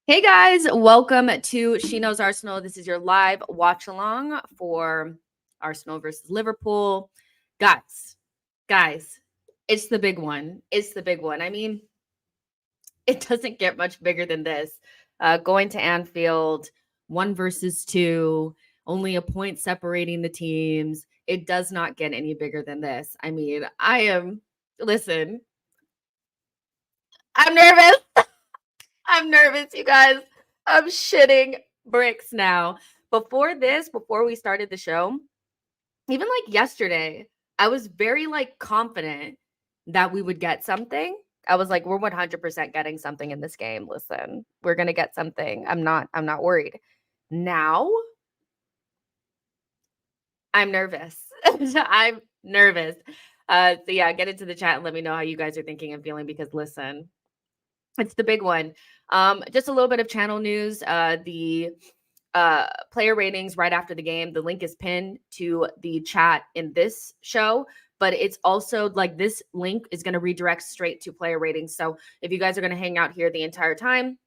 Hey guys, welcome to She Knows Arsenal. This is your live watch along for Arsenal versus Liverpool. Guys, it's the big one. It's the big one. I mean, it doesn't get much bigger than this. Going to Anfield, 1 versus 2, only a point separating the teams. It does not get any bigger than this. I mean, listen, I'm nervous. I'm nervous, you guys. I'm shitting bricks now. Before we started the show, even like yesterday, I was very confident that we would get something. I was like, we're 100% getting something in this game. Listen, we're going to get something. I'm not worried. Now, I'm nervous. I'm nervous. So yeah, get into the chat and let me know how you guys are thinking and feeling because listen, it's the big one. Just a little bit of channel news. The player ratings right after the game. The link is pinned to the chat in this show, but it's also like this link is going to redirect straight to player ratings. So if you guys are going to hang out here the entire time,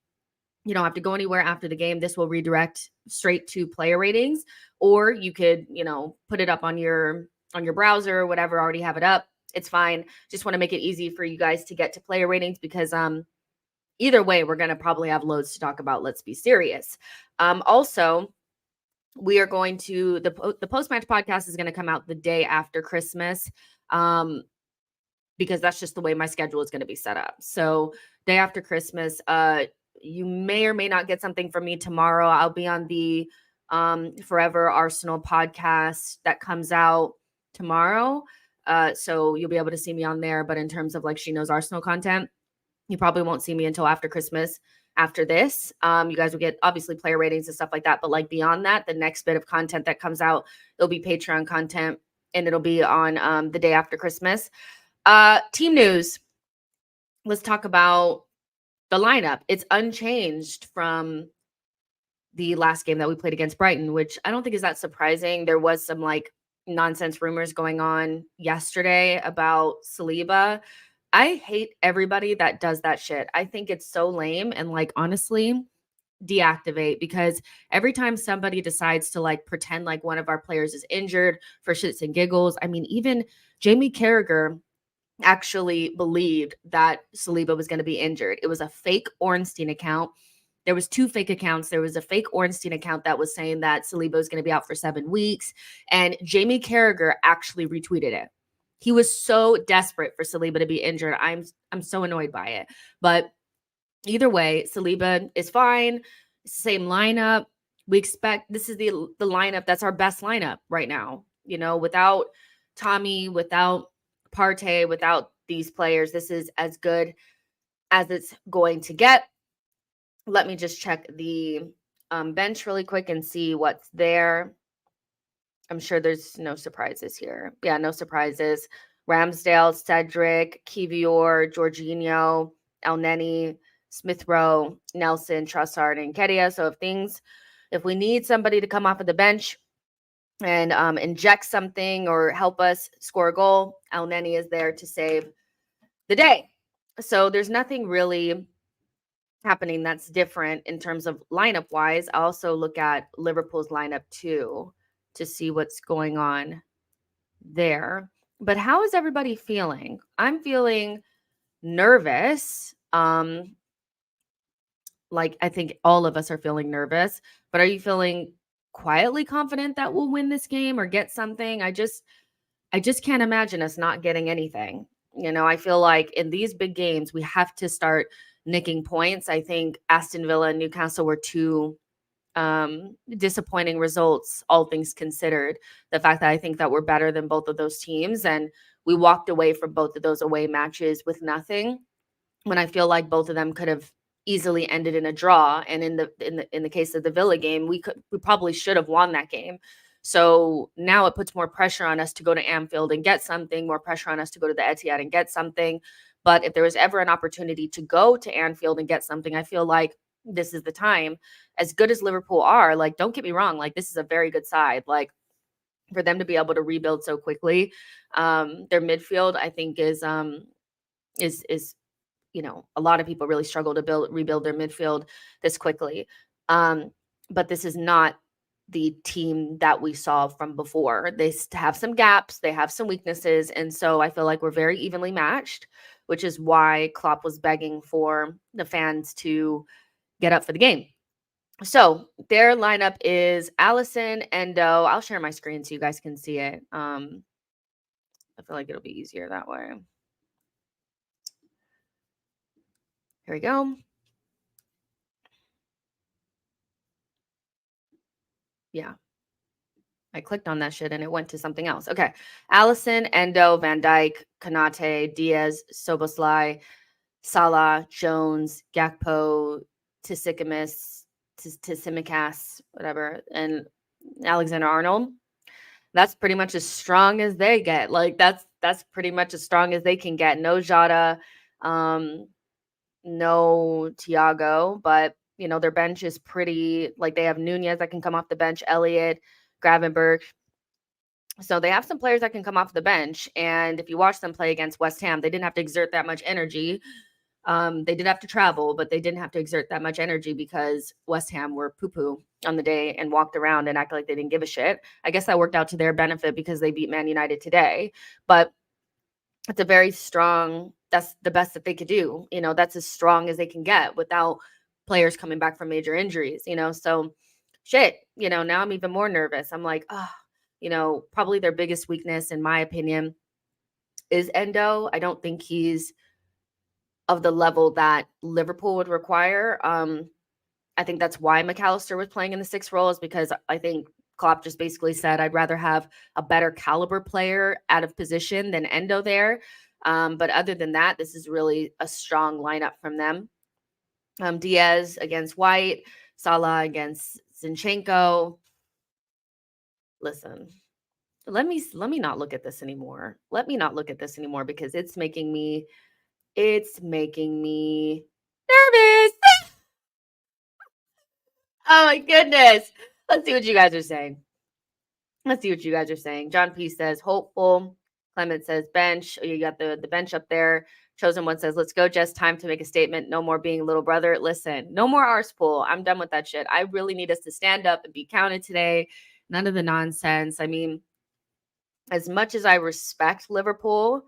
you don't have to go anywhere after the game. This will redirect straight to player ratings, or you could, put it up on your browser or whatever, already have it up. It's fine. Just want to make it easy for you guys to get to player ratings because either way, we're going to probably have loads to talk about. Let's be serious. Also, we are going to the post-match podcast is going to come out the day after Christmas because that's just the way my schedule is going to be set up. So day after Christmas, you may or may not get something from me tomorrow. I'll be on the Forever Arsenal podcast that comes out tomorrow. So you'll be able to see me on there. But in terms of She Knows Arsenal content, you probably won't see me until after Christmas. After this, you guys will get obviously player ratings and stuff like that. But beyond that, the next bit of content that comes out, it'll be Patreon content and it'll be on the day after Christmas. Team news. Let's talk about the lineup. It's unchanged from the last game that we played against Brighton, which I don't think is that surprising. There was some nonsense rumors going on yesterday about Saliba. I hate everybody that does that shit. I think it's so lame and honestly deactivate because every time somebody decides to pretend like one of our players is injured for shits and giggles. I mean, even Jamie Carragher actually believed that Saliba was going to be injured. It was a fake Ornstein account. There was 2 fake accounts. There was a fake Ornstein account that was saying that Saliba was going to be out for 7 weeks. And Jamie Carragher actually retweeted it. He was so desperate for Saliba to be injured. I'm so annoyed by it. But either way, Saliba is fine. Same lineup. We expect this is the lineup that's our best lineup right now. Without Tommy, without Partey, without these players, this is as good as it's going to get. Let me just check the bench really quick and see what's there. I'm sure there's no surprises here. Yeah, no surprises. Ramsdale, Cedric, Kivior, Jorginho, Elneny, Smith Rowe, Nelson, Trossard, and Kedia. So if we need somebody to come off of the bench and inject something or help us score a goal, Elneny is there to save the day. So there's nothing really happening that's different in terms of lineup wise. I also look at Liverpool's lineup too to see what's going on there. But how is everybody feeling? I'm feeling nervous. I think all of us are feeling nervous, but are you feeling quietly confident that we'll win this game or get something? I just can't imagine us not getting anything. I feel like in these big games, we have to start nicking points. I think Aston Villa and Newcastle were 2 disappointing results, all things considered. The fact that I think that we're better than both of those teams, and we walked away from both of those away matches with nothing, when I feel like both of them could have easily ended in a draw. And in the case of the Villa game, we probably should have won that game. So now it puts more pressure on us to go to Anfield and get something, more pressure on us to go to the Etihad and get something. But if there was ever an opportunity to go to Anfield and get something, I feel like this is the time. As good as Liverpool are, don't get me wrong, this is a very good side. For them to be able to rebuild so quickly, their midfield I think is a lot of people really struggle to rebuild their midfield this quickly. But this is not the team that we saw from before. They have some gaps, they have some weaknesses, and so I feel like we're very evenly matched, which is why Klopp was begging for the fans to get up for the game. So their lineup is Alisson, Endo. I'll share my screen so you guys can see it. I feel like it'll be easier that way. Here we go. Yeah. I clicked on that shit and it went to something else. Okay. Alisson, Endo, Van Dijk, Konate, Diaz, Szoboszlai, Salah, Jones, Gakpo, Tsimikas, whatever, and Alexander-Arnold. That's pretty much as strong as they get. Like that's pretty much as strong as they can get. No Jota, no Thiago, but their bench is pretty, like they have Nunez that can come off the bench, Elliott, Gravenberch. So they have some players that can come off the bench. And if you watch them play against West Ham, they didn't have to exert that much energy. They did have to travel, but they didn't have to exert that much energy because West Ham were poo-poo on the day and walked around and acted like they didn't give a shit. I guess that worked out to their benefit because they beat Man United today. But it's a very strong, that's the best that they could do. That's as strong as they can get without players coming back from major injuries, so shit, now I'm even more nervous. I'm like, probably their biggest weakness, in my opinion, is Endo. I don't think he's of the level that Liverpool would require. I think that's why McAllister was playing in the 6th role, is because I think Klopp just basically said, I'd rather have a better caliber player out of position than Endo there. But other than that, this is really a strong lineup from them. Diaz against White, Salah against Zinchenko. Listen, let me not look at this anymore. Let me not look at this anymore because it's making me nervous. Oh my goodness. Let's see what you guys are saying. John P says hopeful. Clement says bench. Oh, you got the bench up there. Chosen One says, let's go, Jess. Time to make a statement. No more being little brother. Listen, no more Ars pool. I'm done with that shit. I really need us to stand up and be counted today. None of the nonsense. I mean, as much as I respect Liverpool,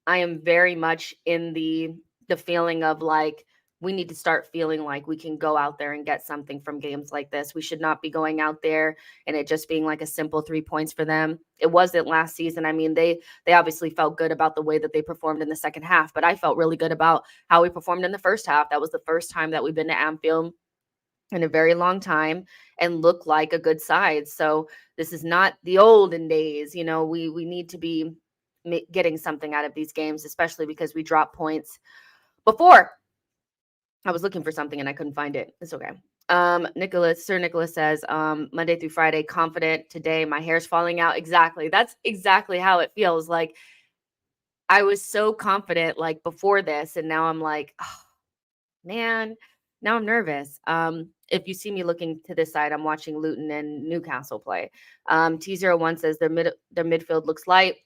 I am very much in the feeling of like, we need to start feeling like we can go out there and get something from games like this. We should not be going out there and it just being like a simple 3 points for them. It wasn't last season. I mean, they obviously felt good about the way that they performed in the second half, but I felt really good about how we performed in the first half. That was the first time that we've been to Anfield in a very long time and look like a good side. So this is not the olden days. We need to be getting something out of these games, especially because we dropped points before. I was looking for something and I couldn't find it. It's okay. Sir Nicholas says, Monday through Friday, confident. Today, my hair's falling out. Exactly. That's exactly how it feels. Like I was so confident like before this, and now I'm like, oh, man, now I'm nervous. If you see me looking to this side, I'm watching Luton and Newcastle play. T01 says their midfield looks light.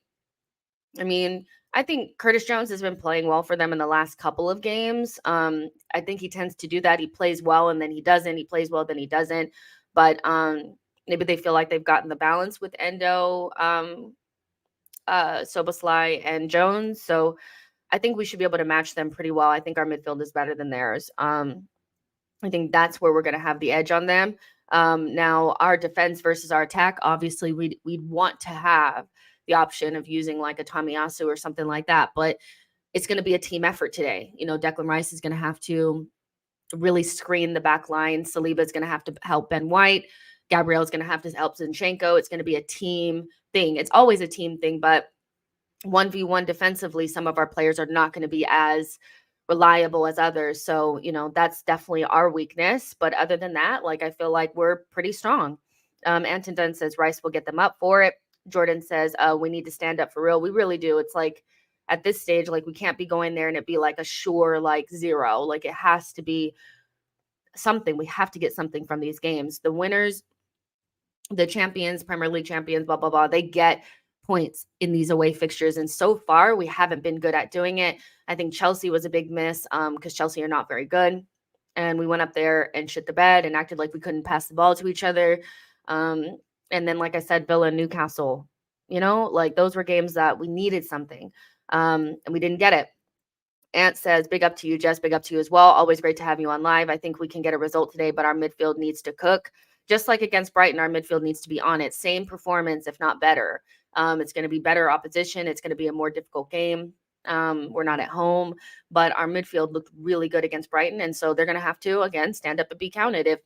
I mean, I think Curtis Jones has been playing well for them in the last couple of games. I think he tends to do that. He plays well and then he doesn't. He plays well, then he doesn't. But maybe they feel like they've gotten the balance with Endo, Szoboszlai, and Jones. So I think we should be able to match them pretty well. I think our midfield is better than theirs. I think that's where we're going to have the edge on them. Now, our defense versus our attack, obviously, we'd want to have the option of using like a Tomiyasu or something like that, but it's going to be a team effort today. Declan Rice is going to have to really screen the back line. Saliba is going to have to help Ben White. Gabriel is going to have to help Zinchenko. It's going to be a team thing. It's always a team thing, but 1v1 defensively, some of our players are not going to be as reliable as others. So, that's definitely our weakness. But other than that, like, I feel like we're pretty strong. Anton Dunn says Rice will get them up for it. Jordan says, we need to stand up for real. We really do. It's like at this stage, like we can't be going there and it be like a sure, like 0. Like it has to be something. We have to get something from these games. The winners, the champions, Premier League champions, blah, blah, blah, they get points in these away fixtures. And so far, we haven't been good at doing it. I think Chelsea was a big miss because Chelsea are not very good. And we went up there and shit the bed and acted like we couldn't pass the ball to each other. And then, like I said, Villa and Newcastle, like those were games that we needed something. And we didn't get it. Ant says, big up to you, Jess. Big up to you as well. Always great to have you on live. I think we can get a result today, but our midfield needs to cook. Just like against Brighton, our midfield needs to be on it. Same performance, if not better. It's going to be better opposition. It's going to be a more difficult game. We're not at home, but our midfield looked really good against Brighton. And so they're going to have to, again, stand up and be counted. If,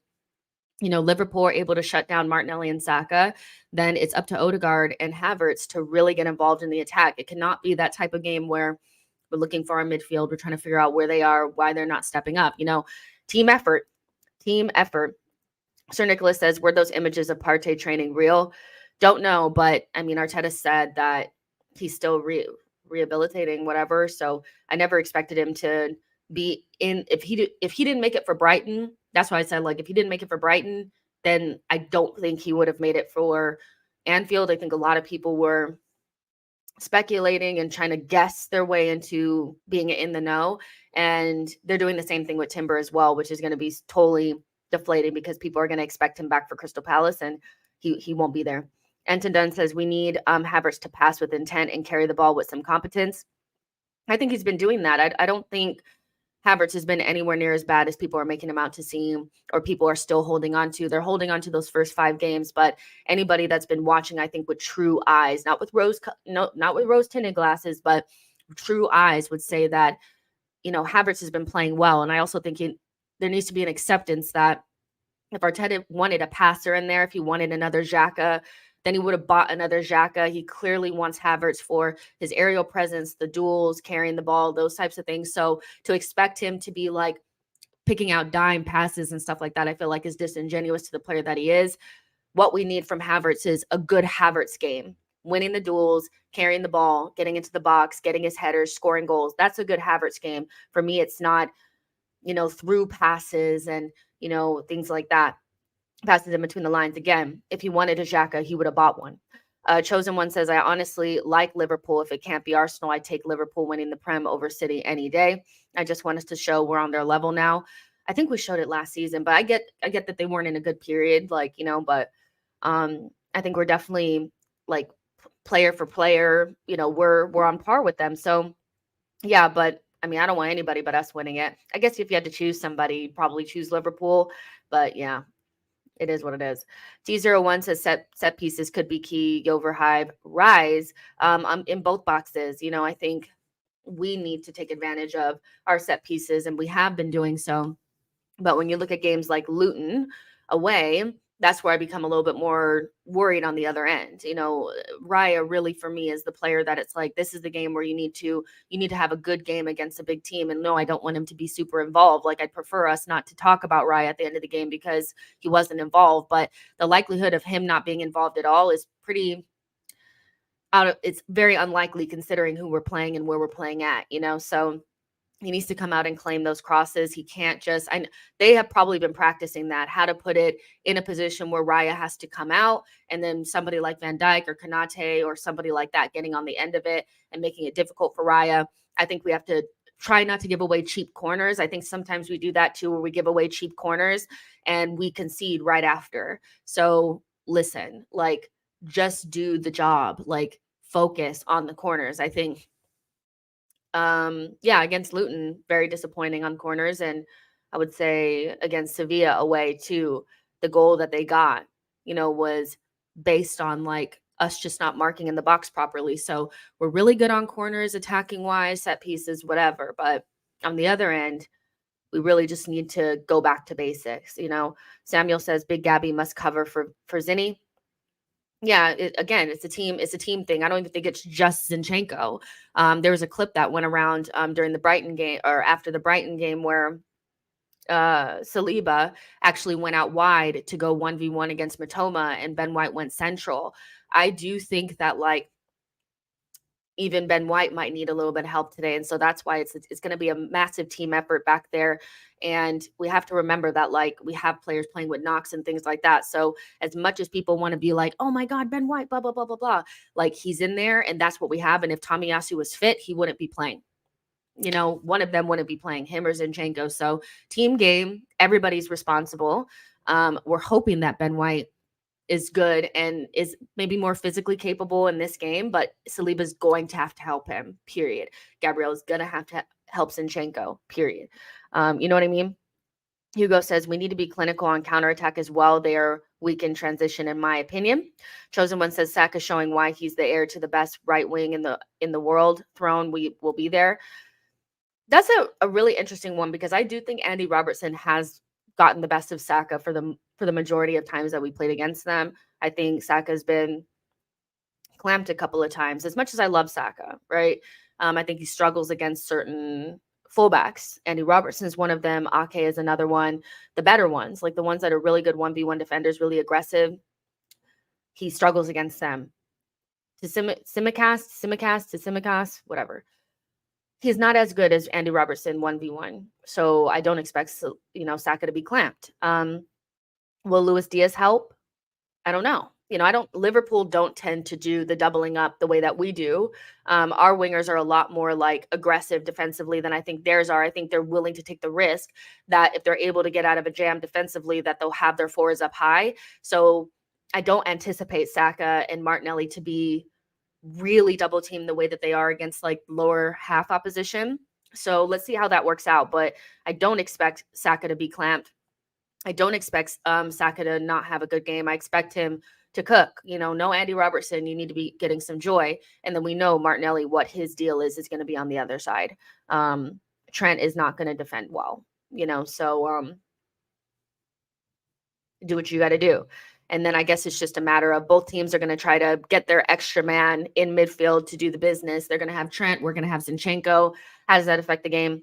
Liverpool are able to shut down Martinelli and Saka, then it's up to Odegaard and Havertz to really get involved in the attack. It cannot be that type of game where we're looking for our midfield. We're trying to figure out where they are, why they're not stepping up. Team effort. Sir Nicholas says, were those images of Partey training real? Don't know, but Arteta said that he's still rehabilitating, whatever. So I never expected him to be in. If he didn't make it for Brighton, that's why I said, like, if he didn't make it for Brighton, then I don't think he would have made it for Anfield. I think a lot of people were speculating and trying to guess their way into being in the know. And they're doing the same thing with Timber as well, which is going to be totally deflating because people are going to expect him back for Crystal Palace and he won't be there. Anton Dunn says, we need Havertz to pass with intent and carry the ball with some competence. I think he's been doing that. I don't think Havertz has been anywhere near as bad as people are making him out to seem, or people are still holding on to. They're holding on to those first 5 games, but anybody that's been watching, I think with true eyes, not with rose tinted glasses, but true eyes would say that, Havertz has been playing well. And I also think there needs to be an acceptance that if Arteta wanted a passer in there, if he wanted another Xhaka, then he would have bought another Xhaka. He clearly wants Havertz for his aerial presence, the duels, carrying the ball, those types of things. So to expect him to be like picking out dime passes and stuff like that, I feel like is disingenuous to the player that he is. What we need from Havertz is a good Havertz game, winning the duels, carrying the ball, getting into the box, getting his headers, scoring goals. That's a good Havertz game. For me, it's not, through passes and, things like that. Passes in between the lines. Again, if he wanted a Xhaka, he would have bought one. Chosen One says, I honestly like Liverpool. If it can't be Arsenal, I take Liverpool winning the Prem over City any day. I just want us to show we're on their level now. I think we showed it last season, but I get that they weren't in a good period, but I think we're definitely like player for player, we're on par with them. So yeah, but I don't want anybody but us winning it. I guess if you had to choose somebody, you'd probably choose Liverpool, but yeah. It is what it is. T01 says set pieces could be key. Yoverhive Rise in both boxes. I think we need to take advantage of our set pieces, and we have been doing so. But when you look at games like Luton away, that's where I become a little bit more worried on the other end. Raya really for me is the player that it's like, this is the game where you need to have a good game against a big team. And no, I don't want him to be super involved. Like, I'd prefer us not to talk about Raya at the end of the game because he wasn't involved. But the likelihood of him not being involved at all is it's very unlikely considering who we're playing and where we're playing at, so he needs to come out and claim those crosses. He can't just, they have probably been practicing that, how to put it in a position where Raya has to come out and then somebody like Van Dijk or Konate or somebody like that getting on the end of it and making it difficult for Raya. I think we have to try not to give away cheap corners. I think sometimes we do that too, where we give away cheap corners and we concede right after. So listen, like, just do the job, like focus on the corners. I think against Luton, very disappointing on corners. And I would say against Sevilla away too, the goal that they got, was based on like us just not marking in the box properly. So we're really good on corners, attacking wise, set pieces, whatever. But on the other end, we really just need to go back to basics. Samuel says Big Gabby must cover for Zinni. Yeah, it's a team thing. I don't even think it's just Zinchenko. There was a clip that went around during the Brighton game or after the Brighton game where Saliba actually went out wide to go 1v1 against Matoma and Ben White went central. I do think that like even Ben White might need a little bit of help today. And so that's why it's going to be a massive team effort back there. And we have to remember that, like, we have players playing with knocks and things like that. So as much as people want to be like, oh my God, Ben White, blah, blah, blah, blah, blah, like, he's in there and that's what we have. And if Tomiyasu was fit, he wouldn't be playing. You know, one of them wouldn't be playing, him or Zinchenko. So team game, everybody's responsible. We're hoping that Ben White is good and is maybe more physically capable in this game, but Saliba's going to have to help him, period. Gabriel is going to have to help Zinchenko, period. You know what I mean? Hugo says we need to be clinical on counterattack as well. They are weak in transition, in my opinion. Chosen One says Saka showing why he's the heir to the best right wing in the world. Throne, we will be there. That's a really interesting one because I do think Andy Robertson has gotten the best of Saka for the majority of times that we played against them. I think Saka's been clamped a couple of times. As much as I love Saka, right? I think he struggles against certain fullbacks. Andy Robertson is one of them. Ake is another one. The better ones, like the ones that are really good 1v1 defenders, really aggressive, he struggles against them. To Simicast, whatever. He's not as good as Andy Robertson 1v1. So I don't expect, Saka to be clamped. Will Luis Diaz help? I don't know. Liverpool don't tend to do the doubling up the way that we do. Our wingers are a lot more like aggressive defensively than I think theirs are. I think they're willing to take the risk that if they're able to get out of a jam defensively, that they'll have their forwards up high. So I don't anticipate Saka and Martinelli to be really double team the way that they are against like lower half opposition. So let's see how that works out. But I don't expect Saka to be clamped. I don't expect Saka to not have a good game. I expect him to cook. No Andy Robertson. You need to be getting some joy. And then we know Martinelli, what his deal is going to be on the other side. Trent is not going to defend well, so do what you got to do. And then I guess it's just a matter of both teams are going to try to get their extra man in midfield to do the business. They're going to have Trent. We're going to have Zinchenko. How does that affect the game?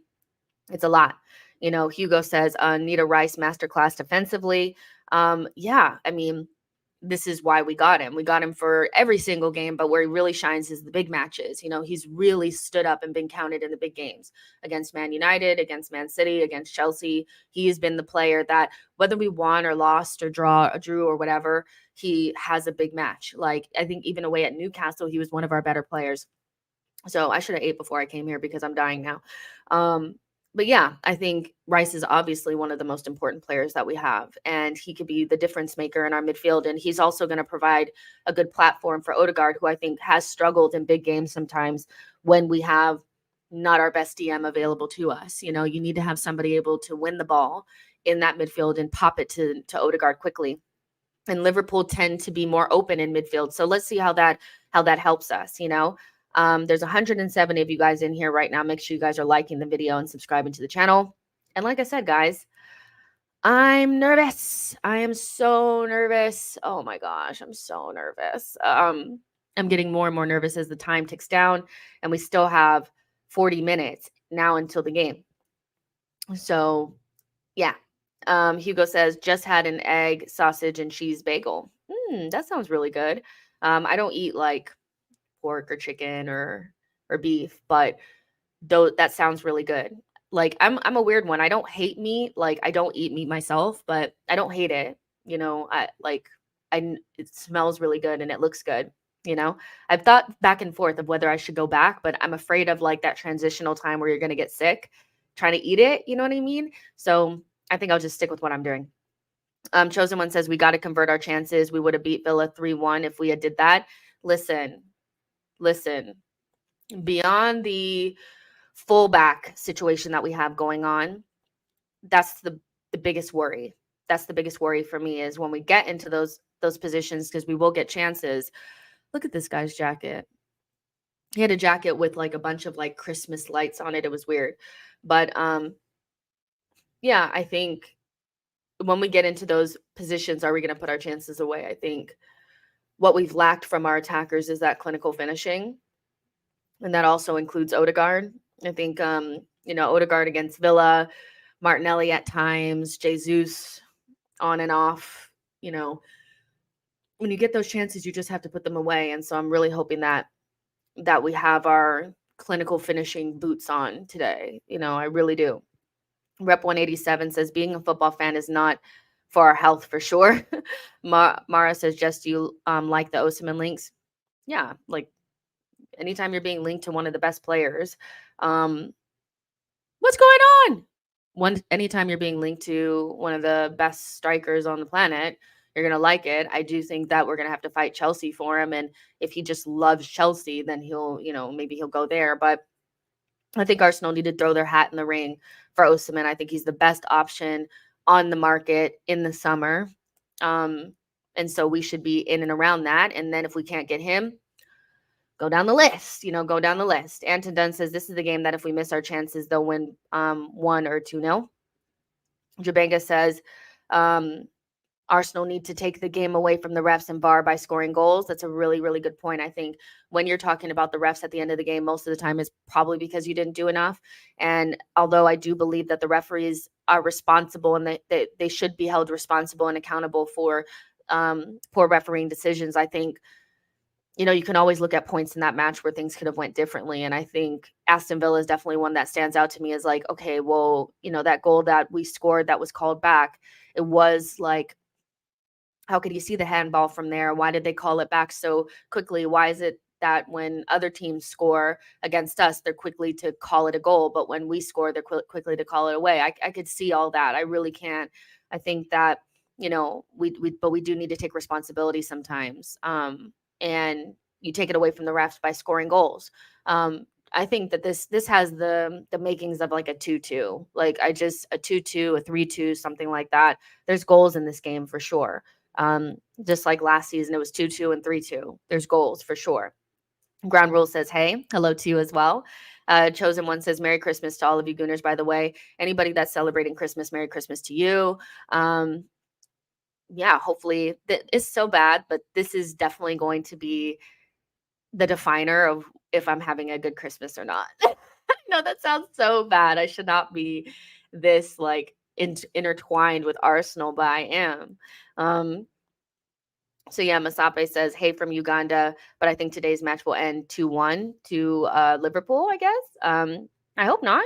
It's a lot. Hugo says, need a Rice masterclass defensively. Yeah, I mean, this is why we got him. We got him for every single game, but where he really shines is the big matches. He's really stood up and been counted in the big games against Man United, against Man City, against Chelsea. He's been the player that whether we won or lost or drew or whatever, he has a big match. Like, I think even away at Newcastle, he was one of our better players. So I should have ate before I came here because I'm dying now. But yeah, I think Rice is obviously one of the most important players that we have, and he could be the difference maker in our midfield. And he's also going to provide a good platform for Odegaard, who I think has struggled in big games sometimes when we have not our best DM available to us. You need to have somebody able to win the ball in that midfield and pop it to Odegaard quickly. And Liverpool tend to be more open in midfield. So let's see how that helps us, There's 170 of you guys in here right now. Make sure you guys are liking the video and subscribing to the channel. And like I said, guys, I'm nervous. I am so nervous. Oh my gosh, I'm so nervous. I'm getting more and more nervous as the time ticks down, and we still have 40 minutes now until the game. So yeah. Hugo says, just had an egg, sausage, and cheese bagel. That sounds really good. I don't eat like pork or chicken or beef, but that sounds really good. Like, I'm a weird one. I don't hate meat. Like, I don't eat meat myself, but I don't hate it. It smells really good and it looks good. I've thought back and forth of whether I should go back, but I'm afraid of like that transitional time where you're going to get sick trying to eat it. You know what I mean? So I think I'll just stick with what I'm doing. Chosen One says we got to convert our chances. We would have beat Villa 3-1 if we had did that. Listen, beyond the fullback situation that we have going on, that's the biggest worry. That's the biggest worry for me is when we get into those positions, because we will get chances. Look at this guy's jacket. He had a jacket with like a bunch of like Christmas lights on it. It was weird. But yeah, I think when we get into those positions, are we going to put our chances away? I think what we've lacked from our attackers is that clinical finishing. And that also includes Odegaard. I think, Odegaard against Villa, Martinelli at times, Jesus on and off. When you get those chances, you just have to put them away. And so I'm really hoping that that we have our clinical finishing boots on today. I really do. Rep 187 says being a football fan is not for our health for sure. Mara says, just you like the Osimhen links? Yeah, like anytime you're being linked to one of the best players, what's going on? Anytime you're being linked to one of the best strikers on the planet, you're gonna like it. I do think that we're gonna have to fight Chelsea for him, and if he just loves Chelsea, then he'll, maybe he'll go there. But I think Arsenal need to throw their hat in the ring for Osimhen. I think he's the best option on the market in the summer. And so we should be in and around that. And then if we can't get him, go down the list, go down the list. Anton Dunn says this is the game that if we miss our chances, they'll win 1 or 2-0. Jabanga says Arsenal need to take the game away from the refs and VAR by scoring goals. That's a really, really good point. I think when you're talking about the refs at the end of the game, most of the time is probably because you didn't do enough. And although I do believe that the referees are responsible and they should be held responsible and accountable for poor refereeing decisions, I think, you can always look at points in that match where things could have went differently. And I think Aston Villa is definitely one that stands out to me as like, okay, well, that goal that we scored that was called back, it was like, how could you see the handball from there? Why did they call it back so quickly? Why is it that when other teams score against us, they're quickly to call it a goal, but when we score, they're quickly to call it away? I could see all that. I really can't. I think that, but we do need to take responsibility sometimes. And you take it away from the refs by scoring goals. I think that this has the makings of like a 2-2, like a 2-2, a 3-2, something like that. There's goals in this game for sure. Just like last season, it was 2-2 and 3-2. There's goals for sure. Ground Rule says, hey, hello to you as well. Chosen One says, Merry Christmas to all of you Gooners, by the way. Anybody that's celebrating Christmas, Merry Christmas to you. Yeah, hopefully it's so bad, but this is definitely going to be the definer of if I'm having a good Christmas or not. No, that sounds so bad. I should not be this like intertwined with Arsenal, but I am. So yeah, Masape says, hey, from Uganda, but I think today's match will end 2-1 to Liverpool, I guess. I hope not.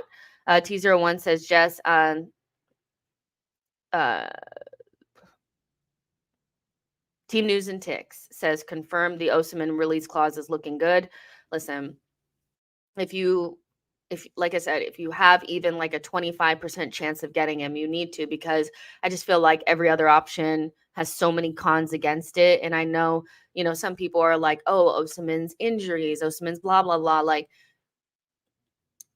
T01 says, Jess, Team News and Ticks says, confirm the Osimhen release clause is looking good. Listen, if like I said, if you have even like a 25% chance of getting him, you need to, because I just feel like every other option has so many cons against it. And I know, some people are like, oh, Osimhen's injuries, Osimhen's blah, blah, blah. Like,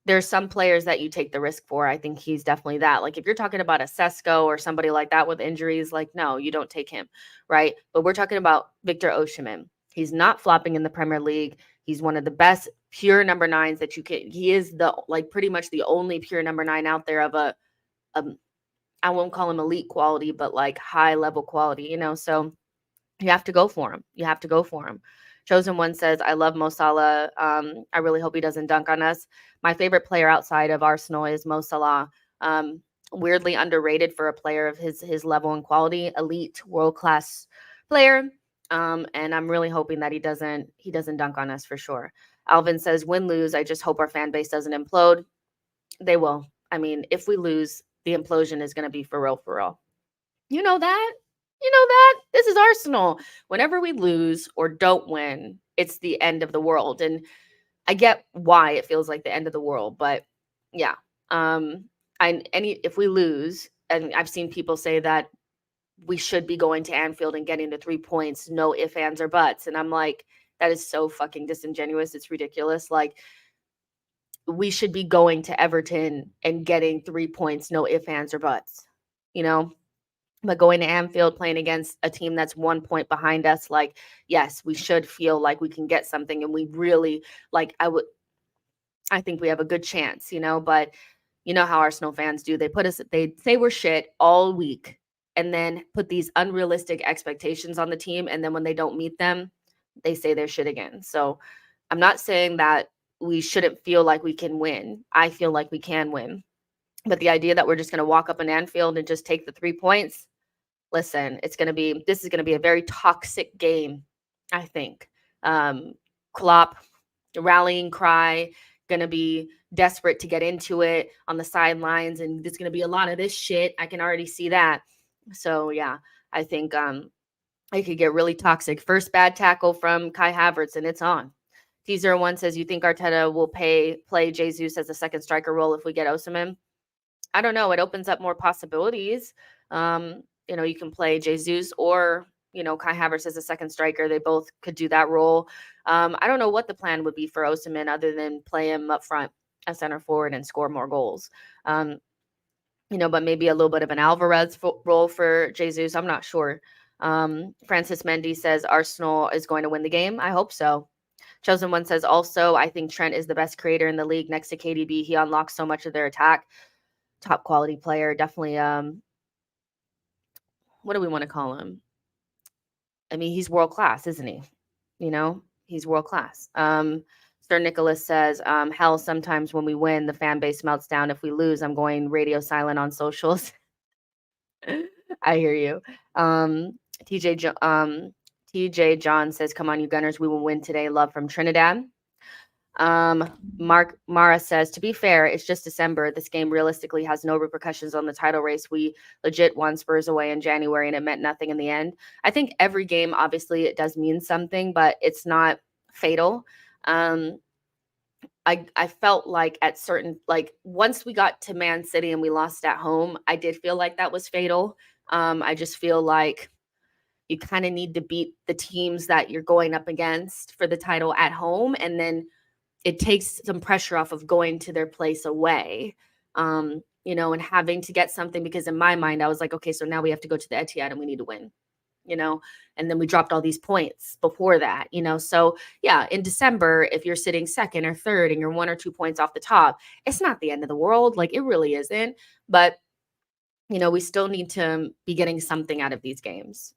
there's some players that you take the risk for. I think he's definitely that. Like if you're talking about a Sesko or somebody like that with injuries, like, no, you don't take him, right? But we're talking about Victor Osimhen. He's not flopping in the Premier League. He's one of the best pure number 9s that you can. He is pretty much the only pure number 9 out there of a I won't call him elite quality, but like high level quality, so you have to go for him. You have to go for him. Chosen One says, I love Mo Salah. I really hope he doesn't dunk on us. My favorite player outside of Arsenal is Mo Salah. Weirdly underrated for a player of his level and quality, elite, world-class player. And I'm really hoping that he doesn't dunk on us for sure. Alvin says, win, lose, I just hope our fan base doesn't implode. They will. I mean, if we lose, the implosion is going to be for real, for real. You know that? This is Arsenal. Whenever we lose or don't win, it's the end of the world. And I get why it feels like the end of the world, but yeah. If we lose, and I've seen people say that we should be going to Anfield and getting the 3 points, no ifs, ands, or buts. And I'm like, that is so fucking disingenuous. It's ridiculous. Like, we should be going to Everton and getting 3 points, no ifs, ands, or buts, But going to Anfield, playing against a team that's 1 point behind us, like, yes, we should feel like we can get something. And we really, like, I think we have a good chance, but you know how Arsenal fans do. They say we're shit all week and then put these unrealistic expectations on the team. And then when they don't meet them, they say they're shit again. So I'm not saying that we shouldn't feel like we can win. I feel like we can win. But the idea that we're just going to walk up in Anfield and just take the 3 points, listen, this is going to be a very toxic game, I think. Klopp, rallying cry, going to be desperate to get into it on the sidelines. And there's going to be a lot of this shit. I can already see that. So, yeah, I think it could get really toxic. First bad tackle from Kai Havertz, and it's on. T01 says, you think Arteta will play Jesus as a second striker role if we get Osimhen? I don't know. It opens up more possibilities. You can play Jesus or, Kai Havertz as a second striker. They both could do that role. I don't know what the plan would be for Osimhen other than play him up front as center forward and score more goals. But maybe a little bit of an Alvarez role for Jesus. I'm not sure. Francis Mendy says Arsenal is going to win the game. I hope so. Chosen One says also, I think Trent is the best creator in the league next to KDB. He unlocks so much of their attack. Top quality player. Definitely, what do we want to call him? I mean, he's world class, isn't he? He's world class. Sir Nicholas says, hell, sometimes when we win, the fan base melts down. If we lose, I'm going radio silent on socials. I hear you. TJ John says, come on, you Gunners, we will win today. Love from Trinidad. Mara says, to be fair, it's just December. This game realistically has no repercussions on the title race. We legit won Spurs away in January and it meant nothing in the end. I think every game, obviously, it does mean something, but it's not fatal. I felt like once we got to Man City and we lost at home, I did feel like that was fatal. I just feel like you kind of need to beat the teams that you're going up against for the title at home. And then it takes some pressure off of going to their place away, and having to get something, because in my mind, I was like, okay, so now we have to go to the Etihad and we need to win, and then we dropped all these points before that, so yeah, in December, if you're sitting second or third and you're 1 or 2 points off the top, it's not the end of the world. Like, it really isn't. But, we still need to be getting something out of these games,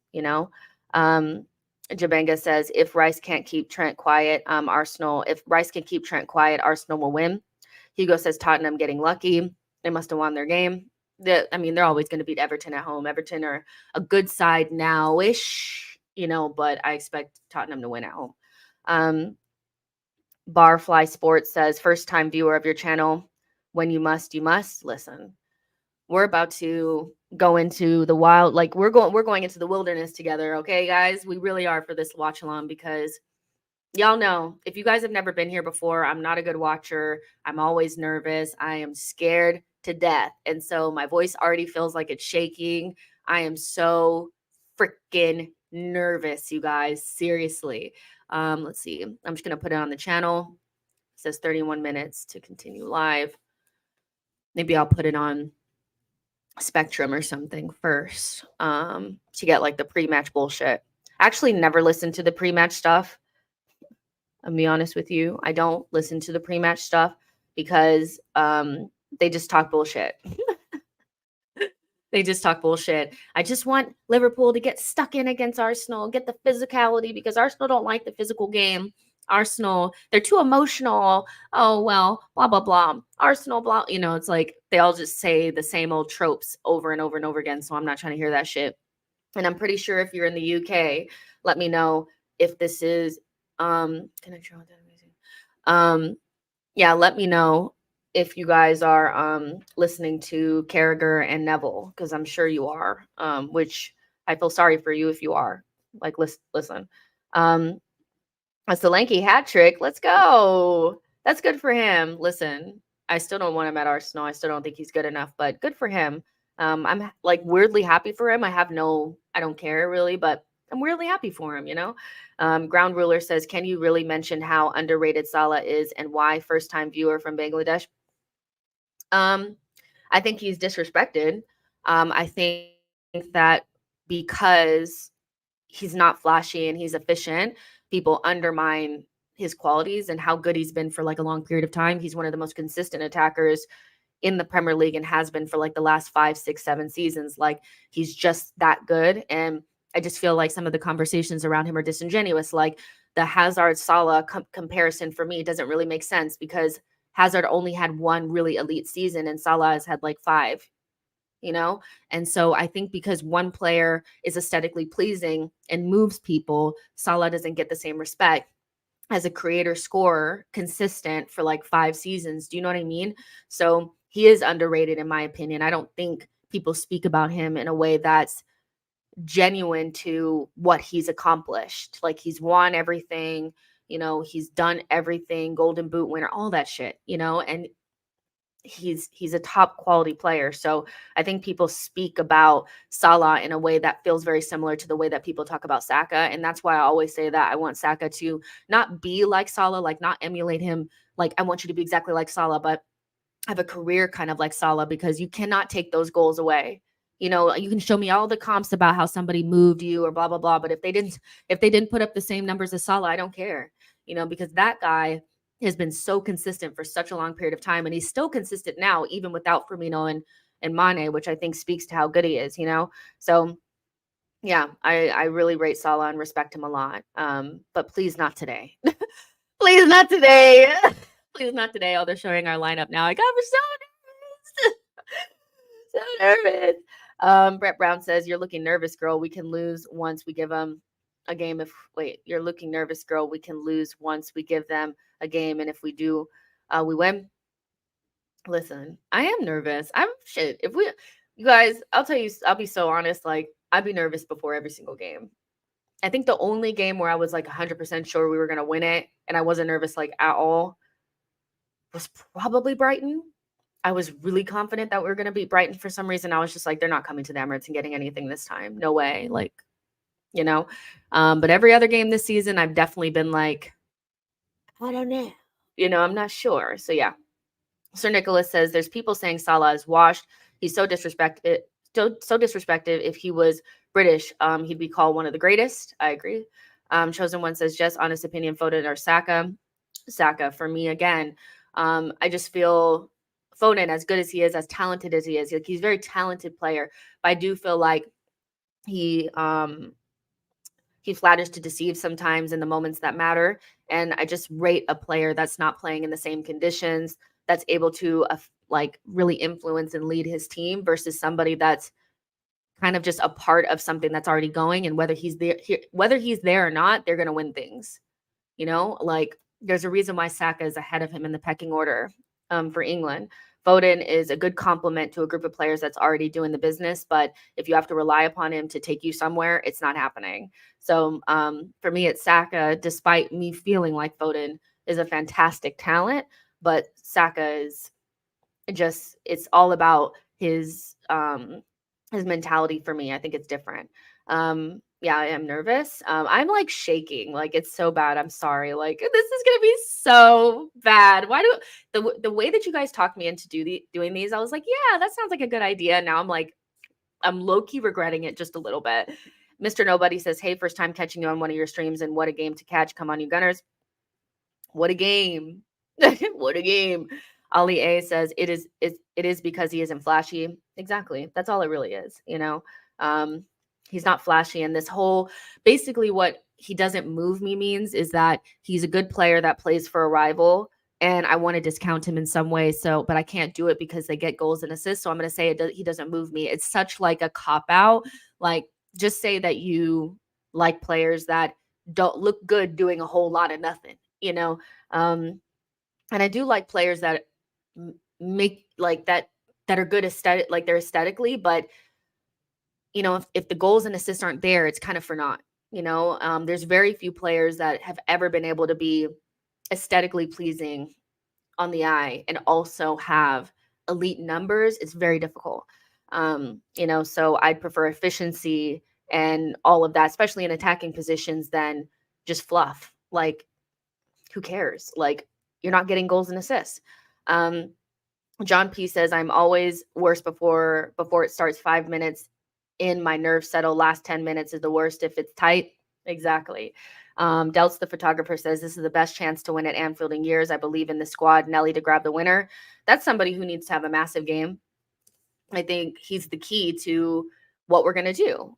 Jabenga says, if Rice can't keep Trent quiet, Arsenal will win. Hugo says Tottenham getting lucky. They must have won their game. They're always going to beat Everton at home. Everton are a good side now-ish, but I expect Tottenham to win at home. Barfly Sports says, first-time viewer of your channel. When you must listen. We're about to go into the wild, we're going into the wilderness together, okay, guys? We really are, for this watch along, because y'all know, if you guys have never been here before, I'm not a good watcher. I'm always nervous. I am scared to death. And so my voice already feels like it's shaking. I am so freaking nervous, you guys. Seriously. Let's see. I'm just going to put it on the channel. It says 31 minutes to continue live. Maybe I'll put it on Spectrum or something first, to get the pre-match bullshit. I actually never listened to the pre-match stuff. I'll be honest with you. I don't listen to the pre-match stuff because they just talk bullshit. They just talk bullshit. I just want Liverpool to get stuck in against Arsenal, get the physicality, because Arsenal don't like the physical game. Arsenal, they're too emotional. Oh, well, blah, blah, blah. Arsenal, blah. It's like they all just say the same old tropes over and over and over again. So I'm not trying to hear that shit. And I'm pretty sure if you're in the UK, let me know if this is, can I try that? Yeah, let me know if you guys are listening to Carragher and Neville, because I'm sure you are, which I feel sorry for you if you are. Listen. A Solanke hat trick. Let's go. That's good for him. Listen, I still don't want him at Arsenal. I still don't think he's good enough, but good for him. I'm weirdly happy for him. I don't care really, but I'm weirdly happy for him, Ground Ruler says, can you really mention how underrated Salah is and why? First time viewer from Bangladesh. I think he's disrespected. I think that because he's not flashy and he's efficient, people undermine his qualities and how good he's been for a long period of time. He's one of the most consistent attackers in the Premier League and has been for the last 5, 6, 7 seasons. He's just that good. And I just feel like some of the conversations around him are disingenuous. The Hazard Salah comparison for me doesn't really make sense, because Hazard only had one really elite season and Salah has had 5. And so I think because one player is aesthetically pleasing and moves people, Salah doesn't get the same respect. as a creator scorer consistent for like 5 seasons. Do you know what I mean? So he is underrated in my opinion. I don't think people speak about him in a way that's genuine to what he's accomplished. Like he's won everything, he's done everything, golden boot winner, all that shit, and he's a top quality player. So I think people speak about Salah in a way that feels very similar to the way that people talk about Saka. And that's why I always say that I want Saka to not be like Salah, like not emulate him. Like I want you to be exactly like Salah, but have a career kind of like Salah, because you cannot take those goals away. You can show me all the comps about how somebody moved you or blah, blah, blah. But if they didn't put up the same numbers as Salah, I don't care, because that guy has been so consistent for such a long period of time. And he's still consistent now, even without Firmino and Mane, which I think speaks to how good he is, So yeah, I really rate Salah and respect him a lot. But please not today. Please not today. Please not today. Oh, they're showing our lineup now. I got so nervous. So nervous. Brett Brown says, "You're looking nervous, girl. We can lose once we give them a game. You're looking nervous, girl. We can lose once we give them a game. And if we do, we win." Listen, I am nervous. You guys, I'll tell you, I'll be so honest. Like, I'd be nervous before every single game. I think the only game where I was like 100% sure we were going to win it and I wasn't nervous like at all was probably Brighton. I was really confident that we were going to beat Brighton. For some reason, I was just like, they're not coming to the Emirates and getting anything this time. No way. Like, but every other game this season, I've definitely been like, I don't know. I'm not sure. So yeah. Sir Nicholas says, "There's people saying Salah is washed. He's so disrespected. So disrespected. If he was British, he'd be called one of the greatest." I agree. Chosen One says, "Just honest opinion, Foden or Saka?" Saka for me again. I just feel Foden, as good as he is, as talented as he is, like he's a very talented player. But I do feel like he flatters to deceive sometimes in the moments that matter. And I just rate a player that's not playing in the same conditions, that's able to really influence and lead his team, versus somebody that's kind of just a part of something that's already going. And whether he's there or not, they're going to win things. Like there's a reason why Saka is ahead of him in the pecking order for England. Foden is a good complement to a group of players that's already doing the business. But if you have to rely upon him to take you somewhere, it's not happening. So for me, it's Saka, despite me feeling like Foden is a fantastic talent. But Saka is it's all about his mentality for me. I think it's different. Yeah, I am nervous. I'm like shaking. Like it's so bad. I'm sorry. Like this is gonna be so bad. Why do the way that you guys talked me into doing these? I was like, yeah, that sounds like a good idea. Now I'm low key regretting it just a little bit. Mr. Nobody says, "Hey, first time catching you on one of your streams, and what a game to catch. Come on, you Gunners. What a game." What a game. Ali A says, it is because he isn't flashy. Exactly. That's all it really is. He's not flashy. And this whole, basically what he doesn't move me means is that he's a good player that plays for a rival. And I want to discount him in some way. But I can't do it because they get goals and assists. So I'm going to say he doesn't move me. It's such like a cop out. Like just say that you like players that don't look good doing a whole lot of nothing, and I do like players that make like that are good aesthetic, like they're aesthetically, but if the goals and assists aren't there, it's kind of for naught. There's very few players that have ever been able to be aesthetically pleasing on the eye and also have elite numbers. It's very difficult. So I'd prefer efficiency and all of that, especially in attacking positions, than just fluff. Like, who cares? Like, you're not getting goals and assists. John P says, "I'm always worse before it starts. 5 minutes in, my nerves settle. Last 10 minutes is the worst if it's tight." Exactly. Delts the photographer says, "This is the best chance to win at Anfield in years. I believe in the squad. Nelly to grab the winner." That's somebody who needs to have a massive game. I think he's the key to what we're going to do.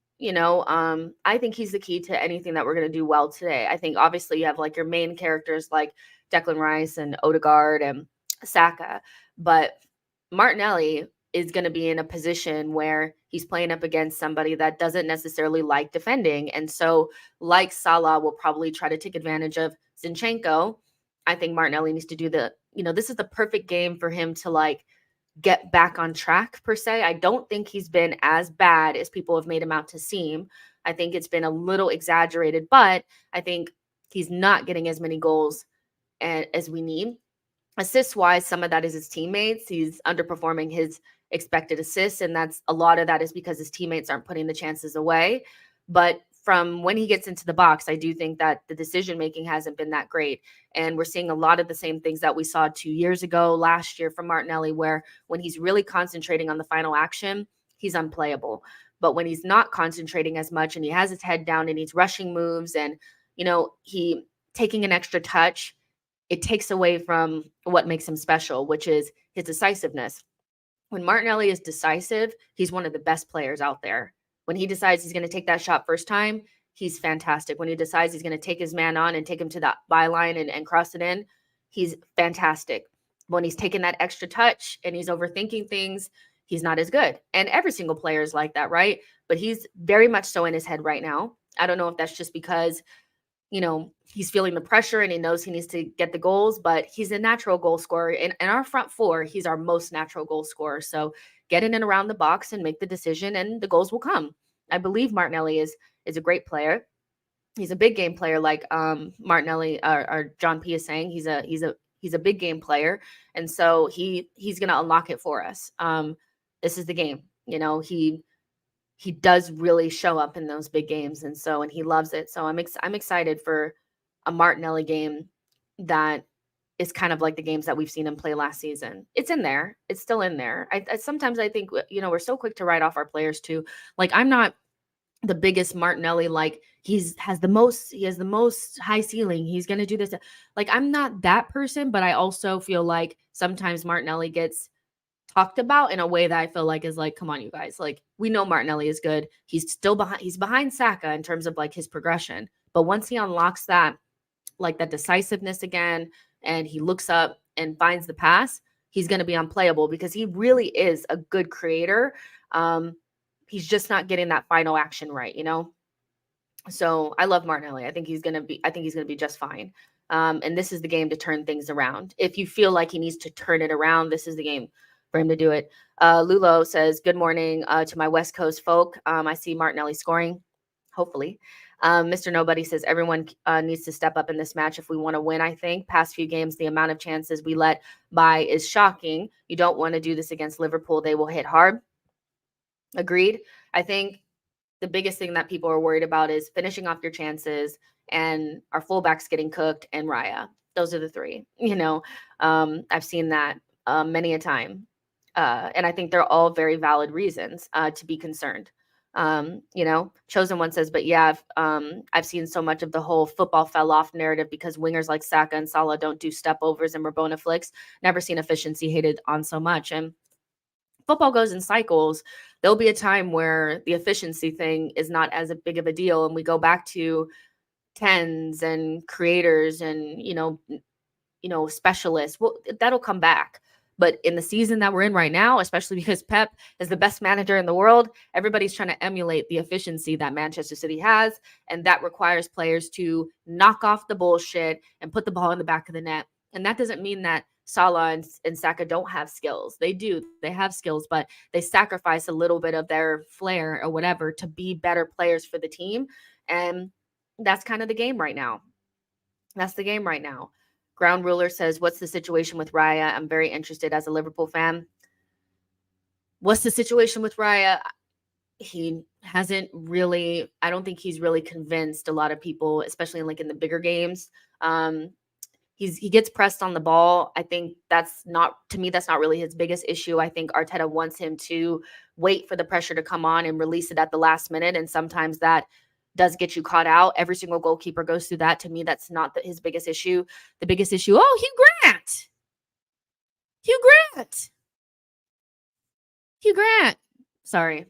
I think he's the key to anything that we're going to do well today. I think obviously you have like your main characters like Declan Rice and Odegaard and Saka, but Martinelli is going to be in a position where he's playing up against somebody that doesn't necessarily like defending. And so like Salah will probably try to take advantage of Zinchenko, I think Martinelli needs to do this is the perfect game for him to like get back on track per se. I don't think he's been as bad as people have made him out to seem. I think it's been a little exaggerated, but I think he's not getting as many goals as we need. Assist wise, some of that is his teammates. He's underperforming his expected assists, and a lot of that is because his teammates aren't putting the chances away. But from when he gets into the box, I do think that the decision making hasn't been that great. And we're seeing a lot of the same things that we saw 2 years ago, last year from Martinelli, where when he's really concentrating on the final action, he's unplayable. But when he's not concentrating as much and he has his head down and he's rushing moves and, he taking an extra touch, it takes away from what makes him special, which is his decisiveness. When Martinelli is decisive, he's one of the best players out there. When he decides he's going to take that shot first time, he's fantastic. When he decides he's going to take his man on and take him to that byline and cross it in, he's fantastic. When he's taking that extra touch and he's overthinking things, he's not as good. And every single player is like that, right? But he's very much so in his head right now. I don't know if that's just because he's feeling the pressure and he knows he needs to get the goals, but he's a natural goal scorer. In our front four, he's our most natural goal scorer. So get in and around the box and make the decision and the goals will come. I believe Martinelli is a great player. He's a big game player, like Martinelli or John P is saying. He's a big game player. And so he's going to unlock it for us. This is the game. He does really show up in those big games, and he loves it. So I'm excited for a Martinelli game that is kind of like the games that we've seen him play last season. It's in there. It's still in there. I sometimes I think we're so quick to write off our players too. Like I'm not the biggest Martinelli, like he has the most high ceiling. He's going to do this. Like I'm not that person, but I also feel like sometimes Martinelli gets talked about in a way that I feel like is like, come on, you guys. Like we know Martinelli is good. He's behind Saka in terms of like his progression. But once he unlocks that, like that decisiveness again, and he looks up and finds the pass, he's going to be unplayable because he really is a good creator. He's just not getting that final action right, So I love Martinelli. I think he's going to be just fine. And this is the game to turn things around. If you feel like he needs to turn it around, this is the game for him to do it. Lulo says, good morning to my West Coast folk. I see Martinelli scoring, hopefully. Mr. Nobody says, everyone needs to step up in this match if we want to win, I think. Past few games, the amount of chances we let by is shocking. You don't want to do this against Liverpool. They will hit hard. Agreed. I think the biggest thing that people are worried about is finishing off your chances and our fullbacks getting cooked and Raya. Those are the three. I've seen that many a time. And I think they're all very valid reasons to be concerned. Chosen One says, but yeah, I've seen so much of the whole football fell off narrative because wingers like Saka and Salah don't do step overs and Rabona flicks. Never seen efficiency hated on so much. And football goes in cycles. There'll be a time where the efficiency thing is not as big of a deal. And we go back to 10s and creators and, specialists. Well, that'll come back. But in the season that we're in right now, especially because Pep is the best manager in the world, everybody's trying to emulate the efficiency that Manchester City has. And that requires players to knock off the bullshit and put the ball in the back of the net. And that doesn't mean that Salah and Saka don't have skills. They do. They have skills, but they sacrifice a little bit of their flair or whatever to be better players for the team. And that's kind of the game right now. That's the game right now. Ground Ruler says, what's the situation with Raya? I'm very interested as a Liverpool fan. What's the situation with Raya? He hasn't really, I don't think he's really convinced a lot of people, especially in the bigger games. He gets pressed on the ball. I think that's not really his biggest issue. I think Arteta wants him to wait for the pressure to come on and release it at the last minute. And sometimes that does get you caught out. Every single goalkeeper goes through that. To me, that's not his biggest issue. The biggest issue, Hugh Grant. Sorry.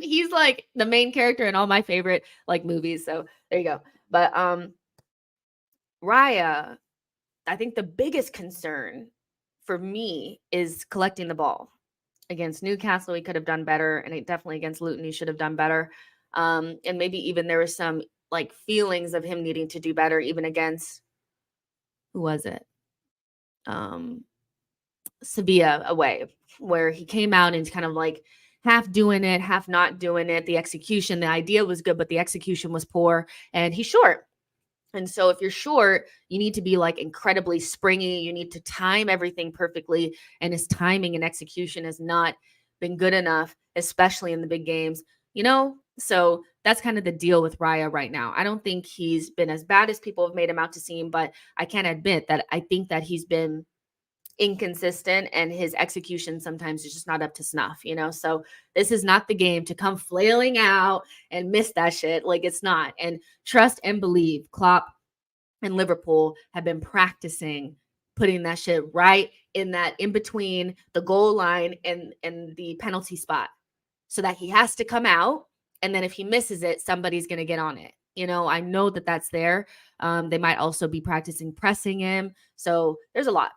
He's like the main character in all my favorite movies. So there you go. But Raya, I think the biggest concern for me is collecting the ball. Against Newcastle, he could have done better. And definitely against Luton, he should have done better. And maybe even there was some feelings of him needing to do better, even against who was it? Sevilla away, where he came out and kind of like half doing it, half not doing it. The execution, the idea was good, but the execution was poor, and he's short. And so if you're short, you need to be like incredibly springy. You need to time everything perfectly. And his timing and execution has not been good enough, especially in the big games, So that's kind of the deal with Raya right now. I don't think he's been as bad as people have made him out to seem, but I can admit that I think that he's been inconsistent and his execution sometimes is just not up to snuff, So this is not the game to come flailing out and miss that shit. Like, it's not. And trust and believe Klopp and Liverpool have been practicing putting that shit right in that in between the goal line and the penalty spot, so that he has to come out, and then if he misses it, somebody's going to get on it. I know that that's there. They might also be practicing pressing him. So there's a lot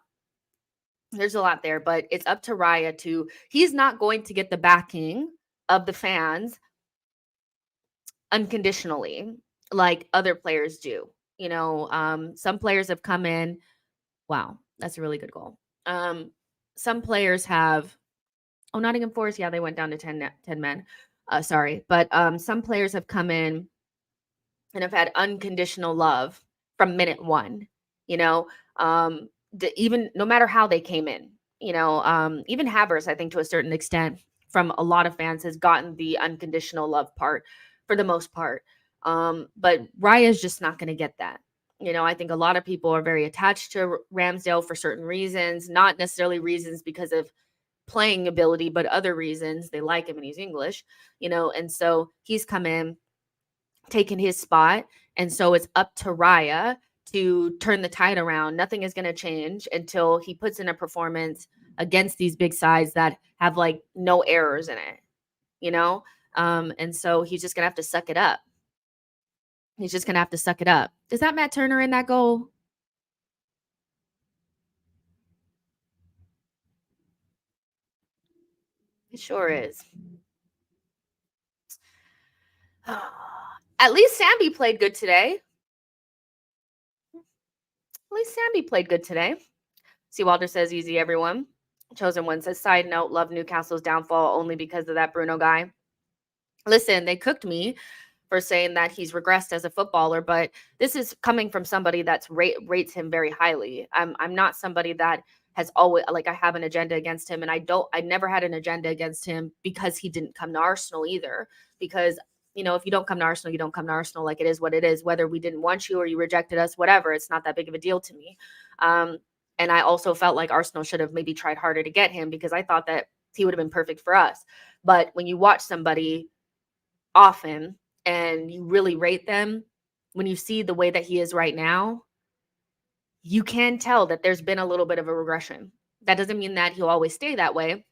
there, but it's up to Raya he's not going to get the backing of the fans unconditionally like other players do. Some players have come in. Wow, that's a really good goal. Some players have, Nottingham Forest, yeah, they went down to 10 men. Sorry. But some players have come in and have had unconditional love from minute one, even no matter how they came in, even Havertz, I think to a certain extent from a lot of fans has gotten the unconditional love part for the most part. But Raya is just not going to get that. I think a lot of people are very attached to Ramsdale for certain reasons, not necessarily reasons because of playing ability, but other reasons. They like him and he's English, and so he's come in, taken his spot. And so it's up to Raya to turn the tide around. Nothing is going to change until he puts in a performance against these big sides that have like no errors in it, and so he's just going to have to suck it up. He's just going to have to suck it up. Is that Matt Turner in that goal? It sure is. At least Sambi played good today. See, Walter says, easy, everyone. Chosen One says, side note, love Newcastle's downfall only because of that Bruno guy. Listen, they cooked me for saying that he's regressed as a footballer, but this is coming from somebody that's rates him very highly. I'm not somebody that has always, like, I have an agenda against him, and I never had an agenda against him because he didn't come to Arsenal either. Because, if you don't come to Arsenal, you don't come to Arsenal. Like, it is what it is, whether we didn't want you or you rejected us, whatever, it's not that big of a deal to me. And I also felt like Arsenal should have maybe tried harder to get him because I thought that he would have been perfect for us. But when you watch somebody often and you really rate them, when you see the way that he is right now, you can tell that there's been a little bit of a regression. That doesn't mean that he'll always stay that way,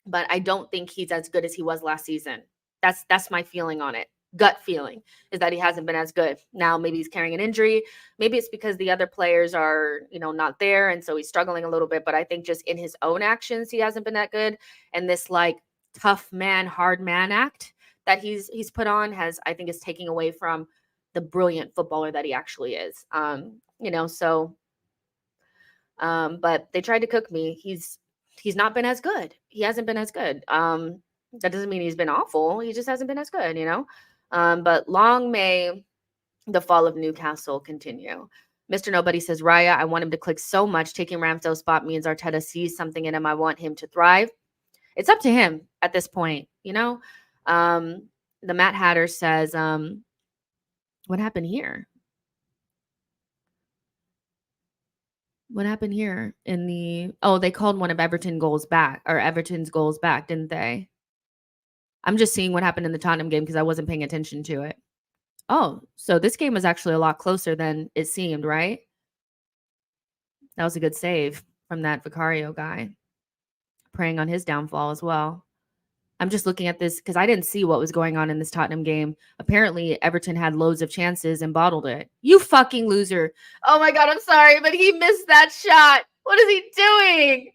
but I don't think he's as good as he was last season. That's my feeling on it. Gut feeling is that he hasn't been as good. Now, maybe he's carrying an injury. Maybe it's because the other players are, not there. And so he's struggling a little bit, but I think just in his own actions, he hasn't been that good. And this like tough man, hard man act that he's put on I think is taking away from the brilliant footballer that he actually is. But they tried to cook me. He's not been as good. He hasn't been as good. That doesn't mean he's been awful. He just hasn't been as good, But long may the fall of Newcastle continue. Mr. Nobody says, Raya, I want him to click so much. Taking Ramsdale's spot means Arteta sees something in him. I want him to thrive. It's up to him at this point, The Matt Hatter says, what happened here? What happened here they called one of Everton's goals back, didn't they? I'm just seeing what happened in the Tottenham game because I wasn't paying attention to it. Oh, so this game was actually a lot closer than it seemed, right? That was a good save from that Vicario guy. Preying on his downfall as well. I'm just looking at this because I didn't see what was going on in this Tottenham game. Apparently, Everton had loads of chances and bottled it. You fucking loser. Oh my God, I'm sorry, but he missed that shot. What is he doing?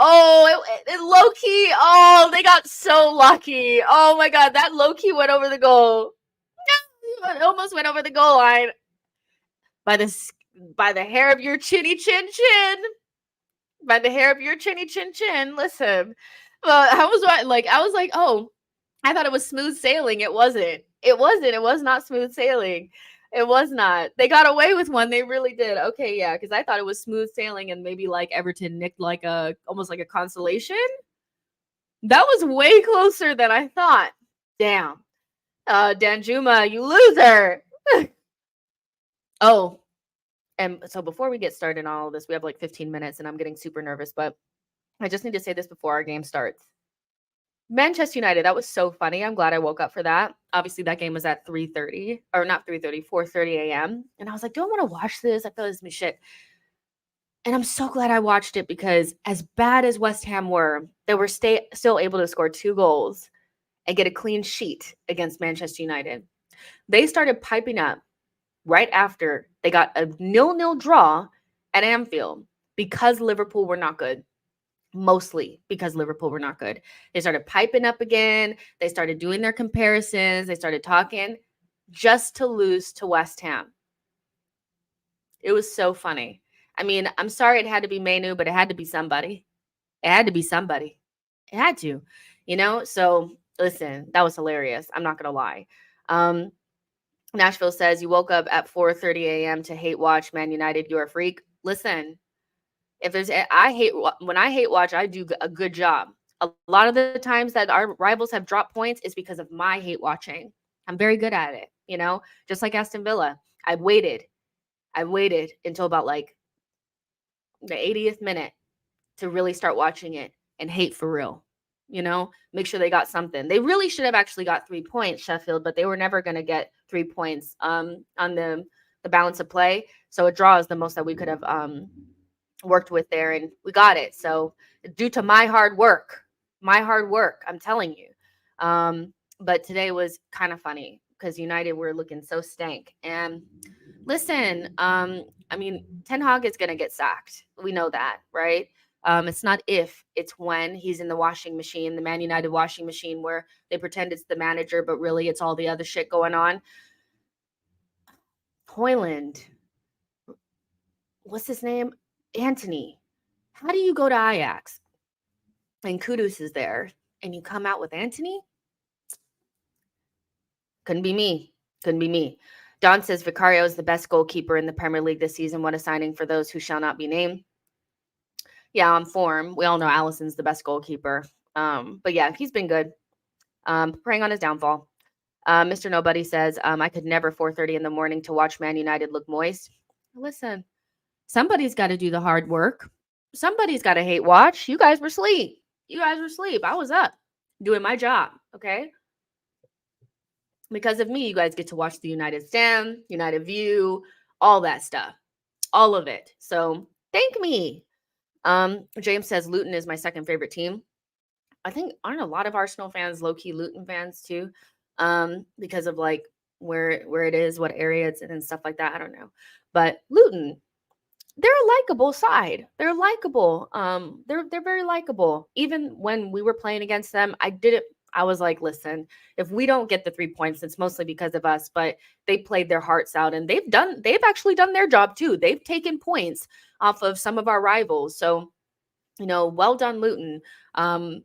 Oh, it low-key. Oh, they got so lucky. Oh my God, that low-key went over the goal. It almost went over the goal line by the By the hair of your chinny chin chin. By the hair of your chinny chin chin. Listen. Well, I was like, oh, I thought it was smooth sailing. It wasn't. It wasn't. It was not smooth sailing. It was not. They got away with one. They really did. Okay, yeah, because I thought it was smooth sailing and maybe like Everton nicked like almost like a consolation. That was way closer than I thought. Damn. Danjuma, you loser. Oh, and so before we get started on all this, we have like 15 minutes and I'm getting super nervous, but I just need to say this before our game starts. Manchester United, that was so funny. I'm glad I woke up for that. Obviously, that game was at 3:30, or not 3:30, 4:30 a.m. And I was like, do I want to watch this? I feel this is my shit. And I'm so glad I watched it because as bad as West Ham were, they were still able to score 2 goals and get a clean sheet against Manchester United. They started piping up right after they got a 0-0 draw at Anfield because Liverpool were not good. Mostly because Liverpool were not good. They started piping up again. They started doing their comparisons. They started talking just to lose to West Ham. It was so funny. I mean, I'm sorry it had to be Manu, but it had to be somebody. It had to be somebody. It had to, So listen, that was hilarious. I'm not going to lie. Nashville says, you woke up at 4:30 a.m. to hate watch Man United. You're a freak. Listen, when I hate watch, I do a good job. A lot of the times that our rivals have dropped points is because of my hate watching. I'm very good at it, just like Aston Villa. I waited until about like the 80th minute to really start watching it and hate for real, make sure they got something. They really should have actually got 3 points, Sheffield, but they were never going to get 3 points on the balance of play. So a draw is the most that we could have worked with there, and we got it. So due to my hard work, I'm telling you. But today was kind of funny because United were looking so stank. And listen, I mean, Ten Hag is going to get sacked. We know that, right? It's not if, it's when. He's in the washing machine, the Man United washing machine, where they pretend it's the manager, but really it's all the other shit going on. Hoyland. What's his name? Anthony. How do you go to Ajax and Kudus is there and you come out with Anthony? Couldn't be me. Don says Vicario is the best goalkeeper in the Premier League this season. What a signing for those who shall not be named. Yeah, on form. We all know Alisson's the best goalkeeper. But yeah, he's been good. Preying on his downfall. Mr. Nobody says, I could never 4:30 in the morning to watch Man United look moist. Listen, somebody's got to do the hard work. Somebody's got to hate watch. You guys were asleep. I was up doing my job, okay? Because of me, you guys get to watch the United Stand, United View, all that stuff. All of it. So thank me. James says Luton is my second favorite team. I think aren't a lot of Arsenal fans low-key Luton fans too? Because of like where it is, what area it's in and stuff like that. I don't know. But Luton, they're a likable side. They're likable. They're very likable. Even when we were playing against them, I was like, listen, if we don't get the 3 points, it's mostly because of us, but they played their hearts out and they've actually done their job too. They've taken points off of some of our rivals. So, well done, Luton. I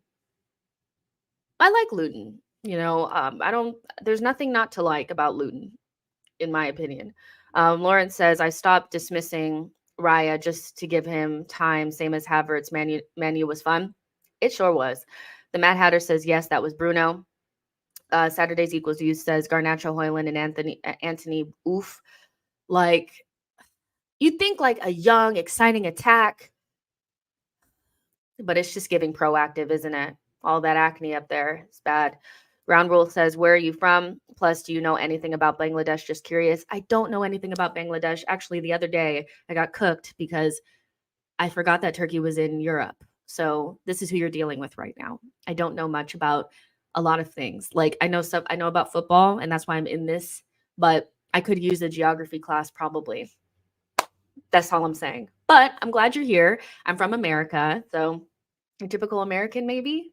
like Luton. There's nothing not to like about Luton, in my opinion. Lawrence says, I stopped dismissing Raya just to give him time, same as Havertz. Manu was fun. It sure was. The Mad Hatter says, yes, that was Bruno. Saturdays Equals You says, Garnacho, Hoyland, and Anthony, oof. Like, you'd think like a young, exciting attack, but it's just giving proactive, isn't it? All that acne up there. It's bad. Round Rule says, where are you from? Plus, do you know anything about Bangladesh? Just curious. I don't know anything about Bangladesh. Actually, the other day, I got cooked because I forgot that Turkey was in Europe. So this is who you're dealing with right now. I don't know much about a lot of things. Like I know about football and that's why I'm in this, but I could use a geography class probably. That's all I'm saying. But I'm glad you're here. I'm from America. So a typical American maybe.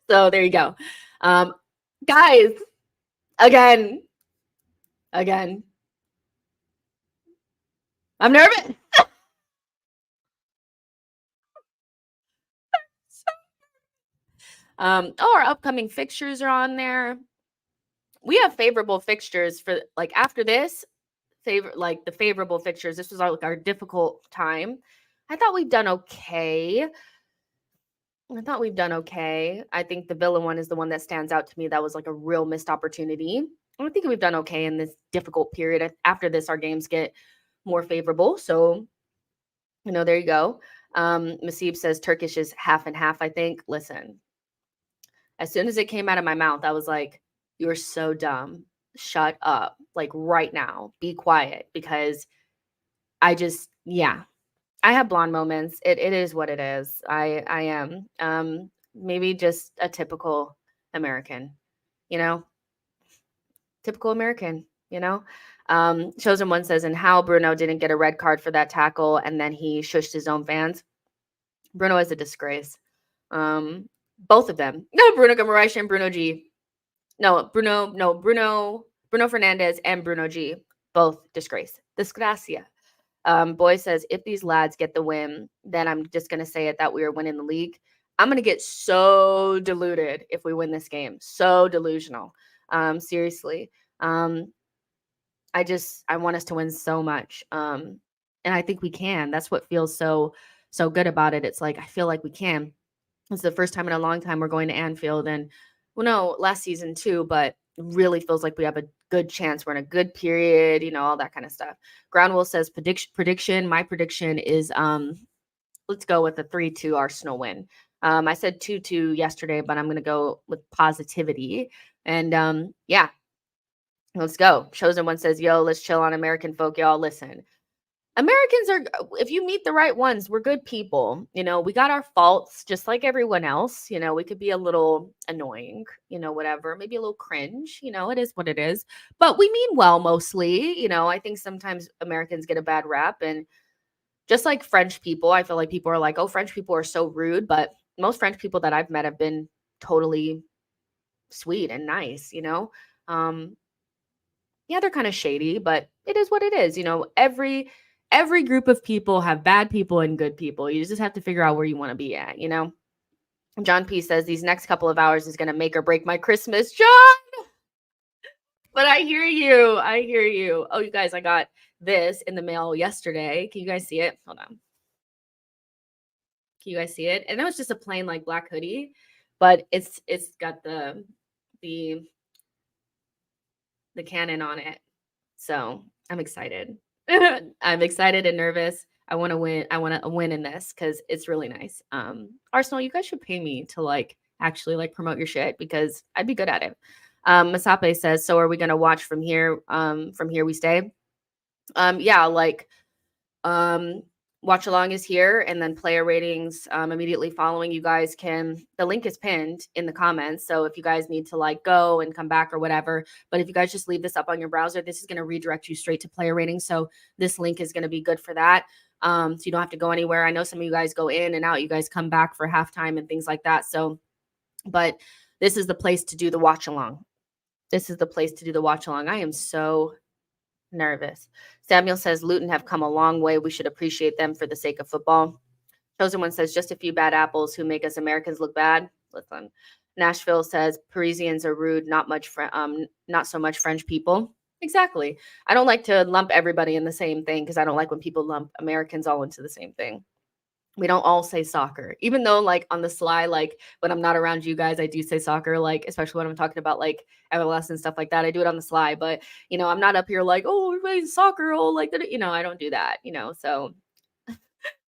So there you go. Guys, again. I'm nervous. Our upcoming fixtures are on there. We have favorable fixtures for like after this the favorable fixtures. This was our difficult time. I thought we've done okay. I think the Villa one is the one that stands out to me. That was like a real missed opportunity. I think we've done okay in this difficult period. After this, our games get more favorable. So, there you go. Masib says Turkish is half and half, I think. Listen, as soon as it came out of my mouth, I was like, you're so dumb. Shut up. Like right now, be quiet because I have blonde moments. It is what it is. I am. Maybe just a typical American, you know? Typical American, you know? Chosen One says, and how Bruno didn't get a red card for that tackle and then he shushed his own fans. Bruno is a disgrace. Both of them. No, Bruno Guimaraes and Bruno G. Bruno Fernandez and Bruno G. Both disgrace. Disgracia. Boy says, if these lads get the win, then I'm just going to say it that we are winning the league. I'm going to get so deluded if we win this game. So delusional. Seriously. I want us to win so much. And I think we can. That's what feels so good about it. It's like, I feel like we can. It's the first time in a long time we're going to Anfield, and last season too, but really feels like we have a good chance. We're in a good period, all that kind of stuff. Groundwell says prediction. My prediction is let's go with a 3-2 Arsenal win. I said 2-2 yesterday, but I'm going to go with positivity. And yeah, let's go. Chosen One says, yo, let's chill on American folk, y'all. Listen, Americans are, if you meet the right ones, we're good people. We got our faults just like everyone else. We could be a little annoying, whatever, maybe a little cringe, it is what it is, but we mean well mostly. I think sometimes Americans get a bad rap, and just like French people, I feel like people are like, oh, French people are so rude, but most French people that I've met have been totally sweet and nice, yeah, they're kind of shady, but it is what it is. Every group of people have bad people and good people. You just have to figure out where you want to be at, John P says these next couple of hours is going to make or break my Christmas. John, but I hear you. Oh, you guys, I got this in the mail yesterday. Can you guys see it? Hold on. Can you guys see it? And it was just a plain like black hoodie, but it's got the cannon on it. So I'm excited. I'm excited and nervous. I want to win. I want to win in this because it's really nice. Arsenal, you guys should pay me to actually promote your shit because I'd be good at it. Masape says, so are we going to watch from here? From here we stay. Watch Along is here, and then player ratings immediately following. You guys the link is pinned in the comments. So if you guys need to go and come back or whatever, but if you guys just leave this up on your browser, this is going to redirect you straight to player ratings. So this link is going to be good for that. So you don't have to go anywhere. I know some of you guys go in and out. You guys come back for halftime and things like that. So, but this is the place to do the watch along. I am so nervous. Samuel says Luton have come a long way. We should appreciate them for the sake of football. Chosen One says just a few bad apples who make us Americans look bad. Listen. Nashville says Parisians are rude, not so much French people. Exactly. I don't like to lump everybody in the same thing because I don't like when people lump Americans all into the same thing. We don't all say soccer, even though on the sly, when I'm not around you guys, I do say soccer, especially when I'm talking about MLS and stuff like that. I do it on the sly, but I'm not up here oh, everybody's soccer. Oh, I don't do that, so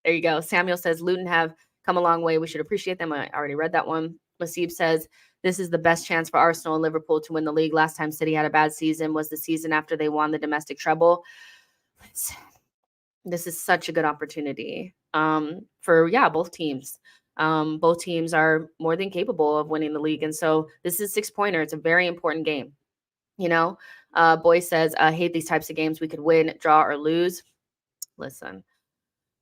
there you go. Samuel says Luton have come a long way. We should appreciate them. I already read that one. Masib says this is the best chance for Arsenal and Liverpool to win the league. Last time City had a bad season was the season after they won the domestic treble. This is such a good opportunity for both teams. Both teams are more than capable of winning the league, and so this is 6-pointer. It's a very important game. Boy says I hate these types of games. We could win, draw, or lose. Listen,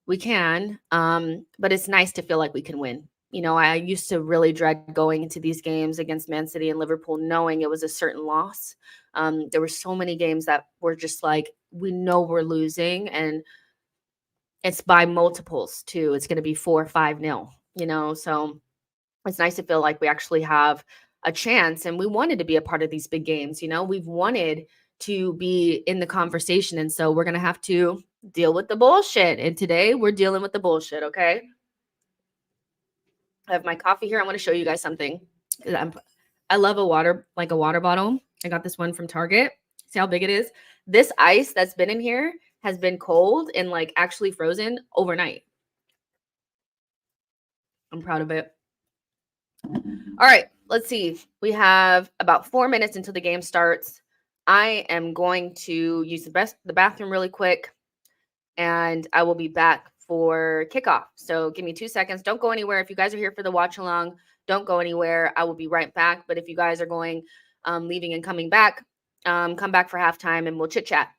we can, but it's nice to feel like we can win. I used to really dread going into these games against Man City and Liverpool, knowing it was a certain loss. There were so many games that were just we know we're losing, and it's by multiples too. It's going to be 4-5-0, so it's nice to feel like we actually have a chance, and we wanted to be a part of these big games. We've wanted to be in the conversation, and so we're going to have to deal with the bullshit. And today we're dealing with the bullshit. Okay. I have my coffee here. I want to show you guys something. I love a water bottle. I got this one from Target. See how big it is? This ice that's been in here has been cold and like actually frozen overnight. I'm proud of it. All right, let's see. We have about 4 minutes until the game starts. I am going to use the bathroom really quick, and I will be back for kickoff. So give me 2 seconds. Don't go anywhere. If you guys are here for the watch along, don't go anywhere. I will be right back. But if you guys are going, leaving and coming back, come back for halftime and we'll chit chat.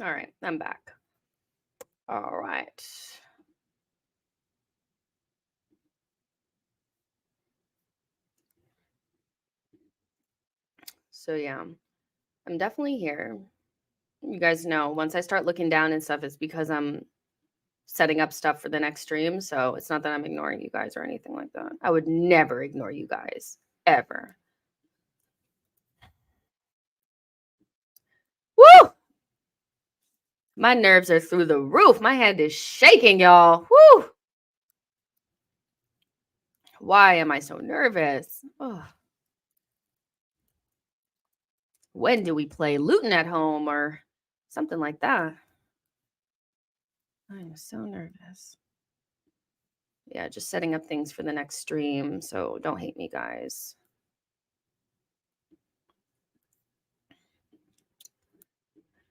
All right, I'm back. All right. So yeah, I'm definitely here. You guys know once I start looking down and stuff, it's because I'm setting up stuff for the next stream. So it's not that I'm ignoring you guys or anything like that. I would never ignore you guys, ever. Woo! My nerves are through the roof. My hand is shaking, y'all. Woo! Why am I so nervous? Oh. When do we play Luton at home or something like that? I'm so nervous. Yeah, just setting up things for the next stream. So don't hate me, guys.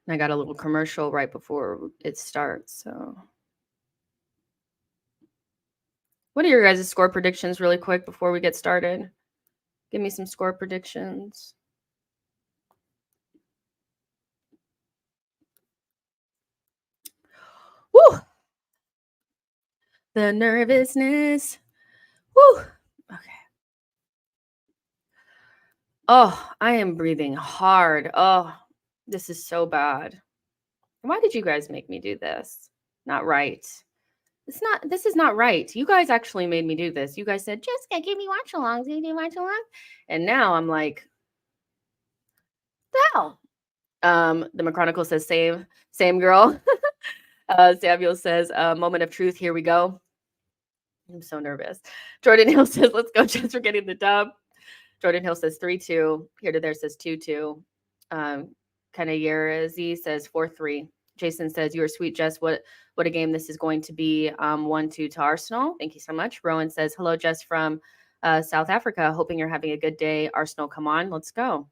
I got a little commercial right before it starts. So what are your guys' score predictions really quick before we get started? Give me some score predictions. Woo! The nervousness. Woo! Okay. Oh, I am breathing hard. Oh, this is so bad. Why did you guys make me do this? Not right. This is not right. You guys actually made me do this. You guys said, Jessica, give me watch alongs. Give me watch along. And now I'm like, the hell? The McChronicle says, same girl. Samuel says, moment of truth. Here we go. I'm so nervous. Jordan Hill says, let's go, Jess. We're getting the dub. Jordan Hill says 3-2. Here to there says 2-2. Kanayerazi says 4-3. Jason says, you are sweet, Jess. What a game this is going to be. 1-2 to Arsenal. Thank you so much. Rowan says, hello, Jess from South Africa. Hoping you're having a good day. Arsenal, come on. Let's go.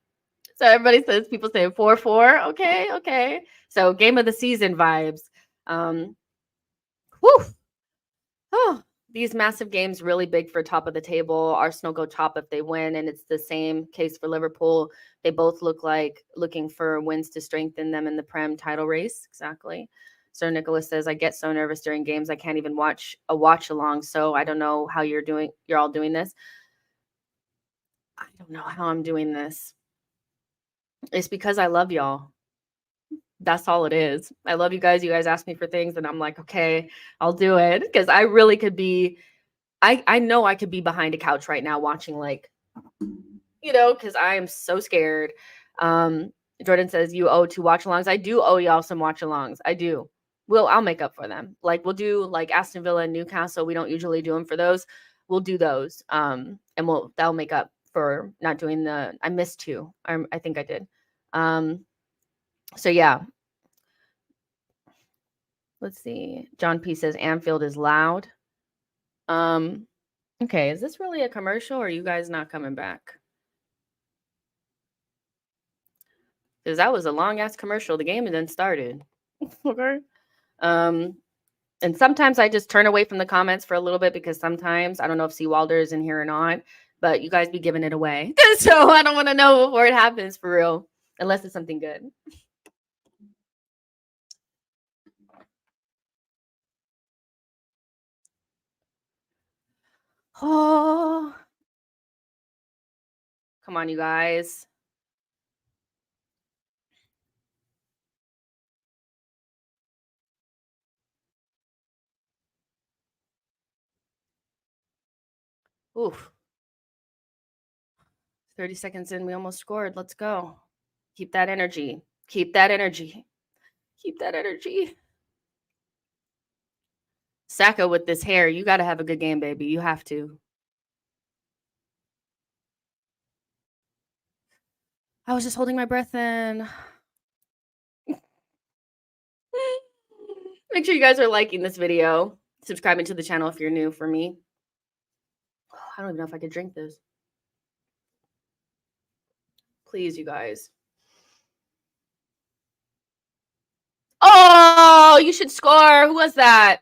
So everybody says, people say 4-4. Okay. So game of the season vibes. Whew. Oh, these massive games really big for top of the table. Arsenal go top if they win, and it's the same case for Liverpool. They both look like looking for wins to strengthen them in the Prem title race. Exactly. Sir Nicholas says, I get so nervous during games. I can't even watch along. So I don't know how you're all doing this. I don't know how I'm doing this. It's because I love y'all. That's all it is. I love you guys. You guys ask me for things and I'm like, okay, I'll do it. Because I really could be, I know I could be behind a couch right now watching because I am so scared. Jordan says you owe 2 watch alongs. I do owe y'all some watch alongs. I do. I'll make up for them. Like we'll do like Aston Villa and Newcastle. We don't usually do them for those. We'll do those. And that'll make up for not doing I missed 2. I think I did. So yeah. Let's see. John P says Anfield is loud. Okay, is this really a commercial or are you guys not coming back? Because that was a long ass commercial. The game then started. Okay. And sometimes I just turn away from the comments for a little bit because sometimes I don't know if Seawalder is in here or not, but you guys be giving it away. So I don't want to know before it happens for real, unless it's something good. Oh, come on, you guys. Oof. 30 seconds in, we almost scored. Let's go. Keep that energy. Keep that energy. Keep that energy. Saka with this hair, you got to have a good game, baby. You have to. I was just holding my breath in. Make sure you guys are liking this video, subscribing to the channel if you're new for me. I don't even know if I could drink this. Please, you guys. Oh, you should score. Who was that?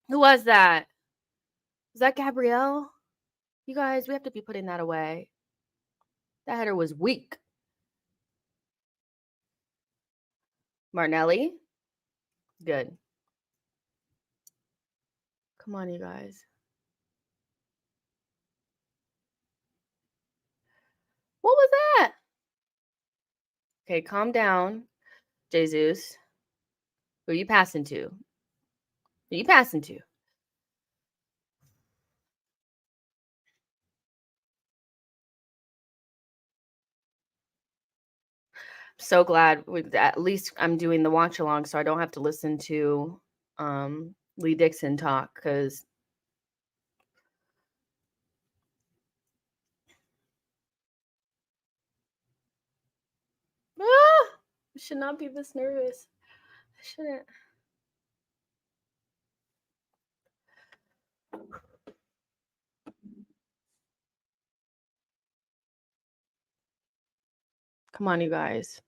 Who was that? Was that Gabriel? You guys, we have to be putting that away. That header was weak. Martinelli. Good. Come on, you guys. What was that? Okay, calm down, Jesus. Who are you passing to? Who are you passing to? So glad at least I'm doing the watch along so I don't have to listen to Lee Dixon talk because I should not be this nervous. I shouldn't. Come on, you guys.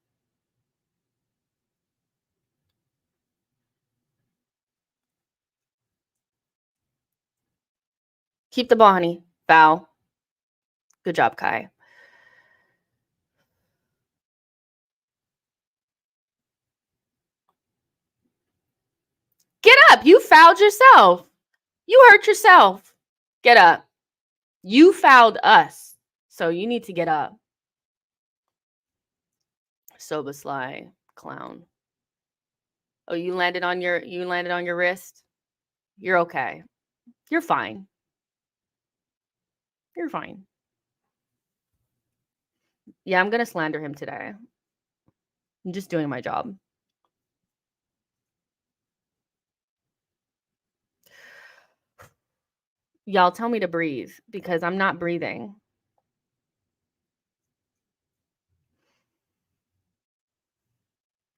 Keep the ball, honey. Foul. Good job, Kai. Get up. You fouled yourself. You hurt yourself. Get up. You fouled us. So you need to get up. Soboslai, clown. Oh, you landed on your wrist? You're okay. You're fine. You're fine. Yeah, I'm going to slander him today. I'm just doing my job. Y'all tell me to breathe because I'm not breathing.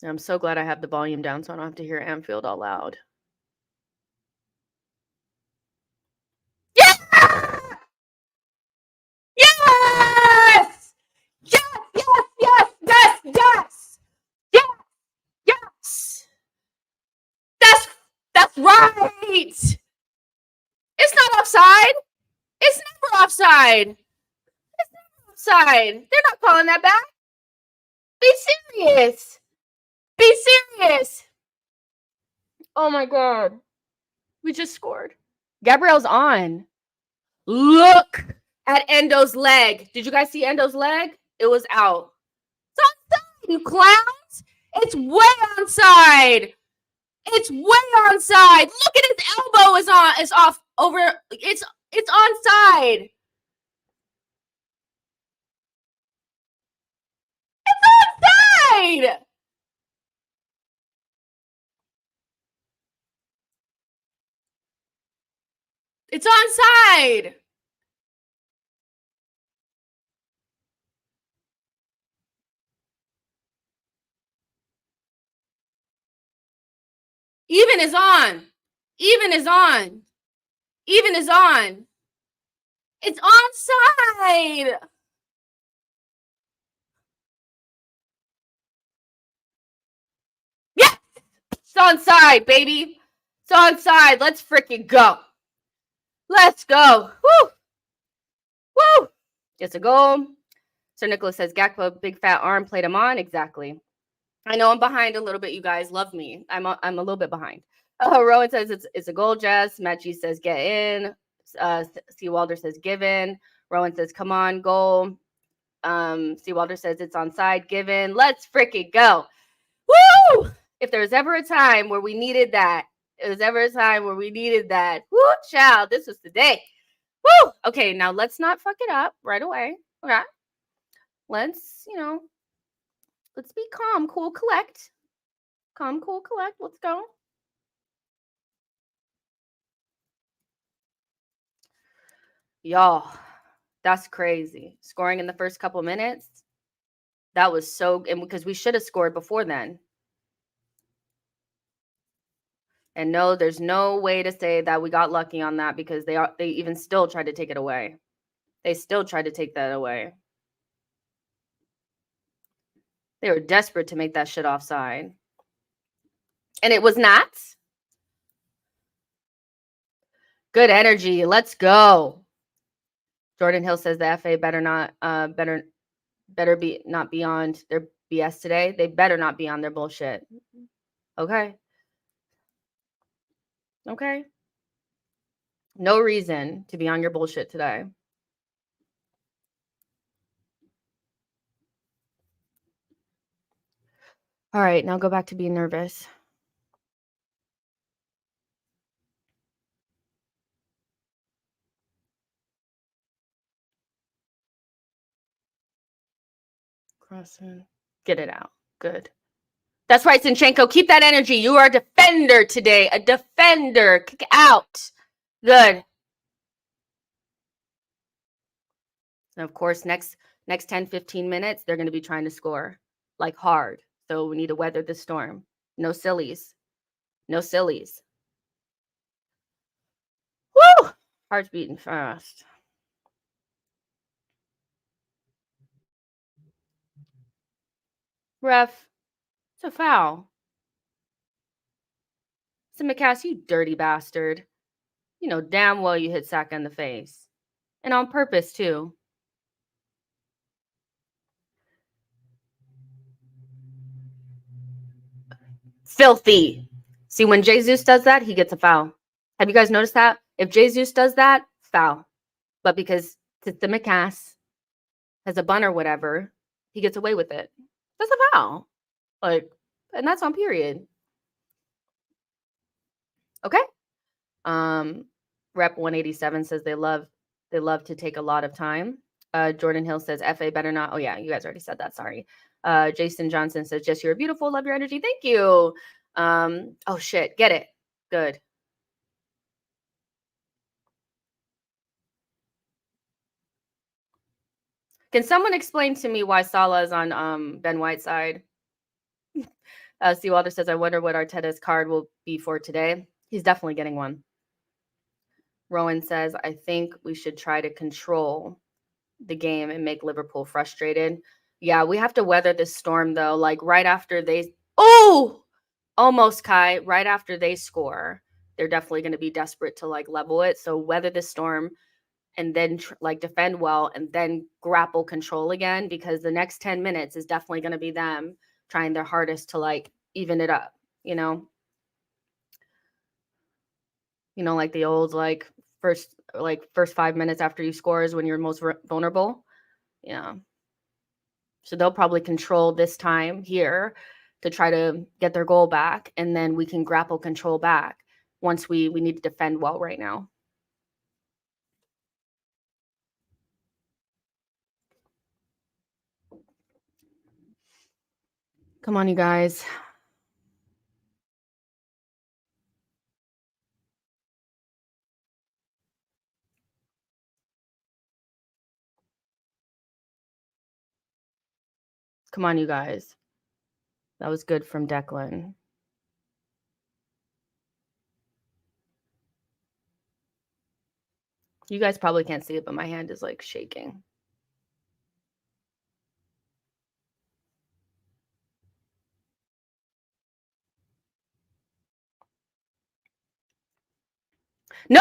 And I'm so glad I have the volume down so I don't have to hear Anfield all loud. Yeah! Yes! Yes! Yes! Yes! Yes! Yes! Yes! Yes! That's right! It's not offside. It's never offside. It's never offside. They're not calling that back. Be serious. Be serious. Oh my God. We just scored. Gabriel's on. Look at Endo's leg. Did you guys see Endo's leg? It was out. It's onside, you clowns. It's way onside. It's way onside. Look at his elbow is off over. It's onside. It's onside. It's onside. Even is on. Even is on. Even is on. It's onside. Yeah. It's onside, baby. It's onside. Let's freaking go. Let's go. Woo. Woo. It's a goal. Sir Nicholas says, Gakpo, big fat arm, played him on. Exactly. I know I'm behind a little bit. You guys love me. I'm a little bit behind. Rowan says it's a goal, Jess. Matt G says, get in. C. Walder says, given. Rowan says, come on, goal. C. Walder says, it's onside, given. Let's freaking go. Woo! If there was ever a time where we needed that, Woo, child, this was the day. Woo! Okay, now let's not fuck it up right away. Okay. Let's, let's be calm, cool, collect. Calm, cool, collect. Let's go. Y'all, that's crazy. Scoring in the first couple minutes. That was so, and because we should have scored before then. And no, there's no way to say that we got lucky on that because they even still tried to take it away. They still tried to take that away. They were desperate to make that shit offside. And it was not. Good energy. Let's go. Jordan Hill says the FA better be not beyond their BS today. They better not be on their bullshit. Okay. Okay. No reason to be on your bullshit today. All right, now go back to being nervous. Crossing. Get it out. Good. That's right, Zinchenko. Keep that energy. You are a defender today. A defender. Kick out. Good. And of course, next 10, 15 minutes, they're going to be trying to score like hard. So we need to weather the storm. No sillies. No sillies. Woo! Heart's beating fast. Ref, it's a foul. Simicast, you dirty bastard. You know damn well you hit Saka in the face. And on purpose, too. Filthy. See, when Jesus does that, he gets a foul. Have you guys noticed that? If Jesus does that, foul. But because Simicast has a bun or whatever, he gets away with it. That's a foul. Like, and that's on period. Okay. Rep 187 says they love to take a lot of time. Jordan Hill says FA better not. Oh yeah, you guys already said that. Sorry. Jason Johnson says, Jess, you're beautiful. Love your energy. Thank you. Oh shit. Get it. Good. Can someone explain to me why Salah is on Ben White's side? C. Walter says, I wonder what Arteta's card will be for today. He's definitely getting one. Rowan says, I think we should try to control the game and make Liverpool frustrated. Yeah, we have to weather this storm, though. Like, right after they... Oh! Almost, Kai. Right after they score, they're definitely going to be desperate to, like, level it. So weather the storm and then, defend well and then grapple control again, because the next 10 minutes is definitely going to be them trying their hardest to, like, even it up, you know? You know, like the old, like, first 5 minutes after you score is when you're most vulnerable. Yeah. So they'll probably control this time here to try to get their goal back, and then we can grapple control back once we need to defend well right now. Come on, you guys. Come on, you guys. That was good from Declan. You guys probably can't see it, but my hand is like shaking. No.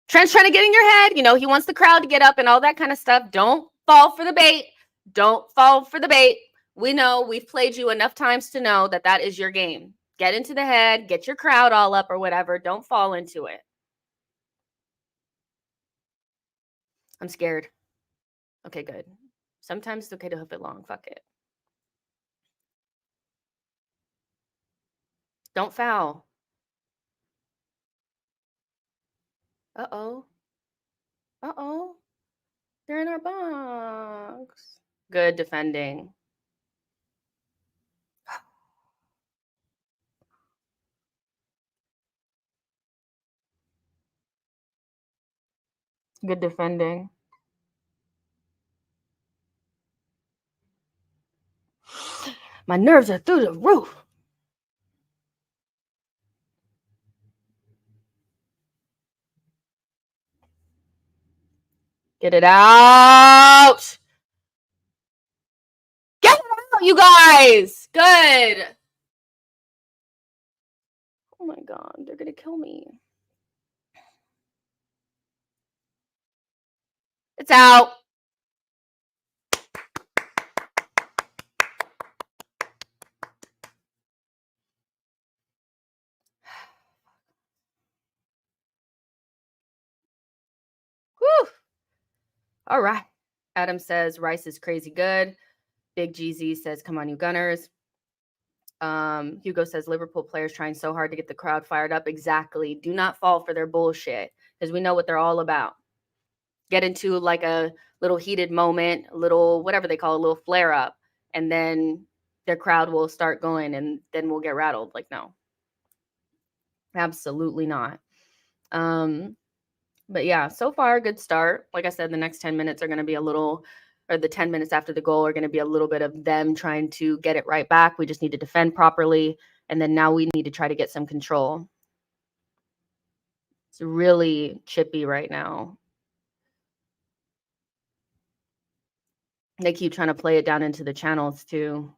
Trent's trying to get in your head. You know, he wants the crowd to get up and all that kind of stuff. Don't fall for the bait. Don't fall for the bait. We know, we've played you enough times to know that that is your game. Get into the head, get your crowd all up or whatever. Don't fall into it. I'm scared. Okay, good. Sometimes it's okay to hoof it long. Fuck it. Don't foul. Uh-oh. Uh-oh. They're in our box. Good defending. Good defending. My nerves are through the roof. Get it out. Get it out, you guys. Good. Oh my God, they're going to kill me. It's out. Whew. All right. Adam says Rice is crazy good. Big GZ says, come on, you Gunners. Hugo says Liverpool players trying so hard to get the crowd fired up. Exactly. Do not fall for their bullshit because we know what they're all about. Get into like a little heated moment, a little whatever they call a little flare up, and then their crowd will start going and then we'll get rattled. Like, no. Absolutely not. But yeah, so far, good start. Like I said, the next 10 minutes are going to be a little, or the 10 minutes after the goal are going to be a little bit of them trying to get it right back. We just need to defend properly. And then now we need to try to get some control. It's really chippy right now. They keep trying to play it down into the channels too.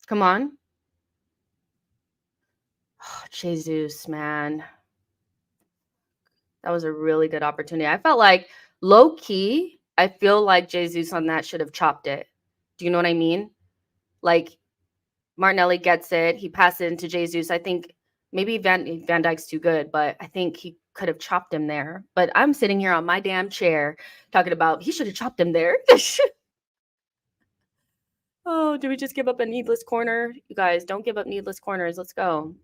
Come on. Oh, Jesus, man. That was a really good opportunity. I felt like low key, I feel like Jesus on that should have chopped it. Do you know what I mean? Like Martinelli gets it. He passes it into Jesus. I think maybe Van Dijk's too good, but I think he could have chopped him there. But I'm sitting here on my damn chair talking about he should have chopped him there. Oh, do we just give up a needless corner? You guys, don't give up needless corners. Let's go.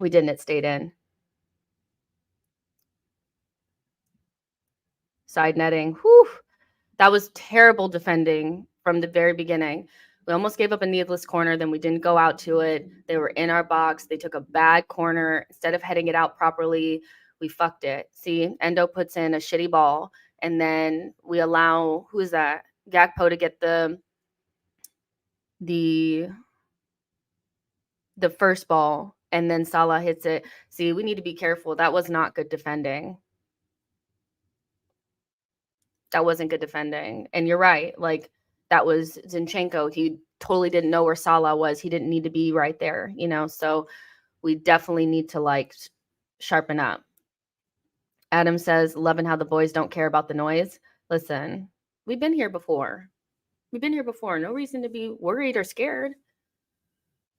We didn't. It stayed in. Side netting. Whew. That was terrible defending from the very beginning. We almost gave up a needless corner, then we didn't go out to it. They were in our box. They took a bad corner. Instead of heading it out properly, we fucked it. See, Endo puts in a shitty ball, and then we allow, who is that? Gakpo to get the first ball, and then Salah hits it. See, we need to be careful. That was not good defending. That wasn't good defending. And you're right. Like, that was Zinchenko. He totally didn't know where Salah was. He didn't need to be right there, you know? So we definitely need to, like, sharpen up. Adam says, loving how the boys don't care about the noise. Listen, we've been here before. We've been here before. No reason to be worried or scared.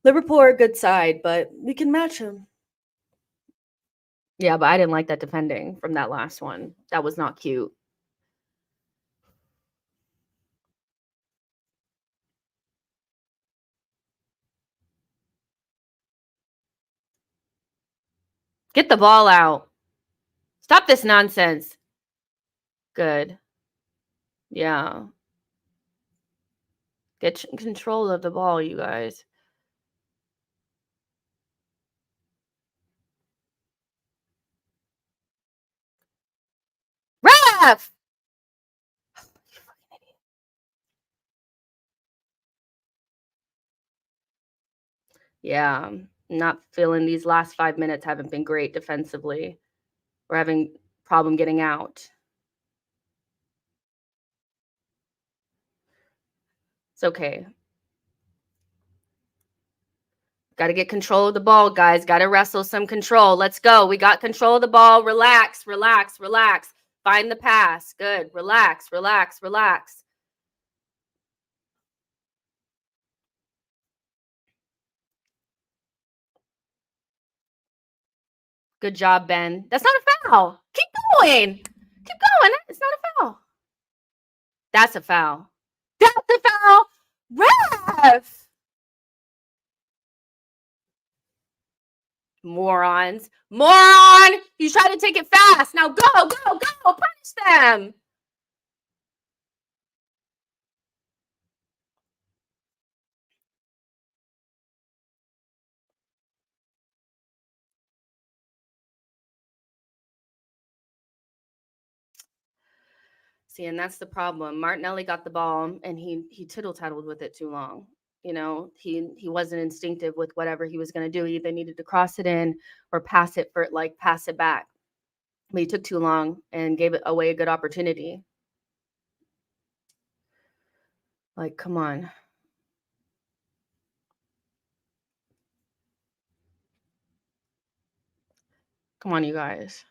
Liverpool are a good side, but we can match them. Yeah, but I didn't like that defending from that last one. That was not cute. Get the ball out. Stop this nonsense. Good. Yeah. Get control of the ball, you guys. Ref! Yeah, not feeling these last 5 minutes haven't been great defensively. We're having problem getting out. It's okay. Got to get control of the ball, guys. Got to wrestle some control. Let's go. We got control of the ball. Relax, relax, relax. Find the pass. Good. Relax, relax, relax. Good job, Ben. That's not a foul. Keep going. Keep going. It's not a foul. That's a foul. That's a foul. Ref. Morons. Moron. You try to take it fast. Now go, go, go. Punish them. See, and that's the problem. Martinelli got the ball and he tittle-tattled with it too long. You know, he wasn't instinctive with whatever he was going to do. He either needed to cross it in or pass it pass it back. But he took too long and gave it away a good opportunity. Like, come on. Come on, you guys.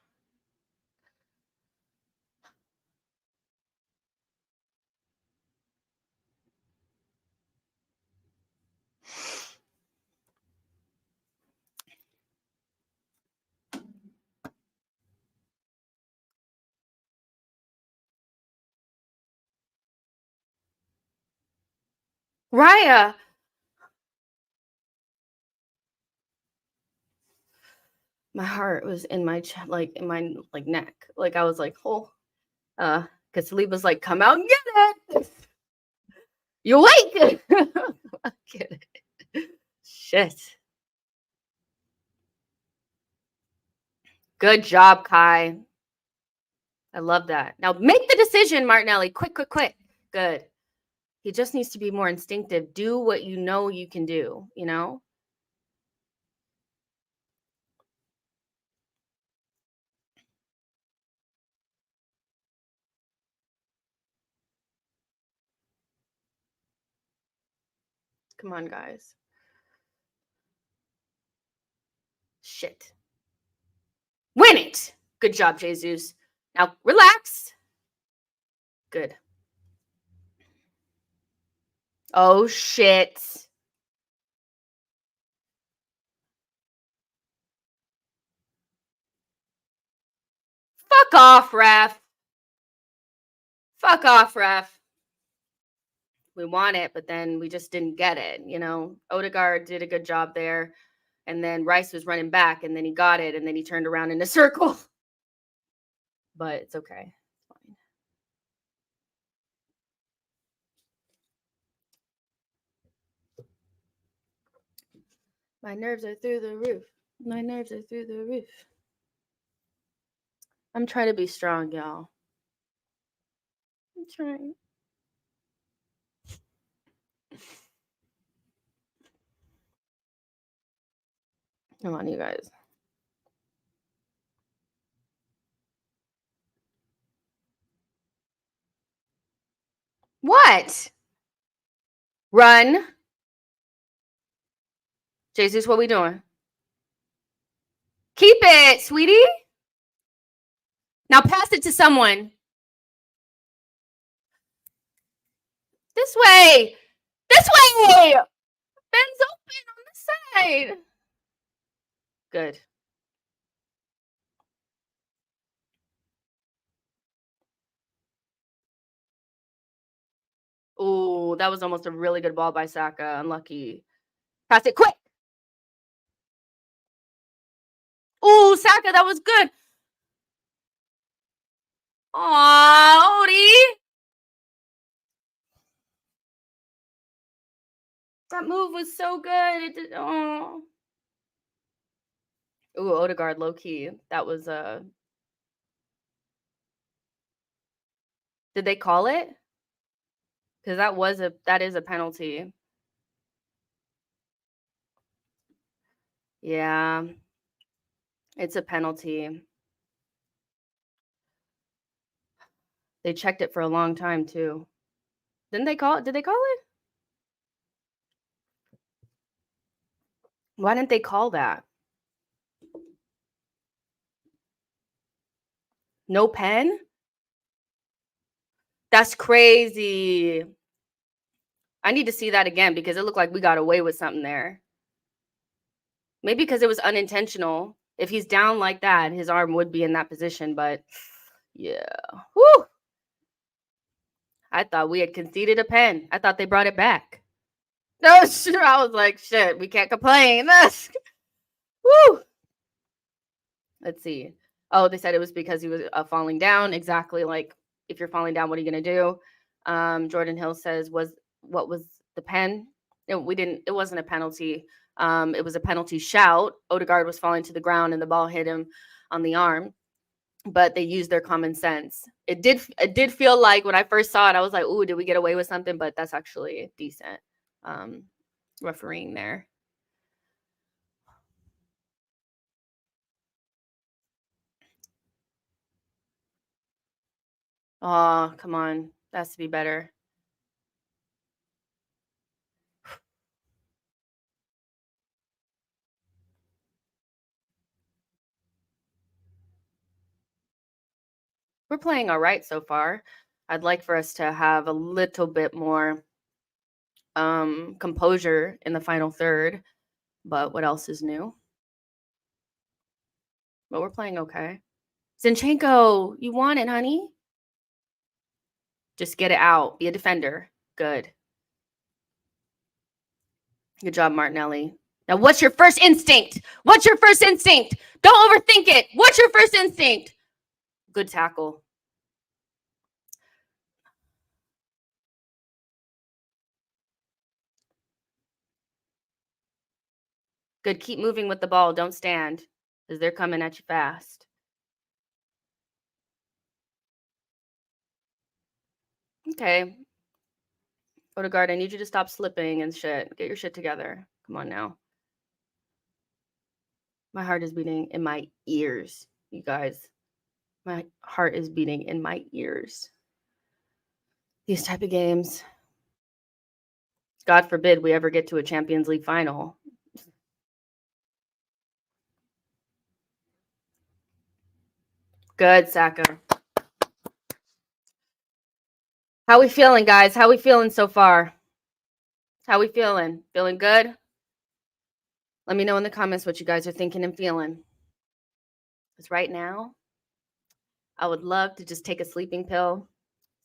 Raya. My heart was in my chest, like in my neck. Like I was like, oh, because Saliba's like, come out and get it. You awake. Get it. Shit. Good job, Kai. I love that. Now make the decision, Martinelli. Quick, quick, quick. Good. He just needs to be more instinctive. Do what you know you can do, you know? Come on, guys. Shit. Win it. Good job, Jesus. Now relax. Good. Oh, shit. Fuck off, ref. Fuck off, ref. We want it, but then we just didn't get it, you know? Odegaard did a good job there. And then Rice was running back, and then he got it, and then he turned around in a circle. But it's okay. It's fine. My nerves are through the roof. My nerves are through the roof. I'm trying to be strong, y'all. I'm trying. Come on, you guys. What? Run. Jesus, what we doing? Keep it, sweetie. Now pass it to someone. This way. This way. Ben's open on this side. Good. Oh, that was almost a really good ball by Saka. Unlucky. Pass it quick. Oh, Saka, that was good. Aw, Odie. That move was so good. It did. Oh. Ooh, Odegaard, low key. That was Did they call it? Because that is a penalty. Yeah, it's a penalty. They checked it for a long time too. Didn't they call it? Did they call it? Why didn't they call that? No pen? That's crazy. I need to see that again because it looked like we got away with something there. Maybe because it was unintentional. If he's down like that, his arm would be in that position, but yeah. Whew. I thought we had conceded a pen. I thought they brought it back. No, sure. I was like, shit, we can't complain. Woo. Let's see. Oh, they said it was because he was falling down. Exactly. Like, if you're falling down, what are you going to do? Jordan Hill says, what was the pen? It wasn't a penalty. It was a penalty shout. Odegaard was falling to the ground and the ball hit him on the arm, but they used their common sense. It did feel like when I first saw it, I was like, ooh, did we get away with something? But that's actually decent refereeing there. Oh, come on. That has to be better. We're playing all right so far. I'd like for us to have a little bit more composure in the final third, but what else is new? But we're playing okay. Zinchenko, you want it, honey? Just get it out. Be a defender. Good. Good job, Martinelli. Now, what's your first instinct? What's your first instinct? Don't overthink it. What's your first instinct? Good tackle. Good. Keep moving with the ball. Don't stand because they're coming at you fast. Okay. Odegaard, I need you to stop slipping and shit. Get your shit together. Come on now. My heart is beating in my ears, you guys. My heart is beating in my ears. These type of games. God forbid we ever get to a Champions League final. Good, Saka. How we feeling, guys? How we feeling so far? How we feeling? Feeling good? Let me know in the comments what you guys are thinking and feeling. Because right now, I would love to just take a sleeping pill,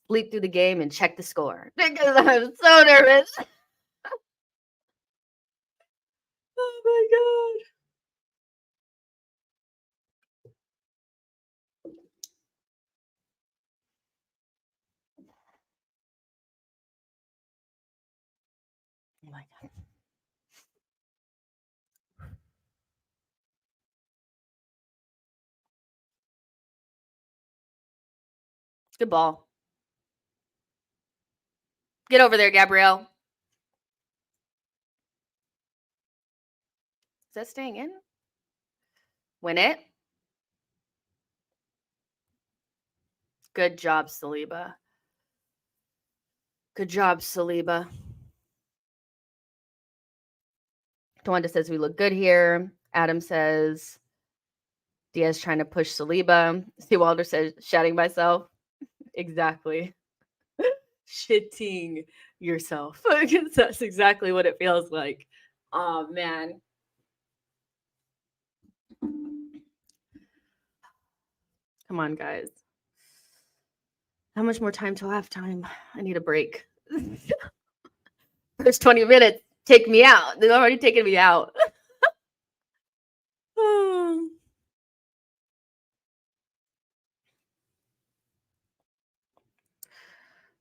sleep through the game, and check the score. Because I'm so nervous. Oh my God. Oh my God. Good ball. Get over there, Gabriel. Is that staying in? Win it. Good job, Saliba. Good job, Saliba. Tawanda says we look good here. Adam says Diaz trying to push Saliba. Steve Walder says shouting myself. Exactly. Shitting yourself. That's exactly what it feels like. Oh, man. Come on, guys. How much more time till halftime? I need a break. First 20 minutes take me out. They've already taken me out.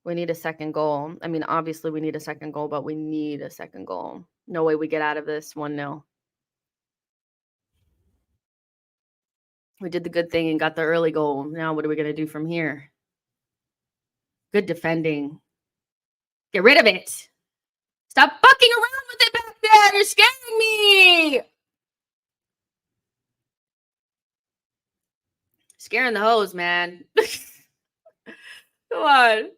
We need a second goal. I mean, obviously we need a second goal, but we need a second goal. No way we get out of this 1-0. We did the good thing and got the early goal. Now what are we going to do from here? Good defending. Get rid of it. Stop fucking around with it back there. You're scaring me. Scaring the hose, man. Come on.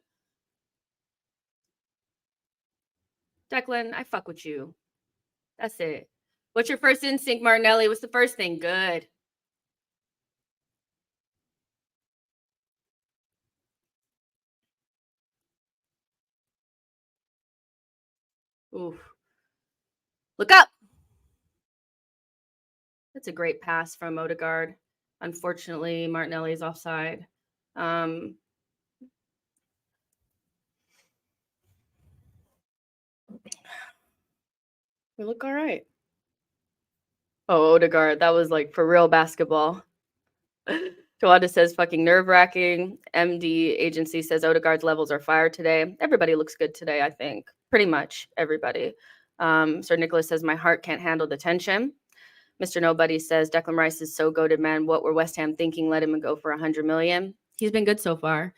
Declan, I fuck with you. That's it. What's your first instinct, Martinelli? What's the first thing? Good. Oof. Look up. That's a great pass from Odegaard. Unfortunately, Martinelli's offside. We look all right. Oh, Odegaard, that was like for real basketball. Tawanda says fucking nerve-wracking. MD agency says Odegaard's levels are fire today. Everybody looks good today, I think. Pretty much everybody. Sir Nicholas says my heart can't handle the tension. Mr. Nobody says Declan Rice is so goated, man. What were West Ham thinking? Let him go for 100 million. He's been good so far.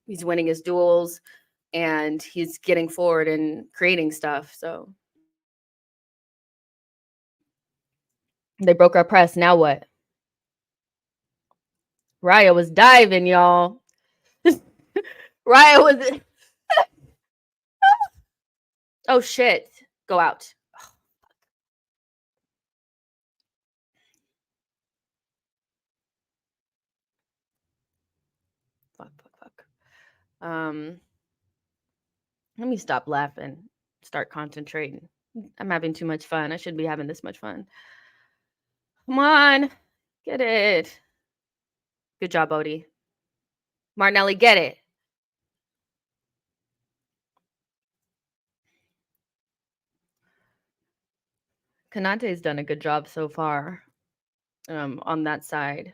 He's winning his duels and he's getting forward and creating stuff. So they broke our press. Now what? Raya was diving, y'all. Raya was. Oh, shit. Go out. Fuck. Let me stop laughing. Start concentrating. I'm having too much fun. I shouldn't be having this much fun. Come on. Get it. Good job, Odie. Martinelli, get it. Konate's done a good job so far on that side.